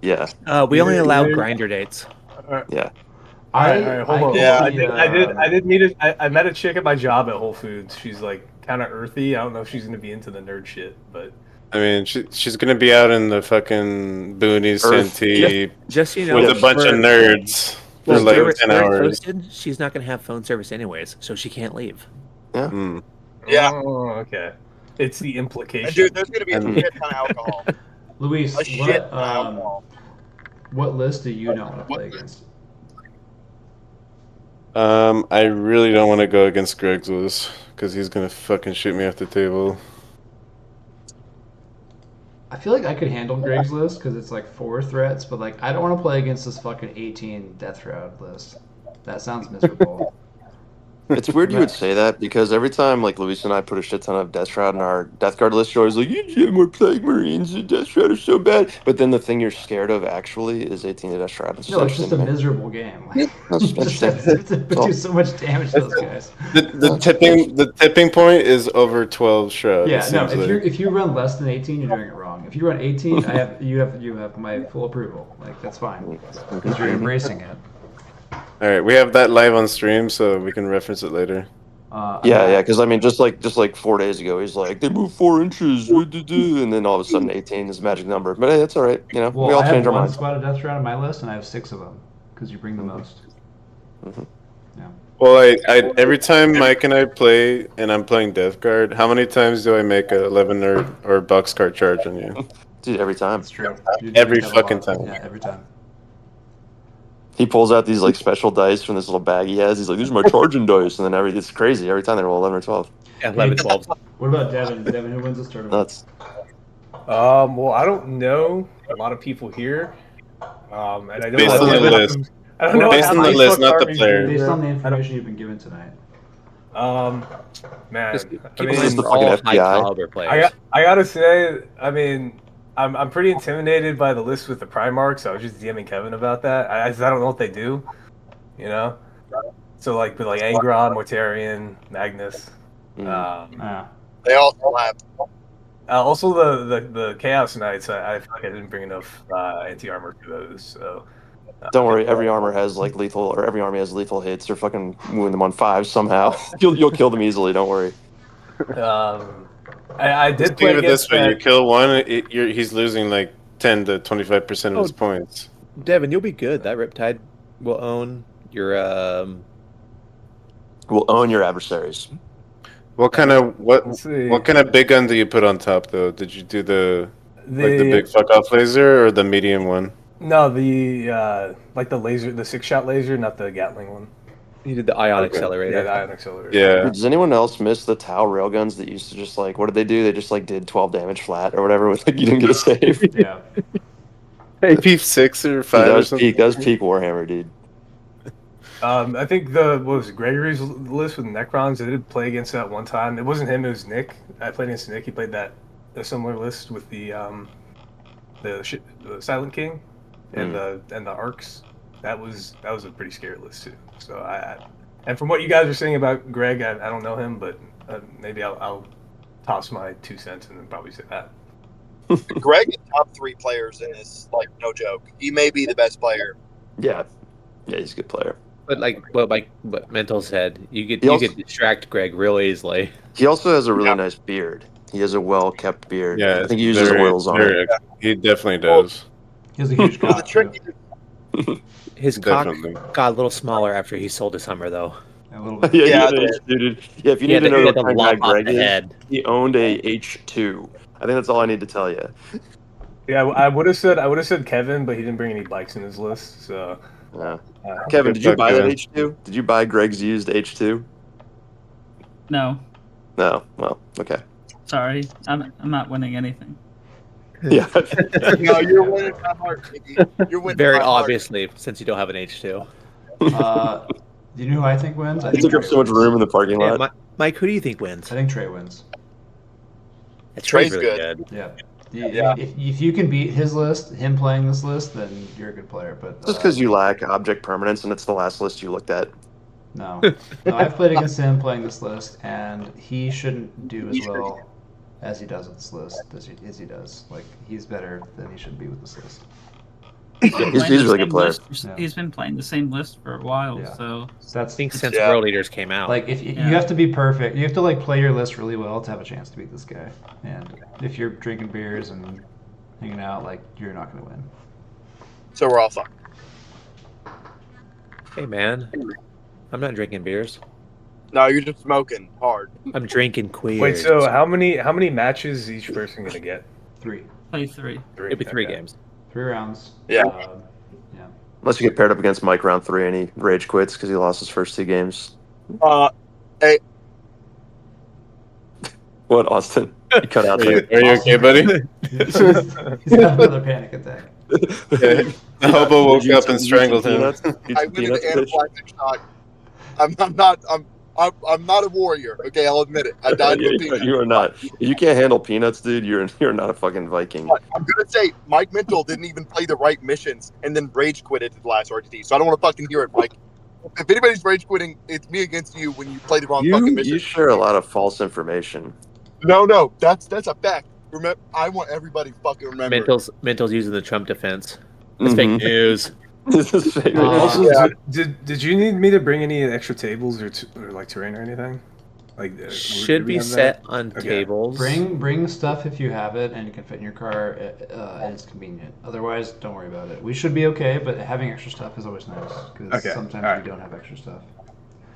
Yeah. We only allow grinder dates. Yeah. All right, hold on. Yeah. I did meet it. I met a chick at my job at Whole Foods. She's like kind of earthy. I don't know if she's gonna be into the nerd shit, but I mean, she's gonna be out in the fucking boonies, Earth. Santee, Just so you know, with a bunch of nerds for Well, like where 10 it's hours. posted, she's not going to have phone service anyways, so she can't leave. Mm. Yeah. Oh, okay. It's the implication. And dude, there's gonna be a And- shit ton of alcohol. Luis, A shit ton of alcohol. what list do you not want to play against? I really don't want to go against Greg's list because he's gonna fucking shoot me off the table. I feel like I could handle Greg's list because it's like 4 threats, but like I don't want to play against this fucking 18 Death Shroud list. That sounds miserable. It's weird you would say that because every time like Luis and I put a shit ton of Death Shroud in our Death Guard list, you're always like, you Jim, we're Plague Marines, and Death Shroud is so bad. But then the thing you're scared of actually is 18 Death Shroud. It's No, it's just a interesting to me. miserable game. Like, That's interesting. we do so much damage to those guys. The tipping point is over 12 shrouds. Yeah, it no. seems If you run less than 18, you're doing it wrong. If you run 18, you have my full approval. Like that's fine because you're embracing it. All right, we have that live on stream, so we can reference it later. Yeah, because I mean, just like 4 days ago, he's like, they moved 4 inches, and then all of a sudden 18 is the magic number. But hey, that's all right. You know, Well, we all I have change our one minds. spot of Death Shroud on my list, and I have 6 of them because you bring the most. Yeah. Well, I every time Mike and I play, and I'm playing Death Guard, how many times do I make a 11 or boxcar charge on you? Dude, every time. That's true. You do Every that a fucking lot. time. Yeah, every time. He pulls out these like special dice from this little bag he has. He's like, "These are my charging dice," and then it's crazy every time they roll 11 or 12. Yeah, 11, 12. What about Devin? Devin, who wins this tournament? Nuts. Well, I don't know a lot of people here, and I don't Based know on the what list. I don't know what Based half on the these list, fucking not the armies player. do, Based bro. on the information you've been given tonight. Man, Just keep I in mean, mind the we're fucking all FBI. high caliber players. I gotta say, I mean, I'm pretty intimidated by the list with the Primarchs. I was just DMing Kevin about that. I don't know what they do, you know. So like with like Angron, Mortarion, Magnus. Yeah. They all slap. Also the Chaos Knights. I feel like I didn't bring enough anti armor for those. So Don't worry, every armor has like lethal, or every army has lethal hits, or fucking wound them on 5 somehow. You'll kill them easily. Don't worry. I Just did play think of it this against way: that. you kill one, he's losing like 10 to 25% of his points. Devin, you'll be good. That Riptide will own your Will own your adversaries. What kind of Let's see. what kind of big gun do you put on top though? Did you do the big fuck off laser or the medium one? No, the like the laser, the 6-shot laser, not the Gatling one. You did the ion Okay. accelerator. Yeah, the ion accelerator. Yeah. Does anyone else miss the Tau railguns that used to just like, what did they do? They just like did 12 damage flat or whatever with like you didn't get a save. Yeah. AP 6 or 5 That or was something. peak. That was peak Warhammer, dude. I think what was it, Gregory's list with Necrons. I did play against that one time. It wasn't him. It was Nick. I played against Nick. He played a similar list with the Silent King and the Arcs. That was a pretty scary list too. So and from what you guys are saying about Greg, I don't know him, but maybe I'll toss my 2 cents and then probably say that. Greg is top 3 players in this, like, no joke. He may be the best player. Yeah, he's a good player. But like what Mental said, you could also- could distract Greg real easily. He also has a really nice beard. He has a well kept beard. Yeah, I think he uses oils on it. He definitely does. He has a huge cock. too. His cock Definitely. got a little smaller after he sold his Hummer, though. A little bit. Yeah, Yeah, he did, dude. Yeah, if you He need had to to- he know had to what kind of guy lop off Greg the is, head. he owned a H2. I think that's all I need to tell you. Yeah, I would have said Kevin, but he didn't bring any bikes in his list. So Yeah. Kevin, did you buy that H2? Did you buy Greg's used H2? No, No. Well, okay. sorry, I'm not winning anything. Yeah. No, you're winning my heart, Mickey. You're winning Very my heart. obviously, since you don't have an H2. Do you know who I think wins? I He think took up Trey so much wins. room in the parking Yeah, lot. Mike, who do you think wins? I think Trey wins. Trey's really good. Yeah. Yeah. If you can beat his list, him playing this list, then you're a good player. But Just because you lack object permanence and it's the last list you looked at. no, I've played against him playing this list, and he shouldn't do as well as he does with this list as he does. Like, he's better than he should be with this list. He's Playing a the really good same player. list- He's been playing the same list for a while, Yeah. so So that's I think since Yeah. World Leaders came out. like if you Yeah. have to be perfect, you have to like play your list really well to have a chance to beat this guy. And if you're drinking beers and hanging out, like, you're not going to win. So we're all fucked. Hey man, I'm not drinking beers. No, you're just smoking hard. I'm drinking queers. wait, so how many matches is each person gonna get? 3 play 3. it'd be 3 Okay. games. 3 rounds. Yeah. Yeah. Unless you get paired up against Mike round 3 and he rage quits because he lost his first 2 games. Hey, What, Austin? You cut out Are you, there. are you okay, buddy? He's got another panic attack. The hobo woke up and strangled him. I went into anaphylactic shock. I'm not a warrior. Okay, I'll admit it. I died from peanuts. You are not. If you can't handle peanuts, dude, you're not a fucking Viking. But I'm gonna say Mike Mental didn't even play the right missions and then rage quitted the last RTT. So I don't want to fucking hear it, Mike. If anybody's rage quitting, it's me against you when you play the wrong fucking mission. You share a lot of false information. No, that's a fact. Remember, I want everybody to fucking remember. Mental's using the Trump defense. That's fake news. This is fake. Also, Yeah. did you need me to bring any extra tables or like terrain or anything? Like Should do we be have that? set on Okay. tables. Bring stuff if you have it and you can fit in your car and it's convenient. Otherwise, don't worry about it. We should be okay, but having extra stuff is always nice because Okay, sometimes alright. we don't have extra stuff.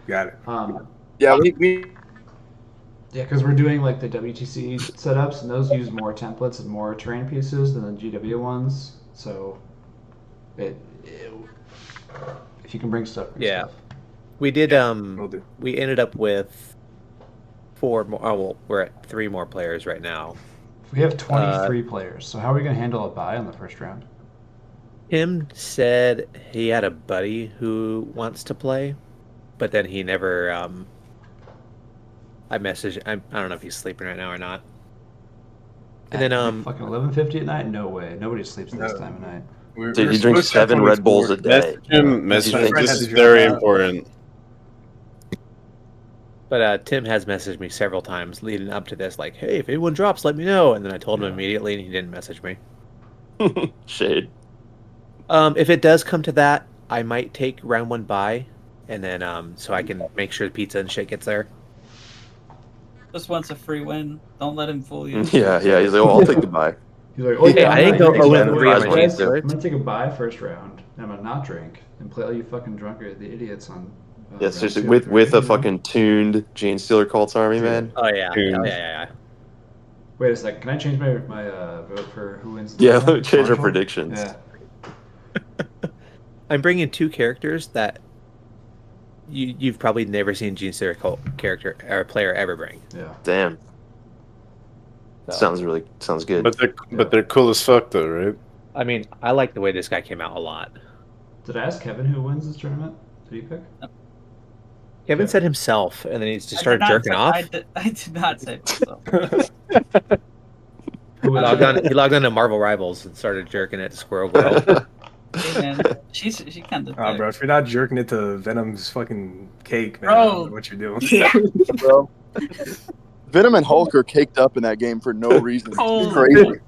Got it. Yeah, we Yeah, because we're doing like the WTC setups, and those use more templates and more terrain pieces than the GW ones. So, if you can bring stuff, bring Yeah. stuff. We did. Will do. We ended up with 4 more. Oh, well, we're at 3 more players right now. We have 23 players, so how are we going to handle a bye on the first round? Tim said he had a buddy who wants to play, but then he never. I messaged. I don't know if he's sleeping right now or not. And then fucking 11:50 at night? No way. Nobody sleeps this time of night. Dude, he drinks 7 Red Bulls a day. Message him. This is very important. But Tim has messaged me several times leading up to this, like, "Hey, if anyone drops, let me know." And then I told him immediately, and he didn't message me. Shade. If it does come to that, I might take round 1 bye, and then so I can make sure the pizza and shit gets there. Just wants a free win. Don't let him fool you. Yeah. He's like, "Oh, I'll take the bye." He's like, "Oh yeah, I didn't go 0-3 on my I'm gonna take a bye first round. I'm gonna not drink and play all you fucking the idiots on." Yeah, seriously, with a fucking tuned Gene Stealer Cult's Army, man. Oh yeah, yeah. Wait a second. Can I change my vote for who wins? Yeah, let me change our predictions. Yeah. I'm bringing 2 characters that you've probably never seen Gene Stealer Cult character or player ever bring. Yeah. Damn. So. Sounds good. But they're cool as fuck though, right? I mean, I like the way this guy came out a lot. Did I ask Kevin who wins this tournament? Did he pick? Kevin said himself, and then he just started jerking off. I did not say myself. He logged on to Marvel Rivals and started jerking it to Squirrel Girl. Hey, man, she kind of. Bro, if you're not jerking it to Venom's fucking cake, man, Bro. I don't know what you're doing. Yeah. Bro. Venom and Hulk are caked up in that game for no reason. Oh. It's crazy.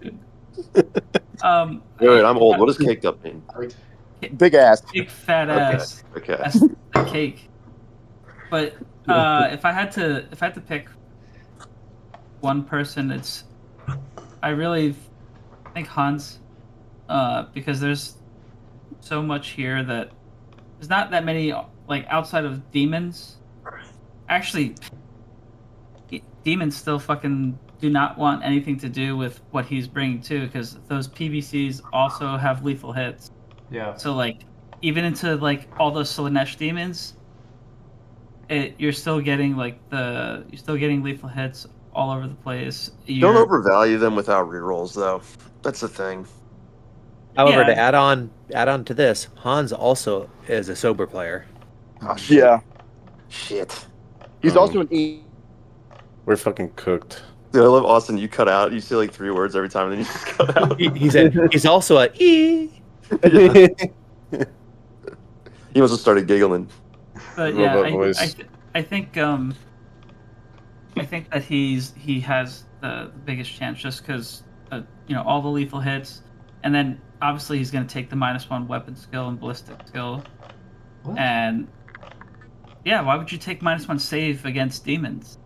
Wait, I'm old. What does caked up mean? Big ass. Big fat ass. Okay. That's a cake. But if I had to pick one person, I really think Hans, because there's so much here that there's not that many, like, outside of demons. Actually, demons still fucking do not want anything to do with what he's bringing too, because those PVCs also have lethal hits. Yeah. So, like, even into, like, all those Slanesh demons, you're still getting lethal hits all over the place. Don't overvalue them without rerolls, though. That's the thing. However, to add on to this, Hans also is a sober player. Oh, shit. Yeah. Shit. He's also an E. We're fucking cooked. Dude, I love Austin. You cut out. You say like 3 words every time, and then you just cut out. He's also a E. He must have started giggling. But yeah, I think that he has the biggest chance just because all the lethal hits, and then obviously he's going to take the -1 weapon skill and ballistic skill. What? And yeah, why would you take -1 save against demons?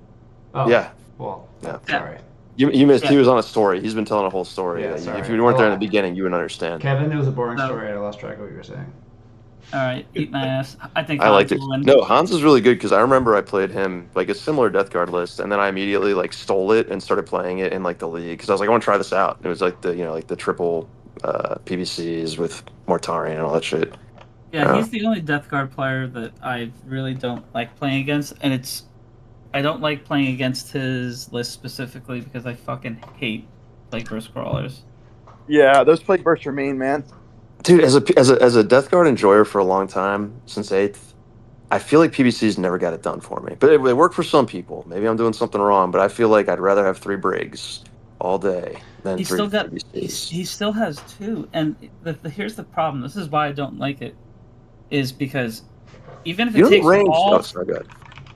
Oh. Yeah. Well, Yeah. sorry. You missed. Yeah. He was on a story. He's been telling a whole story. Yeah, If sorry. you weren't there in the beginning, you wouldn't understand. Kevin, it was a boring No. story. I lost track of what you were saying. All right, eat my ass. I think I liked it. Hans will win. No, Hans is really good because I remember I played him like a similar Death Guard list, and then I immediately like stole it and started playing it in like the league because I was like, I want to try this out. It was like the triple PVCs with Mortari and all that shit. Yeah, he's the only Death Guard player that I really don't like playing against, and I don't like playing against his list specifically because I fucking hate Plague Burst Crawlers. Yeah, those Plague Bursts are mean, man. Dude, as a Death Guard enjoyer for a long time, since 8th, I feel like PVCs never got it done for me. But it worked for some people. Maybe I'm doing something wrong, but I feel like I'd rather have 3 Brigs all day than 3 PVCs. He still has 2, and here's the problem. This is why I don't like it, is because even if it takes all... Oh, good.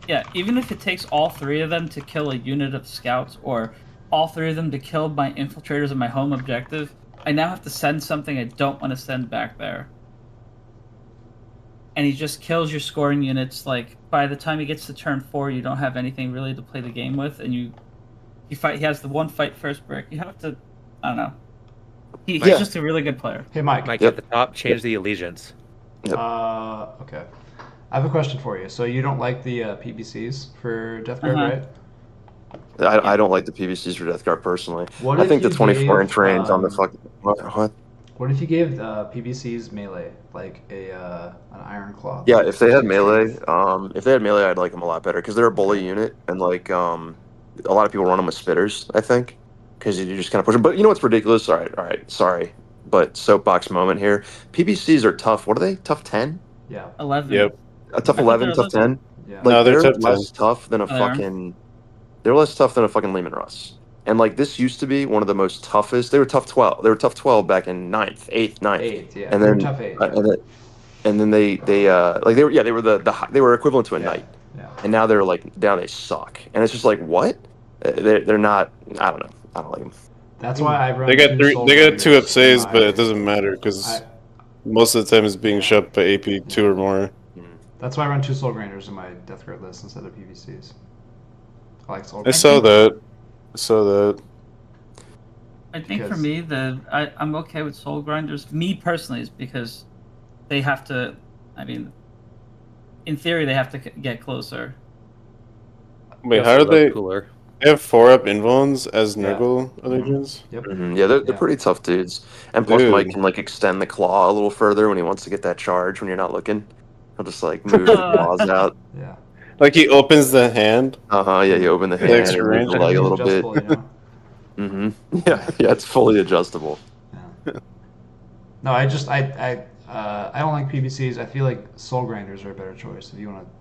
Yeah, even if it takes all 3 of them to kill a unit of scouts, or all 3 of them to kill my infiltrators and my home objective, I now have to send something I don't want to send back there. And he just kills your scoring units. Like, by the time he gets to turn 4, you don't have anything really to play the game with, and he has the one fight first brick. You have to, I don't know. He's just a really good player. Hey, Mike. Mike, at the top, change the allegiance. Yep. Okay. I have a question for you. So you don't like the PVCs for Death Guard, right? I don't like the PVCs for Death Guard personally. What I if think the you 24-inch gave, range on the fucking... What? What if you gave PVCs melee, like an Iron Claw? Yeah, if they had melee, I'd like them a lot better because they're a bully unit, and like a lot of people run them with spitters, I think, because you just kind of push them. But you know what's ridiculous? All right, sorry, but soapbox moment here. PBCs are tough. What are they? Tough 10? Yeah. 11. Yep. A tough I thought they 11, were tough 10. Yeah. Like No, they're tough 10. less tough than a Oh, they are? fucking. They're less tough than a fucking Lehman Russ. And like this used to be one of the most toughest. They were tough 12. They were tough 12 back in 9th, 8th, 9th. 8, yeah. And They were then tough 8. and then they like they were they were equivalent to a knight. Yeah. And now they're like now they suck. And it's just like what? They're not. I don't know. I don't like them. That's why I run. They got 2 soul They got 2 grinders up saves, in but my- it doesn't matter because I- most of the time it's being shoved by AP 2 or more. That's why I run 2 soul grinders in my death guard list instead of PVCs. I like soul I grinders. saw that. I saw that. I think for Because- me, I'm okay with soul grinders. Me personally, is because they have to. I mean, in theory, they have to get closer. Wait, Also how are look they? cooler? They have 4-up invulns as Yeah. Nurgle allegiance? Yep. Yeah, they're Yeah. pretty tough dudes. And plus, Dude. Mike can like extend the claw a little further when he wants to get that charge when you're not looking. He'll just like move the claws out. Yeah. Like he opens the hand. Yeah, you open the The hand extra and move the range. leg a little bit. Adjustable, you know? Yeah, it's fully adjustable. No, I don't like PVCs. I feel like soul grinders are a better choice if you want to.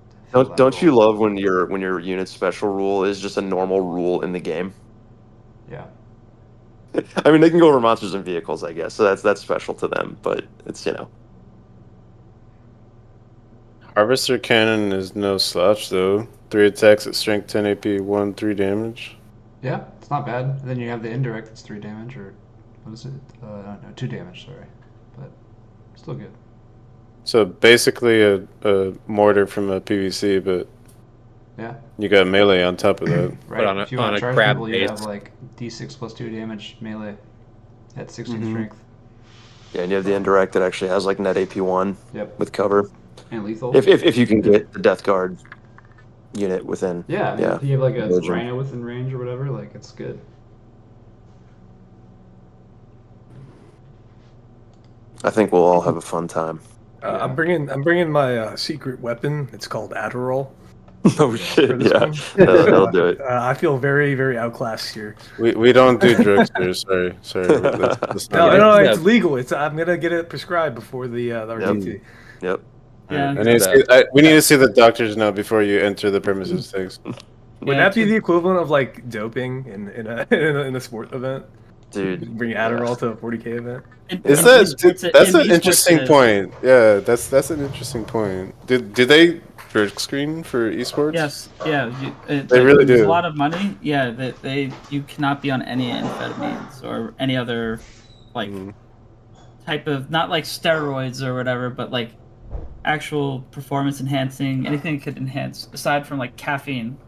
Don't you love when your unit special rule is just a normal rule in the game? Yeah. I mean, they can go over monsters and vehicles, I guess. So that's special to them, but it's Harvester Cannon is no slouch though. 3 attacks at strength 10 AP, 3 damage. Yeah, it's not bad. And then you have the indirect. It's 3 damage or what is it? No, 2 damage. Sorry, but still good. So basically a mortar from a PVC, but Yeah. you got melee on top of that. Right. But on if you a want to charge crab people, you base. have like D6 plus 2 damage melee at 16 Mhm. strength. Yeah, and you have the indirect that actually has like net AP1 Yep. with cover. And lethal. If you can get the Death Guard unit within. Yeah, I mean, yeah. if you have like a Religion. rhino within range or whatever, like it's good. I think we'll all have a fun time. I'm bringing my secret weapon. It's called Adderall. Oh shit! For this Yeah, one. that'll do it. I feel very, very outclassed here. We don't do drugs here. Sorry. That's No, not no, it. it's legal. I'm gonna get it prescribed before the RTT. Yep. Yeah. I need to see, we need to see the doctor's note before you enter the premises. Thanks. Would that be the equivalent of like doping in a sport event? Dude, Bring Adderall to a 40K event. Is that's an interesting point? Yeah, that's an interesting point. Do they drug screen for esports? Yes, yeah. They really there's do. a lot of money. Yeah, you cannot be on any amphetamines or any other like type of, not like steroids or whatever, but like actual performance enhancing, anything that could enhance aside from like caffeine.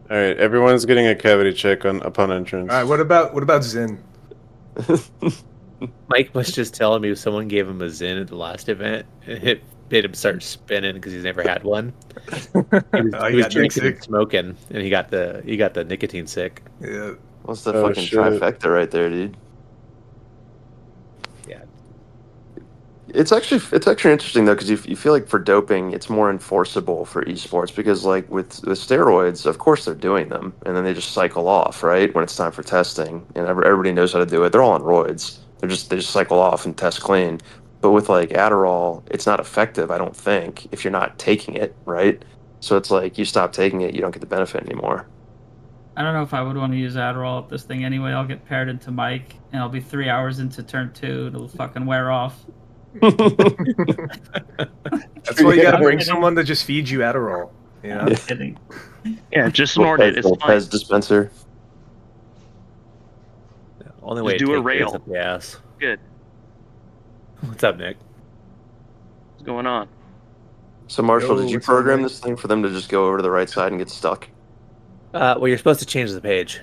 All right, everyone's getting a cavity check upon entrance. All right, what about Zen? Mike was just telling me someone gave him a Zin at the last event, and it made him start spinning because he's never had one. He was, Oh, he you was got drinking Nick and smoking, and he got the nicotine sick. Yeah. What's the Oh, fucking shit. trifecta right there, dude? Yeah. It's actually interesting though, because you feel like for doping, it's more enforceable for esports because like with steroids, of course they're doing them, and then they just cycle off right when it's time for testing, and everybody knows how to do it. They're all on roids. They just cycle off and test clean. But with like Adderall, it's not effective, I don't think, if you're not taking it, right? So it's like you stop taking it, you don't get the benefit anymore. I don't know if I would want to use Adderall at this thing anyway. I'll get paired into Mike, and I'll be 3 hours into turn 2. It'll fucking wear off. That's why you gotta I'm bring kidding. someone to just feed you Adderall. You know? I'm kidding. Yeah, just snort it. It's fine. Pez dispenser. Only Just way to do a take it is rail. up the ass. Good. What's up, Nick? What's going on? So Marshall, Yo, did you what's up, program Nick? this thing for them to just go over to the right side and get stuck? Well, you're supposed to change the page.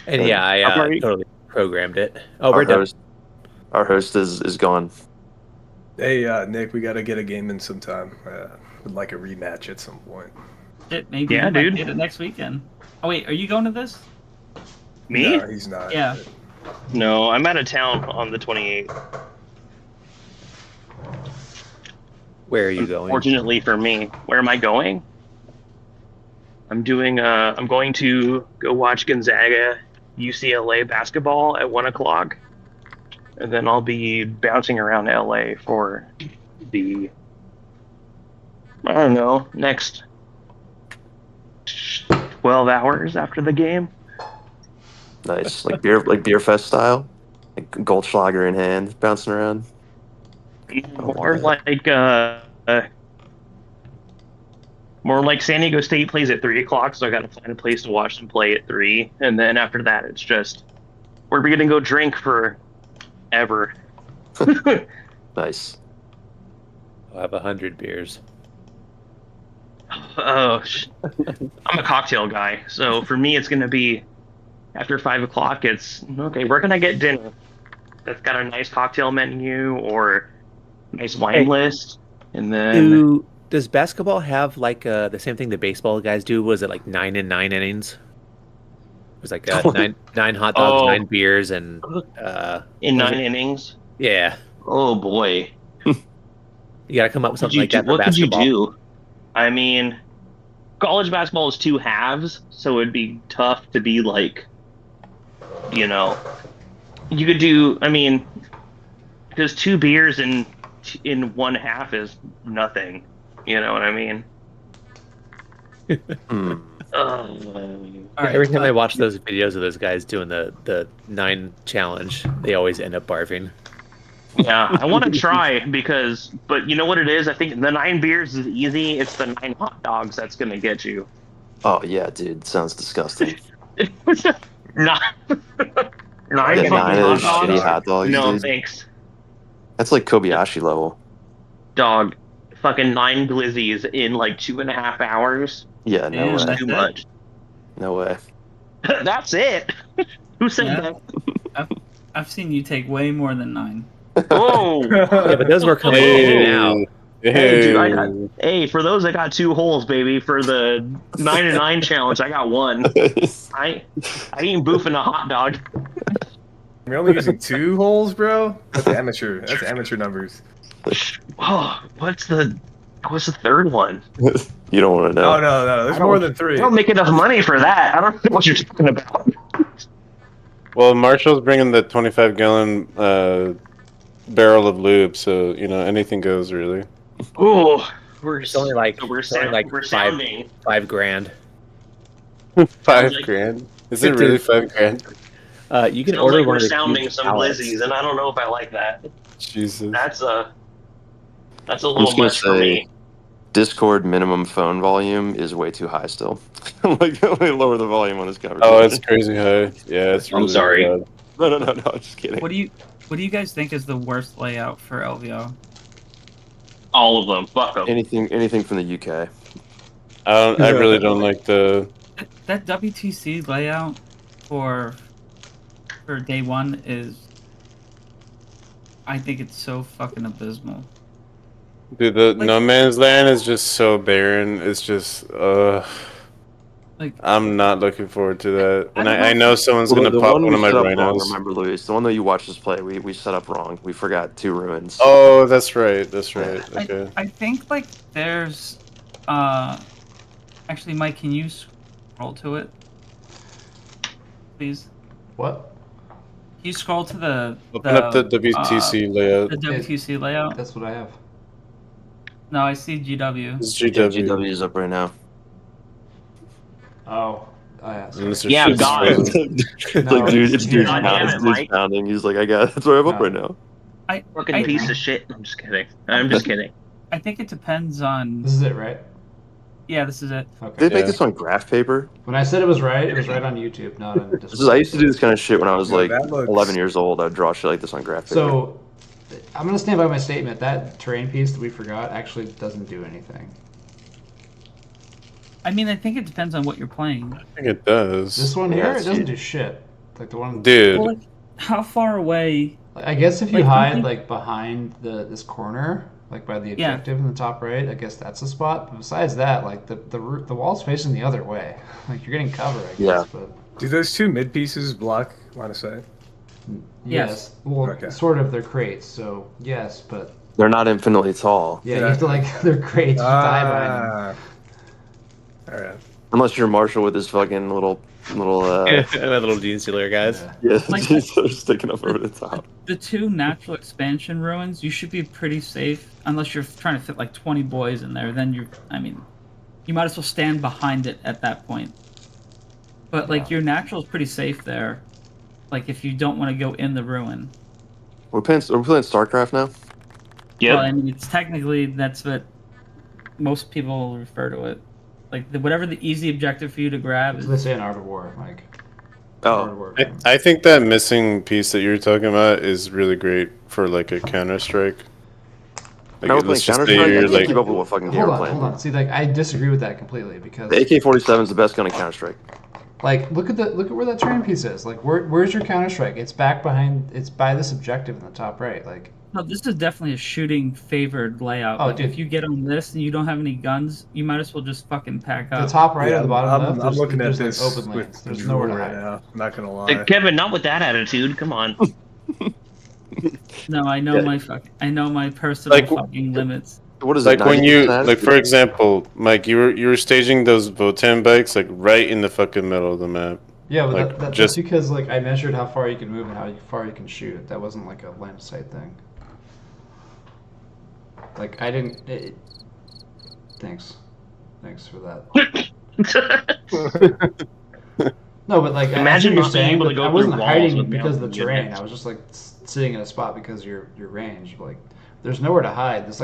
And yeah, I How are you? totally programmed it. Oh, we're done. Our host is gone. Hey, Nick, we gotta get a game in sometime. Would like a rematch at some point. Shit, maybe Yeah, we might dude. get it next weekend. Oh wait, are you going to this? Me? No, he's not. Yeah. No, I'm out of town on the 28th. Where are you going? Unfortunately for me, where am I going? I'm going to go watch Gonzaga UCLA basketball at 1:00, and then I'll be bouncing around LA for the next 12 hours after the game. Nice, like beer fest style, like Goldschlager in hand, bouncing around. More like San Diego State plays at 3:00, so I got to find a place to watch them play at 3, and then after that, it's just we're gonna go drink for ever. Nice. I'll have 100 beers. Oh, I'm a cocktail guy, so for me, it's gonna be after 5:00. It's okay. Where can I get dinner that's got a nice cocktail menu or nice wine list? And then Does basketball have like the same thing the baseball guys do? Was it like 9 and 9 innings? It was like nine hot dogs, 9 beers, and in 9 innings. Yeah. Oh boy. You got to come up with something like that for what basketball. Could you do? I mean, college basketball is 2 halves, so it'd be tough to be like, you could do. I mean, because 2 beers in 1 half is nothing. You know what I mean? Every time I watch those videos of those guys doing the 9 challenge, they always end up barfing. Yeah, I want to try but you know what it is? I think the 9 beers is easy. It's the 9 hot dogs that's going to get you. Oh yeah, dude, sounds disgusting. Not 9 9 shitty hot dogs. No, dude. thanks. That's like Kobayashi level. Dog, fucking 9 glizzies in like 2.5 hours. Yeah, no way. That's too much. No way. That's it. Who said that? I've seen you take way more than 9. Oh, yeah, but those were coming in and out. Hey, for those I got 2 holes, baby. For the 9 and 9 challenge, I got 1. I ain't boofing a hot dog. You're only using 2 holes, bro? That's amateur. That's amateur numbers. Oh, what's the 3rd one? You don't want to know. Oh no, there's more than 3. I don't make enough money for that. I don't know what you're talking about. Well, Marshall's bringing the 25-gallon barrel of lube, so anything goes really. Oh, It's only like we're $5 grand. $5 grand? Is it really $5 grand? You can Sounds order like one we're of the sounding huge some pallets. glizzies, and I don't know if I like that. Jesus. That's a I'm little just gonna much for say, me. Discord minimum phone volume is way too high still. Like, let me lower the volume on this conversation. Oh, it's crazy high. Yeah, it's really I'm sorry. bad. No, I'm just kidding. What do you guys think is the worst layout for LVO? All of them. Fuck them. Anything from the UK. I really don't like the That WTC layout for day 1 is. I think it's so fucking abysmal. dude. The No Man's Land is just so barren. It's just I'm not looking forward to that. And I know someone's gonna pop one of my rhinos. Remember, Luis, the one that you watched us play, we set up wrong. We forgot 2 ruins. Oh, that's right. That's right. Okay. I think there's actually, Mike, can you scroll to it, please? What? Can you scroll to the Open up the WTC layout. The WTC layout. That's what I have. No, I see GW. It's Yeah, GW. GW is up right now. Oh, yeah. And Mr. Yeah, Shit's God. right. It's like, dude, it's dude's God damn it, pounding. Mike. Pounding. He's like, I got it. That's where I'm up right now. Fucking piece of shit. I'm just kidding. I'm just kidding. I think it depends on. This is it, right? Yeah, this is it. Okay. Did they make this on graph paper? When I said it was right on YouTube, not on Discord. I used to do this kind of shit when I was Yeah, like that looks- 11 years old. I'd draw shit like this on graph paper. So, I'm gonna stand by my statement. That terrain piece that we forgot actually doesn't do anything. I mean, I think it depends on what you're playing. I think it does. This one here, Yeah, it doesn't do shit. Like the one. Dude. Well, how far away? I guess if you Like, hide something- like behind this corner, like by the objective in the top right, I guess that's a spot. But besides that, like the wall's facing the other way. Like you're getting cover, I guess. Yeah. But Do those 2 mid pieces block line of sight? yes, well, Okay. sort of. They're crates, so yes, but They're not infinitely tall. Yeah, you have to like they're great. You die behind them. All right. Unless you're Marshall with his fucking little My little gene stealer guys. yeah, Like- sticking up over the top. The 2 natural expansion ruins, you should be pretty safe unless you're trying to fit like 20 boys in there. Then you might as well stand behind it at that point. But like your natural is pretty safe there. Like if you don't want to go in the ruin. Are we playing StarCraft now? Yep. Well, I mean, it's technically that's what most people refer to it. Like whatever the easy objective for you to grab That's is. what they say in Art of War, Mike. Oh, I think that missing piece that you were talking about is really great for like a Counter-Strike. Like, Now we're playing Counter-Strike. I can't keep up with what fucking game we're playing. Hold on. See, like I disagree with that completely because The AK-47 is the best gun in Counter-Strike. like look at where that terrain piece is. Like where's your Counter-Strike? It's back behind. It's by this objective in the top right. Like. No, this is definitely a shooting favored layout. Oh, Like, dude. if you get on this and you don't have any guns, you might as well just fucking pack up. The top right or the bottom I'm, left. I'm looking at there's this like open with lanes. the There's nowhere to right hide. now. I'm not gonna lie. Kevin, not with that attitude. Come on. No, I know Yeah. I know my personal Like, fucking limits. What is Like it? when you 90%? like for example, Mike, you were staging those Votan bikes like right in the fucking middle of the map. Yeah, but Like, that's just- because like I measured how far you can move and how far you can shoot. That wasn't like a line of sight thing. Like I didn't. Thanks for that. No, but like Imagine I see what not being you're saying, able to but go I wasn't through walls hiding with because of the mountain terrain. units. I was just like sitting in a spot because your range. Like there's nowhere to hide. This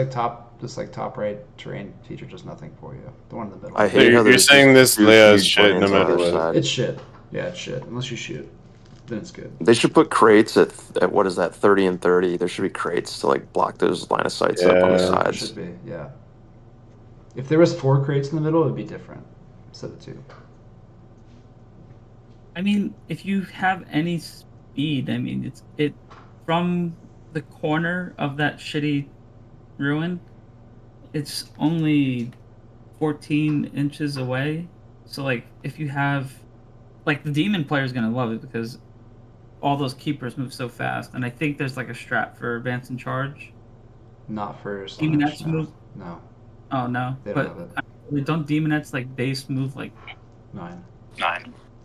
top right terrain feature does nothing for you. The one in the middle. I So hate how you're there's saying this huge, layout is huge shit no lanes on matter either what. side. It's shit. Yeah, it's shit. Unless you shoot, then it's good. They should put crates at what is that, 30 and 30. There should be crates to like block those line of sights up on the Yeah. It sides. should be, yeah. If there was 4 crates in the middle, it would be different instead of 2. I mean, if you have any speed, I mean, it from the corner of that shitty ruin, it's only 14 inches away. So like, if you have, like, the demon player is gonna love it because all those keepers move so fast, and I think there's like a strat for advance and charge. Not for Demonettes Slash, no. move. No, Oh no, they don't but have it. don't demonettes like base move like 9.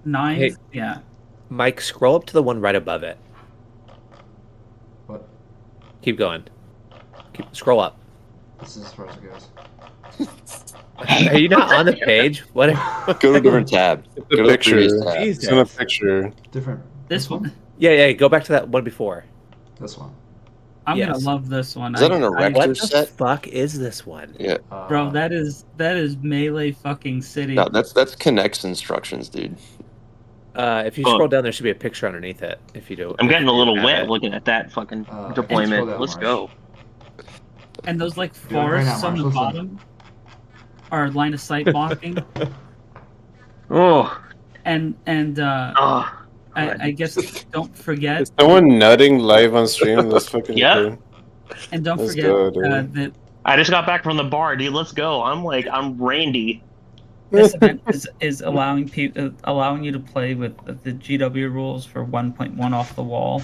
9? Hey. Yeah. Mike, scroll up to the one right above it. What? Keep going. Scroll up. This is as far as it goes. Are you not on the page? What? Go to a different tab. The Go to the picture. previous tab. It's in a picture. Different. This one. Yeah. Go back to that one before. This one. I'm Yes. gonna love this one. Is that an erector What the set? fuck is this one? Yeah. Bro, that is melee fucking city. No, that's connects instructions, dude. If you scroll down, there should be a picture underneath it. If you do, I'm getting a if you little have wet it. looking at that fucking scroll deployment. down, Let's Marsh. go. And those like Do it right now, forests on Marsh, the listen. bottom are line of sight blocking. Oh. and Oh. I guess don't forget Is someone nutting live on stream? That's fucking Yep. cool. and don't Let's forget go, dude. that I just got back from the bar, dude. Let's go. I'm Randy. this event is allowing you to play with the GW rules for 1.1 off the wall,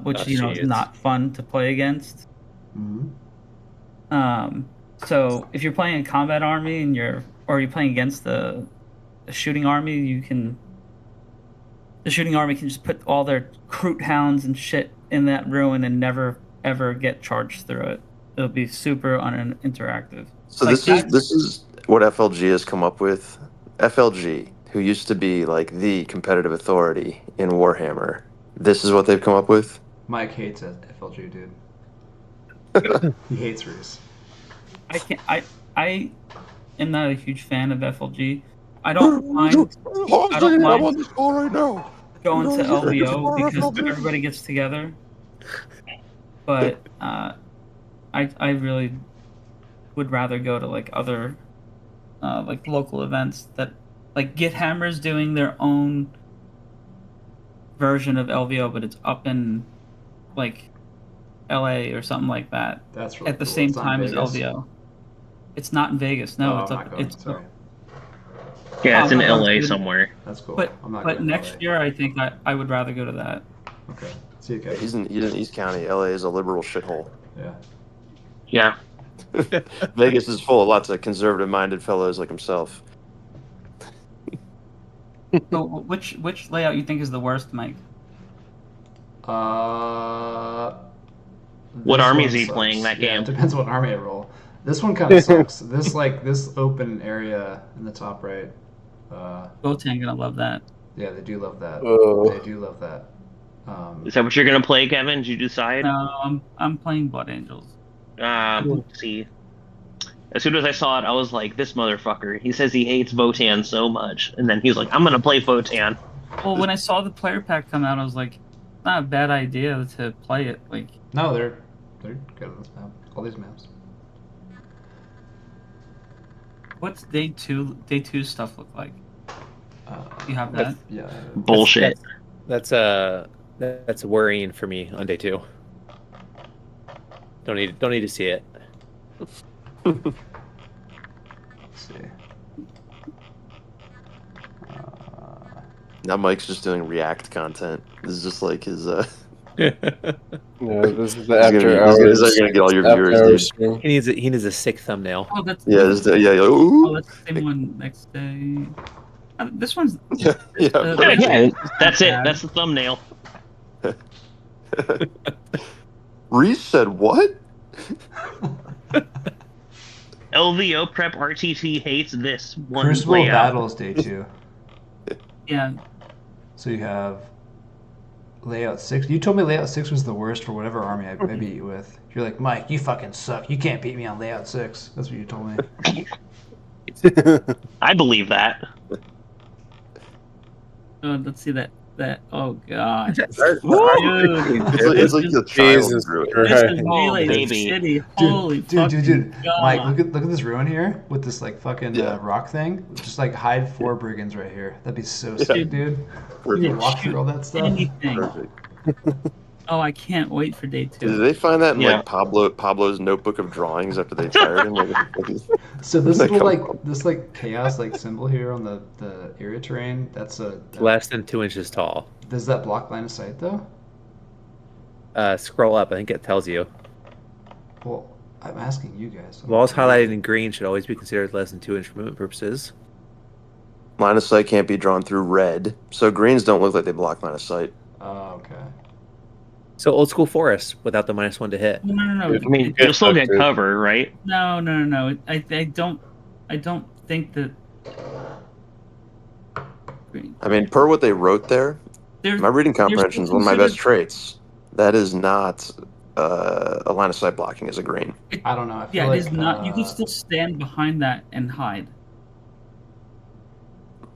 which Oh, is jeez. not fun to play against. Mm-hmm. So if you're playing a combat army and you're playing against the shooting army, the shooting army can just put all their Kroot hounds and shit in that ruin and never ever get charged through it. It'll be super uninteractive. So Like this is what FLG has come up with. FLG, who used to be like the competitive authority in Warhammer, this is what they've come up with. Mike hates it, FLG, dude. He hates Reese. I am not a huge fan of FLG. I don't mind on this call right now. going to LVO because everybody gets together. But I really would rather go to like other like local events that like Get Hammer's doing their own version of LVO, but it's up in like LA or something like that. That's really at the cool. same It's not in time as Vegas? LVO. It's not in Vegas. No, Oh, it's I'm up. not going, It's sorry. Yeah, it's in Oh, LA dude. somewhere. That's cool. But I'm not but going to next LA. year I think I would rather go to that. Okay. See you, Kevin. He's in East County. LA is a liberal shithole. Yeah. Yeah. Vegas is full of lots of conservative-minded fellows like himself. So which layout you think is the worst, Mike? What This army one is he sucks. playing that Yeah, game? it depends what army I roll. This one kind of sucks. This open area in the top right. Botan gonna love that. Yeah, they do love that. Oh. They do love that. Is that what you're gonna play, Kevin? Did you decide? No, I'm playing Blood Angels. See. As soon as I saw it, I was like, "This motherfucker." He says he hates Votan so much, and then he's like, "I'm gonna play Votan." Well, when I saw the player pack come out, I was like, "It's not a bad idea to play it." Like, No, they're good on this map. All these maps. what's day two? Day two stuff look like? You have that? Yeah. Bullshit. That's worrying for me on day 2. Don't need to see it. Let's see. Now Mike's just doing React content. This is just like his. Yeah, this is the He's after gonna, hours. he's gonna get all your after viewers, hours dude. stream. He needs a sick thumbnail. Oh, that's Yeah, oh, ooh. that's the same one next day. This one's Yeah, Yeah, that's it. That's the thumbnail. Reese said what? LVO prep RTT hates this one Crucible layout. Battles day 2. yeah. So you have layout 6. You told me layout 6 was the worst for whatever army I beat you with. You're like, Mike, you fucking suck. You can't beat me on layout 6. That's what you told me. I believe that. Let's see that. Oh god. It's like the child Jesus drew it. Christ. This is Melee baby. City. Holy Dude. God. Mike, look at this ruin here with this like fucking rock thing. Just like hide 4 brigands right here. That'd be so sick, dude. You can walk through all that stuff. Anything. Perfect. Oh, I can't wait for day 2. Did they find that in Yeah. like Pablo's notebook of drawings after they fired him? So this Where'd that little come from? this chaos symbol here on the area terrain, that's Less than 2 inches tall. does that block line of sight though? Scroll up. I think it tells you. Well, I'm asking you guys. Walls highlighted in green should always be considered less than 2 inch for movement purposes. Line of sight can't be drawn through red, so greens don't look like they block line of sight. Oh, okay. So old school forest without the -1 to hit. No. I mean, you'll still get cover, right? No. I don't think that. I mean, per what they wrote there, There's, my reading comprehension is one of my best considered- traits. That is not a line of sight blocking as a green. I don't know. I feel Yeah, like, it is not. You can still stand behind that and hide.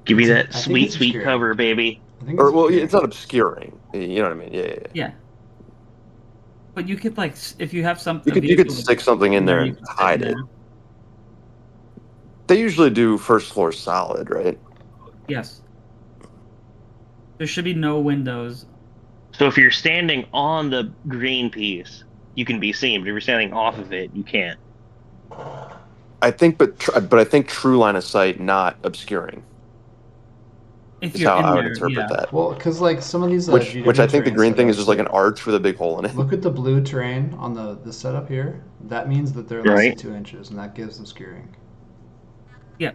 Give me I that think sweet, it's sweet obscure. cover, baby. I think Or well, obscure. it's not obscuring. You know what I mean? Yeah. Yeah. But you could if you have something. You could stick something in there you and can stick hide in it. there. They usually do first floor solid, right? Yes. There should be no windows. So if you're standing on the green piece, you can be seen. But if you're standing off of it, you can't. I think, but I think true line of sight, not obscuring. If Is you're how in I would there, interpret yeah. that. Well, because like some of these Which GW I think the terrain green thing is setups, just like an arch with a big hole in it. Look at the blue terrain on the setup here. That means that they're less Right. than 2 inches, and that gives obscuring. Yeah.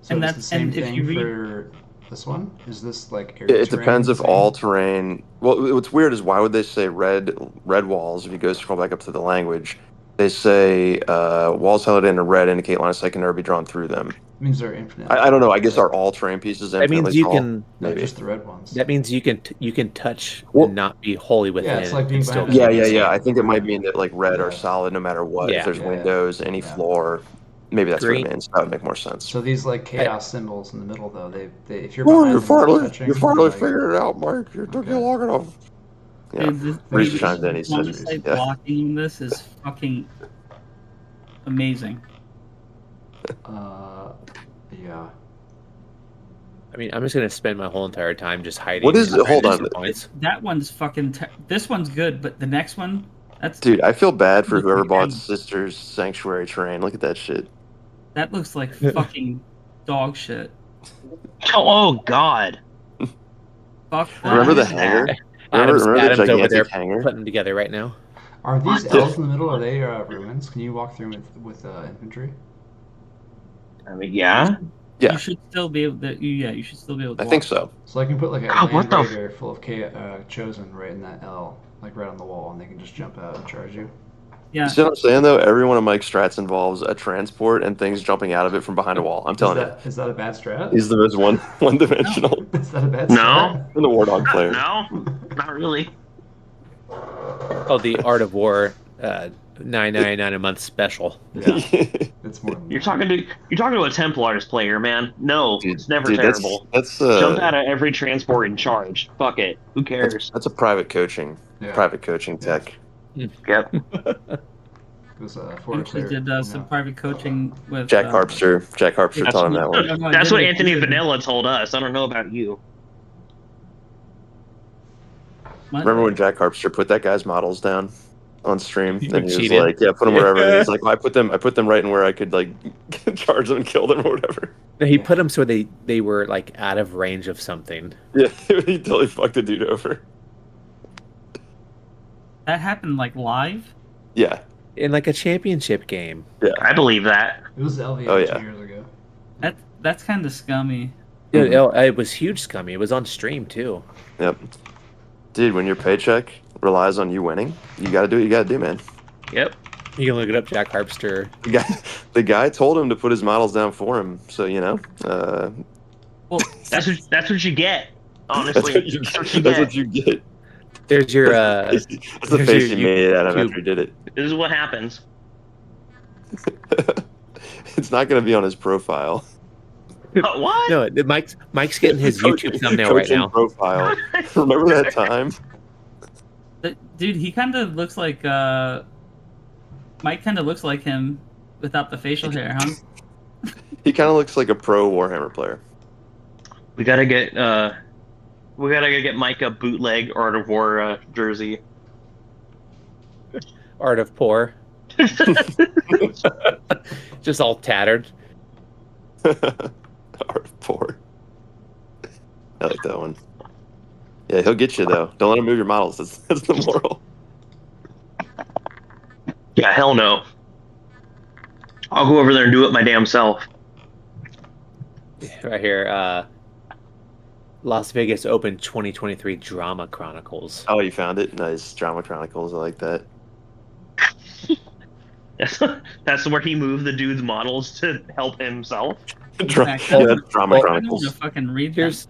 So And it's that's- the same and if thing you read- for this one. Is this like area It depends if terrain? all terrain. Well, what's weird is why would they say red walls? If you go scroll back up to the language, they say walls highlighted in red indicate line of sight can never be drawn through them. It means they're infinite. I don't know. I guess are all terrain pieces That infinitely means you tall? can. No, Maybe. just the red ones. That means you can touch Well- and not be wholly within. it's like being and still behind be a- Yeah. I think it might mean that like red Yeah. are solid no matter what. Yeah. If there's Yeah. windows, any Yeah. floor, maybe that's Green- what it means. That would make more sense. So these like chaos symbols in the middle, though, they if you're Oh, behind you them, they're finally, touching, you finally like- figured it out, Mike. You took you long enough. Yeah. Dude, this- Reese the chimed in. He line says, of sight yeah. blocking in this is fucking amazing. Yeah. I mean, I'm just gonna spend my whole entire time just hiding. What is and it? Hold hiding on. points. That one's fucking. This one's good, but the next one, that's Dude, I feel bad for Look whoever like bought M. Sister's Sanctuary terrain. Look at that shit. that looks like fucking dog shit. Oh God! Fuck that. Remember the is that? hangar? Adam's the over there gigantic hangar? putting them together right now. Are these L's in the middle? Are they ruins? Can you walk through them with infantry? I mean, yeah. You should still be able to. Yeah, you should still be able to. I think walk. so. So I can put like a God, what land the raider full of chosen right in that L, like right on the wall, and they can just jump out and charge you. Yeah. You see what I'm saying, though? Every one of Mike's strats involves a transport and things jumping out of it from behind a wall. I'm telling you. Is that a bad strat? He's the most one-dimensional. Is that a bad No. strat? And the War Dog player. No, not really. Oh, the Art of War, $9.99 a month special. Yeah, it's more. Than You're talking to a Templars player, man. No, Dude, it's never dude, terrible. That's Jump out of every transport and charge. Fuck it. Who cares? that's a private coaching tech. Yep. It was I for actually did some private coaching with Jack Harpster. Jack Harpster taught him that one. That's what Anthony Vanilla told us. I don't know about you. Remember when Jack Harpster put that guy's models down on stream, You and he was cheated. like, "Yeah, put them wherever." And he's like, well, "I put them right in where I could like charge them and kill them or whatever." No, he put them so they were like out of range of something. Yeah, he totally fucked the dude over. That happened like live. Yeah, In like a championship game. yeah. I believe that. It was LVO Oh, yeah. 2 years ago. That's kind of scummy. Dude, it was huge scummy. It was on stream too. Yep. Dude, when your paycheck relies on you winning, you gotta do what you gotta do, man. Yep. You can look it up, Jack Harpster. The guy told him to put his models down for him, so you know. Well, That's what you get. Honestly, That's what you get. There's your That's the there's face your he made at him YouTube. after he did it. This is what happens. It's not gonna be on his profile. What? No, Mike's getting his YouTube thumbnail right Coaching now. Profile. Remember that time? Dude, he kind of looks like Mike. Kind of looks like him without the facial hair, huh? He kind of looks like a pro Warhammer player. We gotta get Mike a bootleg Art of War jersey. Art of Poor. Just all tattered. Art of Poor. I like that one. Yeah, he'll get you though. Don't let him move your models. That's the moral. Yeah, hell no. I'll go over there and do it my damn self. Right here, Las Vegas Open 2023 Drama Chronicles. Oh, you found it? Nice. Drama Chronicles. I like that. That's where he moved the dude's models to help himself. Yeah, that's Drama I don't Chronicles. want to fucking read Here's